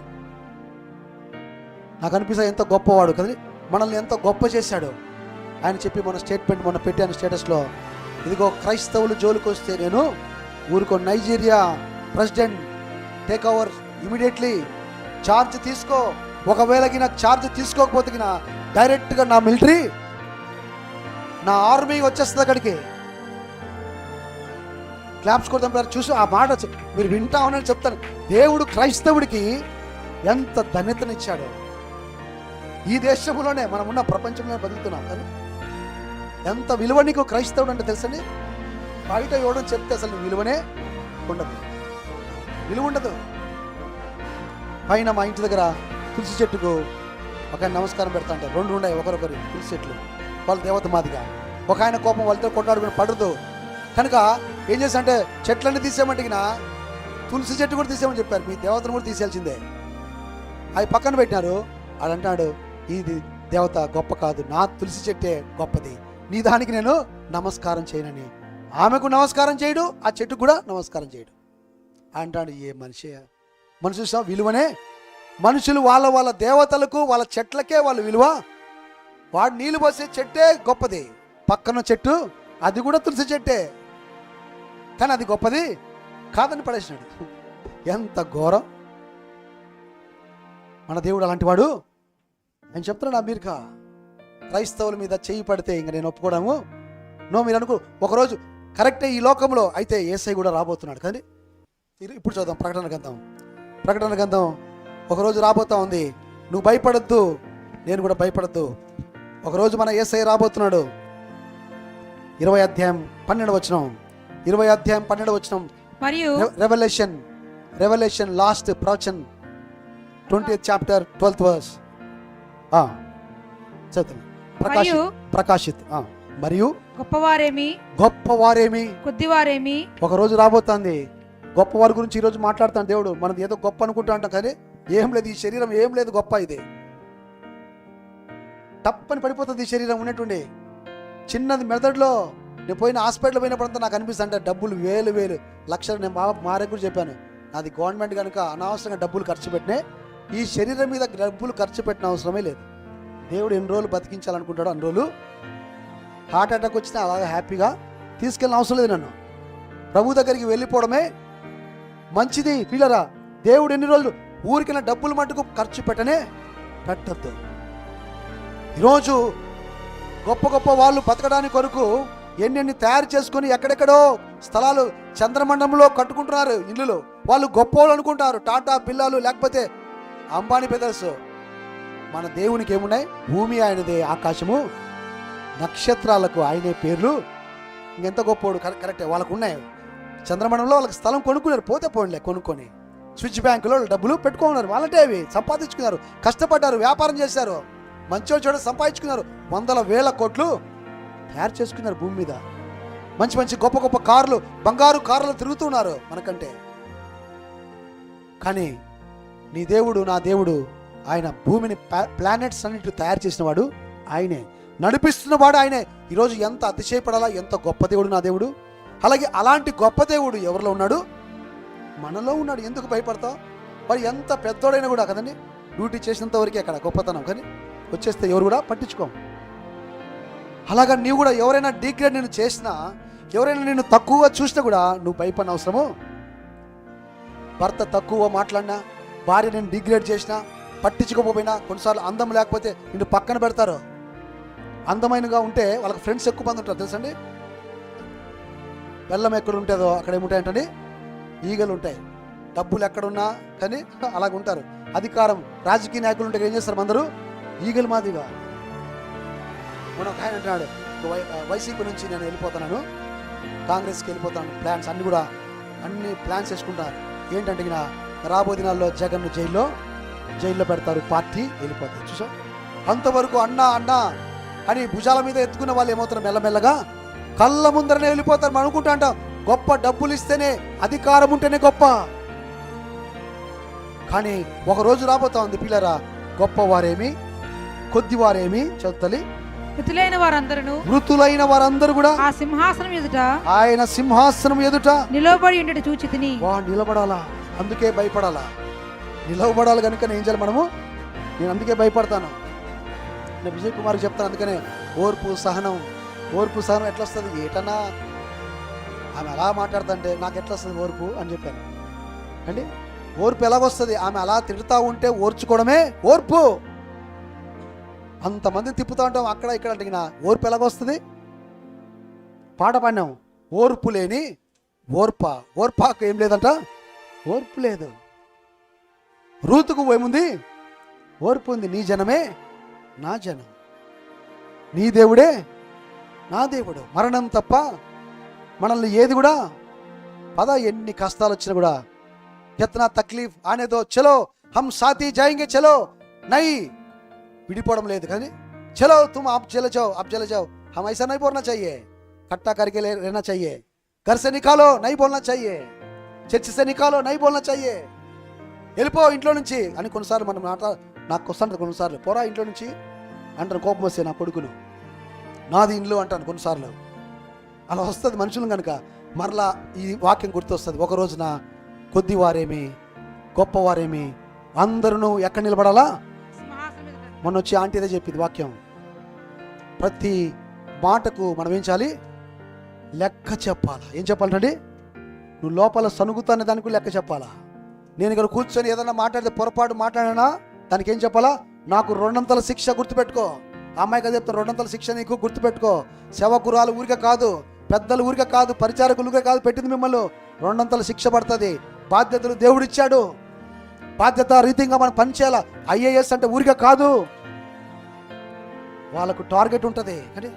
నాకు అనిపిస్తుంది ఎంత గొప్పవాడు కదా, మనల్ని ఎంత గొప్ప చేశాడు ఆయన చెప్పి మన స్టేట్మెంట్ మొన్న పెట్టాను స్టేటస్లో. ఇదిగో క్రైస్తవులు జోలికి వస్తే నేను ఊరుకో. Nigeria president take over immediately, charge తీసుకో. ఒకవేళ ఛార్జ్ తీసుకోకపోతే డైరెక్ట్గా నా మిలిటరీ నా ఆర్మీ వచ్చేస్తుంది అక్కడికి. క్లాప్స్ కొడతాం చూసి ఆ మాట మీరు వింటా ఉన్నారని చెప్తాను. దేవుడు క్రైస్తవుడికి ఎంత ధన్యతనిచ్చాడో. ఈ దేశంలోనే మనం ఉన్న ప్రపంచంలో బతుకుతున్నాం కానీ ఎంత విలువ నీకు క్రైస్తవుడు అంటే తెలుసండి. బయట ఎవడని చెప్తే అసలు విలువనే ఉండదు, విలువ ఉండదు. పైన మా ఇంటి దగ్గర తులసి చెట్టుకు ఒక నమస్కారం పెడతా ఉంటారు. 2 ఉన్నాయి ఒకరొకరు తులసి చెట్లు. వాళ్ళ దేవత మాదిగా. ఒక ఆయన కోపం వాళ్ళతో కొట్లాడుకుని పడదు కనుక ఏం చేశారంటే చెట్లన్నీ తీసేయమంటే తులసి చెట్టు కూడా తీసేయమని చెప్పారు. మీ దేవతను కూడా తీసేయాల్సిందే. అవి పక్కన పెట్టినారు. అది అంటాడు ఇది దేవత గొప్ప కాదు, నా తులసి చెట్టే గొప్పది, నీ దానికి నేను నమస్కారం చేయనని. ఆమెకు నమస్కారం చేయడు, ఆ చెట్టుకు కూడా నమస్కారం చేయడు అంటాడు. ఏ మనిషి విలువనే. మనుషులు వాళ్ళ వాళ్ళ దేవతలకు వాళ్ళ చెట్లకే వాళ్ళు విలువ. వాడు నీళ్ళు పోసే చెట్టే గొప్పది, పక్కన చెట్టు అది కూడా తులసి చెట్టే కానీ అది గొప్పది కాదని పడేసినాడు. ఎంత ఘోరం! మన దేవుడు అలాంటి వాడు. నేను చెప్తున్నాను అమెరికా క్రైస్తవుల మీద చేయి పడితే ఇంక నేను ఒప్పుకోవడము నో. మీరు అనుకో ఒకరోజు కరెక్టే ఈ లోకంలో అయితే యేసయ్య కూడా రాబోతున్నాడు. కానీ ఇప్పుడు చూద్దాం ప్రకటన గ్రంథం ఒకరోజు రాబోతా ఉంది. నువ్వు భయపడద్దు, నేను కూడా భయపడద్దు. ఒకరోజు మన యేసయ్య రాబోతున్నాడు. 20వ అధ్యాయం 12వ వచనం మరియు రెవల్యూషన్ లాస్ట్ ప్రవచన్ 20th chapter 12th verse. ప్రకాశిత్. మరియు గొప్పవారేమి కొద్దివారేమి ఒక రోజు రాబోతుంది. గొప్పవారి గురించి ఈరోజు మాట్లాడుతాను దేవుడు. మనం ఏదో గొప్ప అనుకుంటా ఉంటాం కానీ ఏం లేదు, ఈ శరీరం ఏం లేదు గొప్ప. ఇది తప్పని పడిపోతుంది. ఈ శరీరం ఉన్నట్టుండి చిన్నది మెదడులో. నేను పోయిన హాస్పిటల్ పోయినప్పుడంతా నాకు అనిపిస్తుంది అంటే డబ్బులు వేలు లక్షలు. నేను మారే కూడా చెప్పాను, నాది గవర్నమెంట్ కనుక అనవసరంగా డబ్బులు ఖర్చు పెట్టినే. ఈ శరీరం మీద డబ్బులు ఖర్చు పెట్టిన అవసరమే లేదు. దేవుడు ఎన్ని రోజులు బతికించాలనుకుంటాడో అన్ని రోజులు. హార్ట్ అటాక్ వచ్చినా అలాగా హ్యాపీగా తీసుకెళ్ళిన అవసరం లేదు. నన్ను ప్రభు దగ్గరికి వెళ్ళిపోవడమే మంచిది. పిల్లరా, దేవుడు ఎన్ని రోజులు ఊరికిన డబ్బులు మటుకు ఖర్చు పెట్టద్దు. ఈరోజు గొప్ప వాళ్ళు బతకడానికి కొరకు ఎన్ని తయారు చేసుకుని ఎక్కడెక్కడో స్థలాలు చంద్రమండలంలో కట్టుకుంటున్నారు ఇల్లులు. వాళ్ళు గొప్పవాళ్ళు అనుకుంటారు, టాటా బిల్లాలు లేకపోతే అంబానీ బ్రదర్స్. మన దేవునికి ఏమున్నాయి? భూమి ఆయనదే, ఆకాశము నక్షత్రాలకు ఆయనే పేర్లు. ఇంకెంత గొప్పవాడు కరెక్టే. వాళ్ళకు ఉన్నాయి చంద్రమండలంలో. వాళ్ళకి స్థలం కొనుక్కున్నారు, పోతే పోన్లే కొనుక్కొని స్విచ్ బ్యాంకులో డబ్బులు పెట్టుకున్నారు. వాళ్ళంటే అవి సంపాదించుకున్నారు, కష్టపడ్డారు, వ్యాపారం చేశారు, మంచో చోట సంపాదించుకున్నారు. 100,000 కోట్లు తయారు చేసుకున్నారు భూమి మీద. మంచి గొప్ప కార్లు, బంగారు కార్లు తిరుగుతున్నారు మనకంటే. కానీ నీ దేవుడు, నా దేవుడు, ఆయన భూమిని ప్లానెట్స్ అన్నిటి తయారు చేసిన వాడు ఆయనే, నడిపిస్తున్నవాడు ఆయనే. ఈరోజు ఎంత అతిశయపడాలా, ఎంత గొప్ప దేవుడు నా దేవుడు. అలాగే అలాంటి గొప్ప దేవుడు ఎవరిలో ఉన్నాడు? మనలో ఉన్నాడు. ఎందుకు భయపడతావు? మరి ఎంత పెద్దోడైనా కూడా కదండి, డ్యూటీ చేసినంత వరకే అక్కడ గొప్పతనం. కానీ వచ్చేస్తే ఎవరు కూడా పట్టించుకోం. అలాగా నీవు కూడా ఎవరైనా డిగ్రేడ్ నేను చేసినా, ఎవరైనా నేను తక్కువగా చూసినా కూడా నువ్వు భయపడిన అవసరము. భర్త తక్కువ మాట్లాడినా, భార్య నేను డిగ్రేడ్ చేసినా, పట్టించుకోకపోయినా, కొన్నిసార్లు అందం లేకపోతే నిన్ను పక్కన పెడతారు. అందమైనగా ఉంటే వాళ్ళకి ఫ్రెండ్స్ ఎక్కువ మంది ఉంటారు తెలుసండి. బెల్లం ఎక్కడ ఉంటుందో అక్కడ ఏముంటాయంటండి, ఈగలు ఉంటాయి. డబ్బులు ఎక్కడున్నా కానీ అలాగ ఉంటారు. అధికారం, రాజకీయ నాయకులు ఉంటే ఏం చేస్తారు? అందరూ ఈగలు మాదిరిగా. మనం ఒక ఆయన అంటున్నాడు, వైసీపీ నుంచి నేను వెళ్ళిపోతున్నాను, కాంగ్రెస్కి వెళ్ళిపోతాను, ప్లాన్స్ అన్ని ప్లాన్స్ వేసుకుంటారు. ఏంటంటే రాబోయే దినాల్లో జగన్ జైల్లో పెడతారు, పార్టీ వెళ్ళిపోతారు. చూసా, అంతవరకు అన్నా అని భుజాల మీద ఎత్తుకున్న వాళ్ళు ఏమవుతారు? మెల్లమెల్లగా కళ్ళ ముందరనే వెళ్ళిపోతారు. మనం అనుకుంటా అంటాం గొప్ప డబ్బులు ఇస్తేనే, అధికారం ఉంటేనే గొప్ప. కానీ ఒక రోజు రాబోతా ఉంది పిల్లరా, గొప్పవారేమి కొద్దివారేమి చదువుతలి మృతులైన వారందరూ కూడా ఆ సింహాసనం ఎదుట, ఆయన సింహాసనం ఎదుట నిలబడి ఉండేట చూచితిని. నిలబడాలా, అందుకే భయపడాలా. నిలవబడాలి కనుక ఏం చేయాలి మనము? నేను అందుకే భయపడతాను. నేను విజయ్ కుమార్కి చెప్తాను అందుకనే, ఓర్పు సహనం ఎట్లా వస్తుంది? ఏటన్నా ఆమె అలా మాట్లాడుతుంటే నాకు ఎట్లా వస్తుంది ఓర్పు అని చెప్పాను అండి. ఓర్పు ఎలాగొస్తుంది? ఆమె అలా తిడుతూ ఉంటే ఓర్చుకోవడమే ఓర్పు. అంతమంది తిప్పుతూ ఉంటాం అక్కడ ఇక్కడ అంటే ఓర్పు ఎలాగొస్తుంది? పాట పాడినాం, ఓర్పు లేని ఓర్పాకు ఏం లేదంట, ఓర్పు లేదు. రూతుకు ఏముంది? ఓర్పు ఉంది. నీ జనమే నా జనం, నీ దేవుడే నా దేవుడు. మరణం తప్ప మనల్ని ఏది కూడా ఎన్ని కష్టాలు వచ్చినా కూడా కిतना తక్లీఫ్ ఆనే దో, చలో హమ్ సాథీ జాయింగే, చలో నై, విడిపోవడం లేదు. కానీ చలో తుమ్ आप चले जाओ, हम ऐसा नहीं बोलना चाहिए, कट्टा करके रहना चाहिए, घर से निकालो नहीं बोलना चाहिए, చర్చ్ से निकालो नहीं बोलना चाहिए, వెళ్ళిపో ఇంట్లో నుంచి అని కొన్నిసార్లు మనం మాట నాకు వస్తుంటుంది. కొన్నిసార్లు పోరా ఇంట్లో నుంచి అంటాను, కోపం వస్తే నా కొడుకును, నాది ఇంట్లో అంటాను కొన్నిసార్లు. అలా వస్తుంది మనుషులు కనుక. మరలా ఈ వాక్యం గుర్తొస్తుంది. ఒక రోజున కొద్దివారేమి గొప్పవారేమి అందరూ ఎక్కడ నిలబడాలా? మొన్న వచ్చి ఆంటీ అదే చెప్పింది వాక్యం. ప్రతి మాటకు మనం ఏం చేయాలి? లెక్క చెప్పాలా. ఏం చెప్పాలంటే నువ్వు లోపల సనుగుతున్న దానికి లెక్క చెప్పాలా. నేను ఇక్కడ కూర్చొని ఏదైనా మాట్లాడితే పొరపాటు మాట్లాడినా దానికి ఏం చెప్పాలా? నాకు 200 శిక్ష గుర్తుపెట్టుకో. అమ్మాయికి అది చెప్తాను, 200 శిక్ష నీకు గుర్తుపెట్టుకో. సేవకురాలు ఊరికే కాదు, పెద్దలు ఊరికే కాదు, పరిచారకులు ఊరికే కాదు పెట్టింది మిమ్మల్ని. 200 శిక్ష పడుతుంది. బాధ్యతలు దేవుడు ఇచ్చాడు. బాధ్యత రీతిగా మనం పనిచేయాలా. ఐఏఎస్ అంటే ఊరికే కాదు, వాళ్ళకు టార్గెట్ ఉంటుంది. కానీ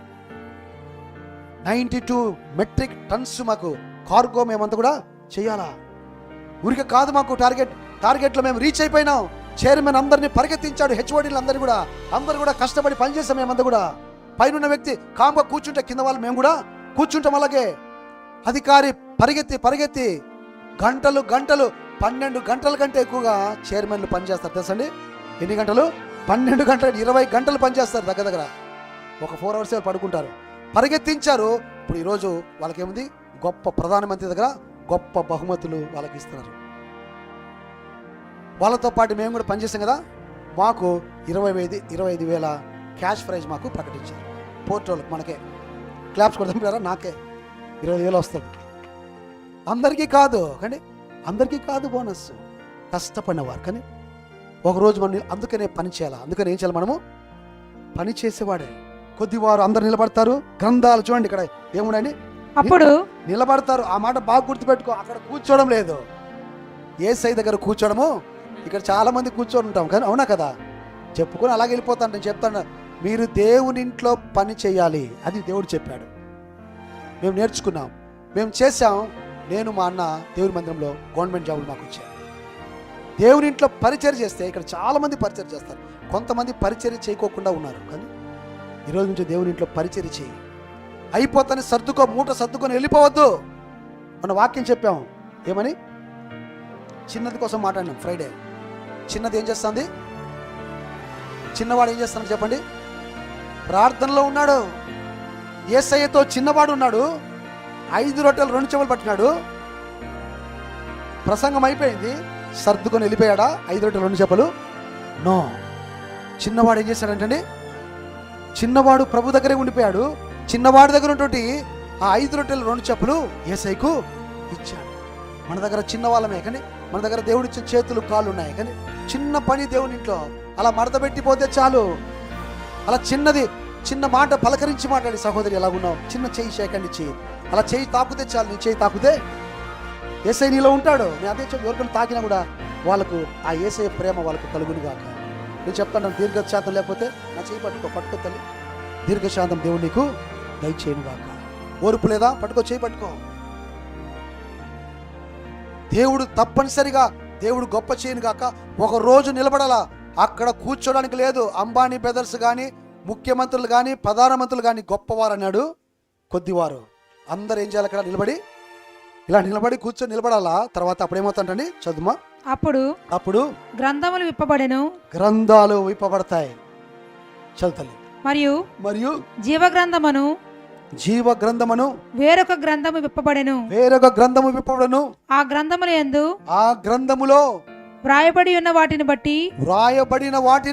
92 మెట్రిక్ టన్స్ మాకు కార్గో మేమంతా కూడా చేయాలా. ఊరికే కాదు మాకు టార్గెట్లో మేము రీచ్ అయిపోయినాం. చైర్మన్ అందరినీ పరిగెత్తించాడు, హెచ్ఓడీలు అందరూ కూడా కష్టపడి పనిచేసాం. మేమంతా కూడా పైన వ్యక్తి కామ్గా కూర్చుంటే కింద వాళ్ళు మేము కూడా కూర్చుంటాం. అలాగే అధికారి పరిగెత్తి గంటలు 12 గంటల కంటే ఎక్కువగా చైర్మన్లు పనిచేస్తారు. తెలుసండి ఎన్ని గంటలు? 12 గంటలు, 20 గంటలు పనిచేస్తారు దగ్గర. ఒక 4 అవర్స్ పడుకుంటారు. పరిగెత్తించారు. ఇప్పుడు ఈరోజు వాళ్ళకేముంది? గొప్ప ప్రధానమంత్రి దగ్గర గొప్ప బహుమతులు వాళ్ళకి ఇస్తున్నారు. వాళ్ళతో పాటు మేము కూడా పనిచేసాం కదా. మాకు 25,000 క్యాష్ ప్రైజ్ మాకు ప్రకటించారు. పోర్టోలకు మనకే క్లాప్స్ కొడతాం. నాకే 20,000 వస్తుంది. అందరికీ కాదు కానీ, అందరికీ కాదు బోనస్, కష్టపడినవారు. కానీ ఒకరోజు మనం అందుకనే పని చేయాలి. అందుకని ఏం చేయాలి? మనము పని చేసేవాడే. కొద్దివారు అందరు నిలబడతారు. గ్రంథాలు చూడండి ఇక్కడ ఏముండని అప్పుడు నిలబడతారు. ఆ మాట బాగా గుర్తుపెట్టుకో. అక్కడ కూర్చోవడం లేదు, యేసయ్య దగ్గర కూర్చోవడము. ఇక్కడ చాలా మంది కూర్చొని ఉంటాం కానీ, అవునా కదా, చెప్పుకొని అలాగే వెళ్ళిపోతాను. నేను చెప్తాను, మీరు దేవుని ఇంట్లో పని చేయాలి. అది దేవుడు చెప్పాడు. మేము నేర్చుకున్నాం, మేము చేసాం. నేను మా అన్న దేవుని మందిరంలో గవర్నమెంట్ జాబులు మాకు వచ్చాయి. దేవుని ఇంట్లో పరిచర్య చేస్తే ఇక్కడ చాలా మంది పరిచర్య చేస్తారు. కొంతమంది పరిచర్య చేయకోకుండా ఉన్నారు. కానీ ఈరోజు నుంచి దేవుని ఇంట్లో పరిచర్య చేయి. అయిపోతానే మూట సర్దుకొని వెళ్ళిపోవద్దు. మన వాక్యం చెప్పాము ఏమని? చిన్నది కోసం మాట్లాడినాం ఫ్రైడే. చిన్నది ఏం చేస్తుంది? చిన్నవాడు ఏం చేస్తున్నాడు చెప్పండి? ప్రార్థనలో ఉన్నాడు. యేసయ్యతో చిన్నవాడు ఉన్నాడు. 5 రొట్టెలు 2 చెవులు పట్టినాడు. ప్రసంగం అయిపోయింది, సర్దుకొని వెళ్ళిపోయాడా? 5 రొట్టెలు 2 చేపలు? నో. చిన్నవాడు ఏం చేశాడంటండి? చిన్నవాడు ప్రభు దగ్గరే ఉండిపోయాడు. చిన్నవాడి దగ్గర ఉన్నటువంటి ఆ 5 రొట్టెలు 2 చేపలు యేసయ్యకు ఇచ్చాడు. మన దగ్గర చిన్న వాళ్ళమే కానీ, మన దగ్గర దేవుడిచ్చే చేతులు కాళ్ళు ఉన్నాయి కానీ, చిన్న పని దేవుని ఇంట్లో అలా మడత పెట్టిపోతే చాలు. అలా చిన్న మాట పలకరించి మాట్లాడి, సహోదరి ఎలాగున్నావు, చిన్న చెయ్యి సేకండి ఇచ్చి అలా చెయ్యి తాకుతే చాలు. నీ చెయ్యి తాకుతే యేసయ్య నీలో ఉంటాడు. నేను అదే చెప్పి ఎవరికైనా తాకినా కూడా వాళ్ళకు ఆ యేసయ్య ప్రేమ వాళ్ళకు కలుగును గాక. నేను చెప్తాను, దీర్ఘశాంతం లేకపోతే నా చెయ్యి పట్టుకో తల్లి. దీర్ఘశాంతం దేవుడు నీకు దయచేయను గాక. ఓర్పు లేదా? చెయ్యి పట్టుకో. దేవుడు తప్పనిసరిగా దేవుడు గొప్ప చేయను గాక. ఒక రోజు నిలబడాలా. అక్కడ కూర్చోడానికి లేదు. అంబానీ బ్రదర్స్ కానీ, ముఖ్యమంత్రులు కానీ, ప్రధానమంత్రులు కానీ గొప్పవారు అన్నాడు. కొద్దివారు అందరు ఏం చేయాలి? అక్కడ నిలబడి కూర్చొని నిలబడాలా. తర్వాత అప్పుడు ఏమవుతుందండి? చదువుమా. అప్పుడు గ్రంథాలు విప్పబడతాయి. చదువుతల్లి. మరియు జీవ గ్రంథమును వేరొక గ్రంథము విప్పబడెను. ఆ గ్రంథములో వ్రాయబడిన వాటిని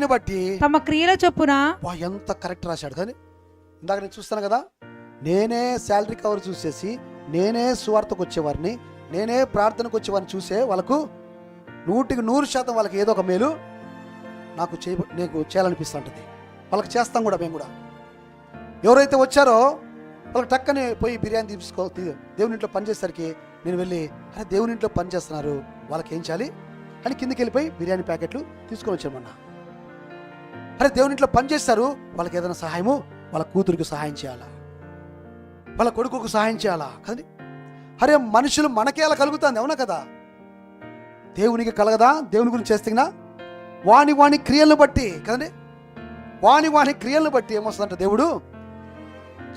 బట్టి తమ క్రియల చొప్పున. ఎంత కరెక్ట్ రాశాడు. కానీ ఇందాక నేను చూస్తాను కదా, నేనే శాలరీ కవర్ చూసేసి, నేనే సువార్తకు వచ్చేవారిని, నేనే ప్రార్థనకు వచ్చేవారిని చూసే వాళ్ళకు 100% వాళ్ళకి ఏదో ఒక మేలు నాకు చేయాలనిపిస్తుంటుంది. వాళ్ళకి చేస్తాం కూడా. మేము కూడా ఎవరైతే వచ్చారో వాళ్ళకి టక్కనే పోయి బిర్యానీ దేవుని ఇంట్లో పని చేసేసరికి నేను వెళ్ళి అరే దేవుని ఇంట్లో పని చేస్తున్నారు, వాళ్ళకి ఏం చేయాలి అని కిందకి వెళ్ళిపోయి బిర్యానీ ప్యాకెట్లు తీసుకొని వచ్చామన్నా. అరే దేవుని ఇంట్లో పని చేస్తారు, వాళ్ళకి ఏదైనా సహాయము, వాళ్ళ కూతురికి సహాయం చేయాలా, వాళ్ళ కొడుకుకు సహాయం చేయాలా కదండి. అరే మనుషులు మనకే అలా కలుగుతుంది, అవునా కదా? దేవునికి కలగదా? దేవుని గురించి చేస్తున్నా వాని క్రియలను బట్టి కదండి, వాని క్రియలను బట్టి ఏమొస్తుందంటే దేవుడు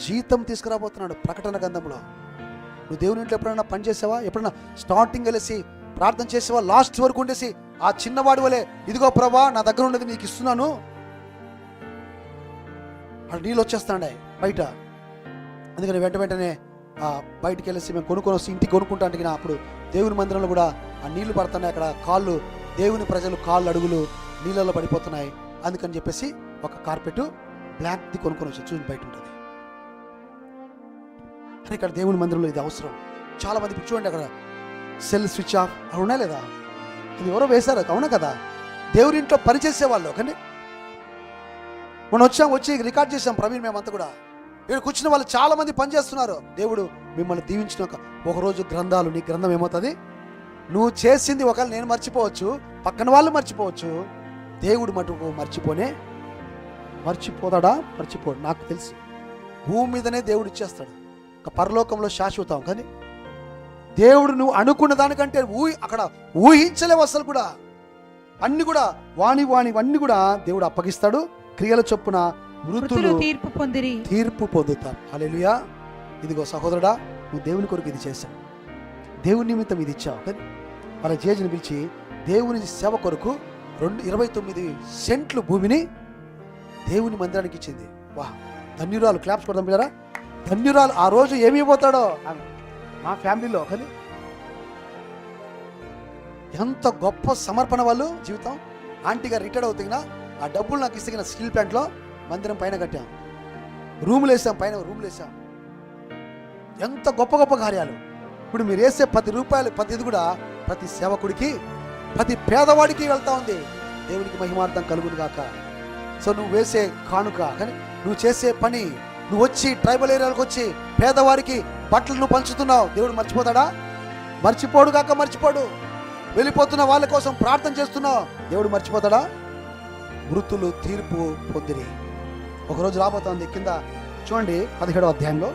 జీతం తీసుకురాబోతున్నాడు. ప్రకటన గ్రంథంలో నువ్వు దేవుని ఇంట్లో ఎప్పుడైనా పని చేసావా? ఎప్పుడైనా స్టార్టింగ్ వెళ్ళేసి ప్రార్థన చేసేవా? లాస్ట్ వరకు ఉండేసి ఆ చిన్నవాడి వలే ఇదిగో ప్రభా నా దగ్గర ఉండేది నీకు ఇస్తున్నాను, అక్కడ నీళ్ళు వచ్చేస్తాండే బయట. అందుకని వెంటనే బయటికి వెళ్ళేసి మేము కొనుక్కొని వస్తే ఇంటికి కొనుక్కుంటా అంటే అప్పుడు దేవుని మందిరంలో కూడా ఆ నీళ్లు పడుతున్నాయి, అక్కడ కాళ్ళు దేవుని ప్రజలు కాళ్ళు అడుగులు నీళ్ళలో పడిపోతున్నాయి. అందుకని చెప్పేసి ఒక కార్పెట్ బ్లాక్ది కొనుక్కొని వచ్చి చూసి బయట ఉంటుంది. కానీ ఇక్కడ దేవుని మందిరంలో ఇది అవసరం. చాలా మంది చూడండి అక్కడ సెల్ స్విచ్ ఆఫ్ అవి ఉన్నాయి లేదా, ఇది ఎవరో వేశారు, అవునా కదా? దేవుని ఇంట్లో పనిచేసే వాళ్ళు కానీ మనం వచ్చి రికార్డ్ చేసాం ప్రవీణ్, మేమంతా కూడా ఇక్కడ కూర్చున్న వాళ్ళు చాలా మంది పనిచేస్తున్నారు. దేవుడు మిమ్మల్ని దీవించినాక ఒకరోజు గ్రంథాలు, నీ గ్రంథం ఏమవుతుంది? నువ్వు చేసింది ఒకవేళ నేను మర్చిపోవచ్చు, పక్కన వాళ్ళు మర్చిపోవచ్చు, దేవుడు మటుకు మర్చిపోతాడా? మర్చిపోడు. నాకు తెలుసు భూమి మీదనే దేవుడు ఇచ్చేస్తాడు, పరలోకంలో శాశ్వతం. కానీ దేవుడు నువ్వు అనుకున్న దానికంటే అక్కడ ఊహించలేవు అసలు కూడా. అన్ని కూడా వాణివన్నీ కూడా దేవుడు అప్పగిస్తాడు. క్రియల చొప్పున మృతులు తీర్పు పొందుతాం. హల్లెలూయా. ఇదిగో సహోదరుడా, నువ్వు దేవుని కొరకు ఇది చేశావు, దేవుని నిమిత్తం ఇది ఇచ్చావు. కానీ వాళ్ళ జేజుని పిలిచి దేవుని సేవ కొరకు 29 సెంట్లు భూమిని దేవుని మందిరానికి ఇచ్చింది. వా, ధన్యురాలు. క్లాప్స్ కొడదాం పిల్లరా, ధన్యురాలు. ఆ రోజు ఏమి ఇవ్వబోతాడో మా ఫ్యామిలీలో. కానీ ఎంత గొప్ప సమర్పణ వాళ్ళు జీవితం. ఆంటీగా రిటైర్డ్ అవుతున్నా ఆ డబ్బులు నాకు ఇస్తే స్టీల్ ప్లాంట్లో మందిరం పైన కట్టాం, రూములు వేసాం, పైన రూములు వేసాం. ఎంత గొప్ప కార్యాలు. ఇప్పుడు మీరు వేసే 10 రూపాయలు ప్రతిది కూడా ప్రతి సేవకుడికి, ప్రతి పేదవాడికి వెళ్తా ఉంది. దేవునికి మహిమార్థం కలుగును గాక. సో నువ్వు వేసే కానుక, కానీ నువ్వు చేసే పని, నువ్వు వచ్చి ట్రైబల్ ఏరియాలకు వచ్చి పేదవారికి బట్టలు నువ్వు పంచుతున్నావు, దేవుడు మర్చిపోతాడా? మర్చిపోడు కాక మర్చిపోడు. వెళ్ళిపోతున్న వాళ్ళ కోసం ప్రార్థన చేస్తున్నావు, దేవుడు మర్చిపోతాడా? మృతులు తీర్పు పొందిరి. ఒకరోజు రాబోతోంది. కింద చూడండి 17వ అధ్యాయంలో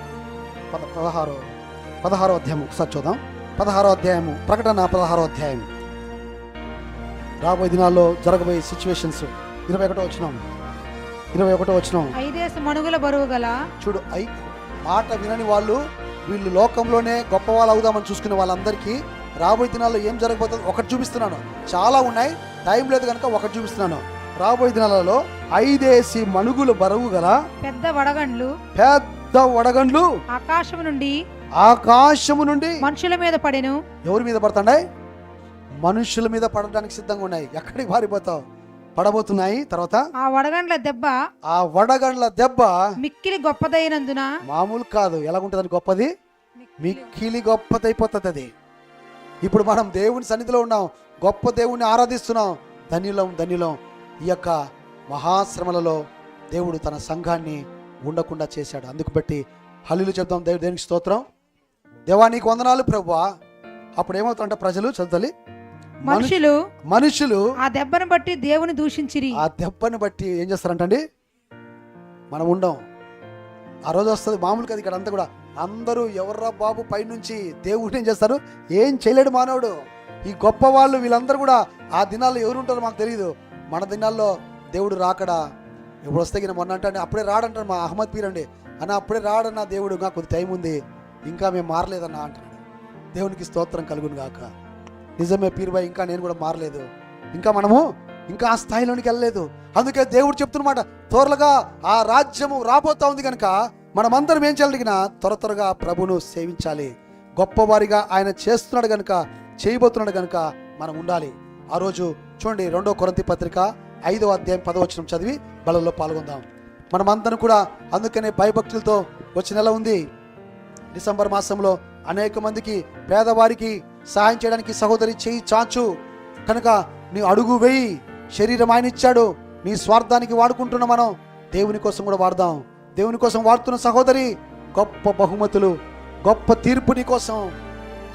16వ అధ్యాయం ఒకసారి చూద్దాం. 16వ అధ్యాయము, ప్రకటన 16వ అధ్యాయం. రాబోయే దినాల్లో జరగబోయే సిచ్యువేషన్స్ 21వ వచనం. 5 మణుగుల బరువు గల చూడు, మాట వినని వాళ్ళు, వీళ్ళు లోకంలోనే గొప్ప వాళ్ళు అవుదామని చూసుకునే వాళ్ళందరికీ రాబోయే దినాల్లో ఏం జరగబోతుంది ఒకటి చూపిస్తున్నాను. చాలా ఉన్నాయి, టైం లేదు కనుక ఒకటి చూపిస్తున్నాను. రాబోయే దినాలలో 5 మణుగుల బరువు గల పెద్ద వడగండ్లు ఆకాశము నుండి మనుషుల మీద పడెను. ఎవరి మీద పడుతున్నాయి? మనుషుల మీద పడడానికి సిద్ధంగా ఉన్నాయి. ఎక్కడికి పారిపోతావు? పడబోతున్నాయి. తర్వాత ఆ వడగండ్ల దెబ్బ మిక్కిలి గొప్పదైనందున, మామూలు కాదు, ఎలాగుంటుందని గొప్పది, మిక్కిలి గొప్పదైపోతుంది అది. ఇప్పుడు మనం దేవుని సన్నిధిలో ఉన్నాం, గొప్ప దేవుణ్ణి ఆరాధిస్తున్నాం. ధన్యులం. ఈ యొక్క మహాశ్రమలలో దేవుడు తన సంఘాన్ని ఉండకుండా చేశాడు. అందుకు బట్టి హల్లెలూయా చెప్తాం. దేవునికి స్తోత్రం. దేవా నీకు వందనాలు ప్రభువా. అప్పుడు ఏమవుతుందంటే ప్రజలు చదువుతలి మనుషులు ఆ దెబ్బను బట్టి దేవుని దూషించిరి. ఆ దెబ్బను బట్టి ఏం చేస్తారంటండి? మనం ఉండం. ఆ రోజు వస్తుంది మామూలుగా. ఇక్కడ అంతా కూడా అందరూ ఎవర్రా బాబు పైనుంచి దేవుడిని ఏం చేస్తారు? ఏం చేయలేడు మానవుడు. ఈ గొప్ప వాళ్ళు వీళ్ళందరూ కూడా ఆ దినాల్లో ఎవరు ఉంటారో మాకు తెలియదు. మన దినాల్లో దేవుడు రాకడా ఎప్పుడు వస్తే మొన్న అంటే అప్పుడే రాడంటాడు మా అహ్మద్ పీర్ అండి అన్న, అప్పుడే రాడన్నా దేవుడు, ఇంకా కొద్ది టైం ఉంది, ఇంకా మేము మారలేదన్నా అంటున్నాడు. దేవునికి స్తోత్రం కలుగును గాక. నిజమే పీర్ భాయ్, ఇంకా నేను కూడా మారలేదు, ఇంకా మనము ఇంకా ఆ స్థాయిలోనికి వెళ్ళలేదు. అందుకే దేవుడు చెప్తున్నమాట, త్వరగా ఆ రాజ్యము రాబోతా ఉంది కనుక మనమందరం ఏం చేయగలిగినా త్వరగా ప్రభును సేవించాలి. గొప్పవారిగా ఆయన చేస్తున్నాడు కనుక, చేయబోతున్నాడు కనుక మనం ఉండాలి. ఆ రోజు చూడండి 2వ కొరింథీ పత్రిక 5వ అధ్యాయం 10వ వచనం చదివి బలలో పాల్గొందాం. మనమందరం కూడా అందుకనే భయభక్తులతో వచ్చే నెల ఉంది. డిసెంబర్ మాసంలో అనేక మందికి పేదవారికి సహాయం చేయడానికి సహోదరి చేయి చాచు కనుక నీ అడుగు వేయి. శరీరం ఆయన ఇచ్చాడు, నీ స్వార్థానికి వాడుకుంటున్న మనం దేవుని కోసం కూడా వాడదాం. దేవుని కోసం వాడుతున్న సహోదరి గొప్ప బహుమతులు, గొప్ప తీర్పు నీ కోసం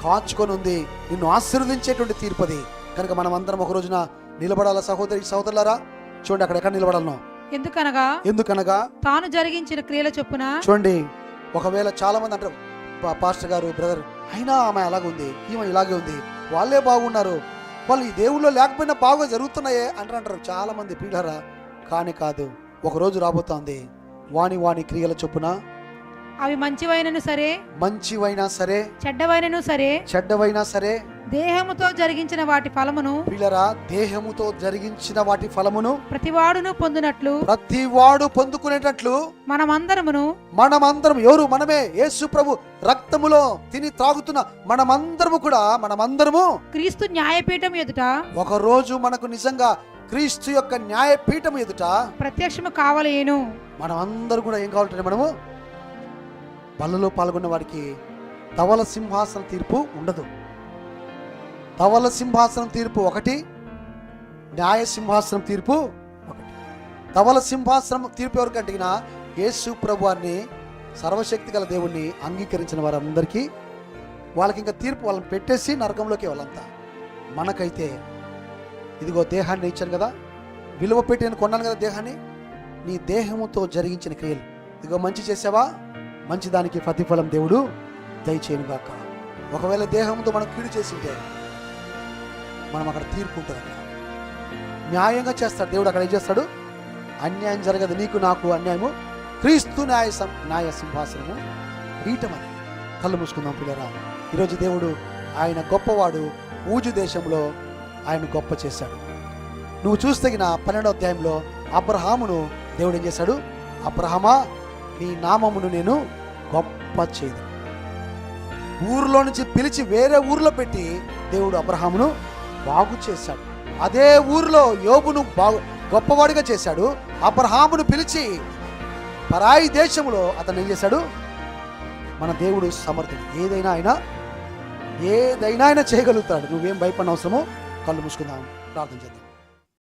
కాచుకొని ఉంది. నిన్ను ఆశీర్వదించేటువంటి తీర్పు అది. కనుక మనం అందరం ఒక రోజున నిలబడాల. సహోదరులారా చూడండి, అక్కడ ఎక్కడ నిలబడాలనో. ఎందుకనగా తాను జరిగించిన క్రియల చొప్పున. చూడండి, ఒకవేళ చాలా మంది అంటారు, పాస్టర్ గారు, బ్రదర్, అయినా ఆమె అలాగే ఉంది, ఈమె ఇలాగే ఉంది, వాళ్ళే బాగున్నారు, వాళ్ళు ఈ దేవుళ్ళో లేకపోయినా బాగా జరుగుతున్నాయే అంటారు చాలా మంది. పీడరా కాని కాదు. ఒక రోజు రాబోతోంది, వాని క్రియల చొప్పున, అవి మంచివైనను సరే చెడ్డవైనా సరే దేహముతో జరిగించిన వాటి ఫలమును, పిల్లరా, దేహముతో జరిగించిన వాటి ఫలమును ప్రతివాడు పొందుకునేటట్లు మనమందరం ఎవరు? మనమే. యేసు ప్రభు రక్తములో తిని త్రాగుతున్న మనమందరము క్రీస్తు న్యాయపీఠం ఎదుట ఒక రోజు మనకు నిజంగా క్రీస్తు యొక్క న్యాయపీఠం ఎదుట ప్రత్యక్షము కావలేను. మనమందరూ కూడా ఏం కావాలంటే, మనము బలలో పాల్గొన్న వారికి ధవల సింహాసన తీర్పు ఉండదు. ధవల సింహాసనం తీర్పు ఒకటి, న్యాయ సింహాసనం తీర్పు ఒకటి. ధవల సింహాసనం తీర్పు ఎవరికి అడిగినా, యేసు ప్రభువాన్ని, సర్వశక్తి గల దేవుణ్ణి అంగీకరించిన వారందరికీ వాళ్ళకి ఇంకా తీర్పు, వాళ్ళని పెట్టేసి నరకంలోకి వాళ్ళంతా. మనకైతే ఇదిగో దేహాన్ని ఇచ్చాను కదా, విలువ పెట్టి నేను కొన్నాను కదా దేహాన్ని, నీ దేహముతో జరిగించిన క్రియలు, ఇదిగో మంచి చేసావా, మంచి దానికి ప్రతిఫలం దేవుడు దయచేయనుగాక. ఒకవేళ దేహంతో మనం కీడు చేసింటే మనం అక్కడ తీర్పు ఉంటుంది. అక్కడ న్యాయంగా చేస్తాడు దేవుడు. అక్కడ ఏం చేస్తాడు? అన్యాయం జరగదు, నీకు నాకు అన్యాయము. క్రీస్తు న్యాయ సింహాసనము పీఠమని. కళ్ళు మూసుకుందాం పిల్లరా. ఈరోజు దేవుడు ఆయన గొప్పవాడు. ఊజు దేశంలో ఆయన గొప్ప చేశాడు. నువ్వు చూస్తగిన 12వ అధ్యాయంలో అబ్రహామును దేవుడు ఏం చేశాడు? అబ్రహమా, నీ నామమును నేను గొప్ప చేయదు. ఊరిలో నుంచి పిలిచి వేరే ఊర్లో పెట్టి దేవుడు అబ్రహామును బాగు చేశాడు. అదే ఊరిలో యోబును గొప్పవాడిగా చేశాడు. అబ్రహామును పిలిచి పరాయి దేశంలో అతను ఏం చేశాడు? మన దేవుడు సమర్థుడు. ఏదైనా ఆయన చేయగలుగుతాడు. నువ్వేం భయపడిన అవసరమో. కళ్ళు మూసుకుందాం, ప్రార్థన చేద్దాం.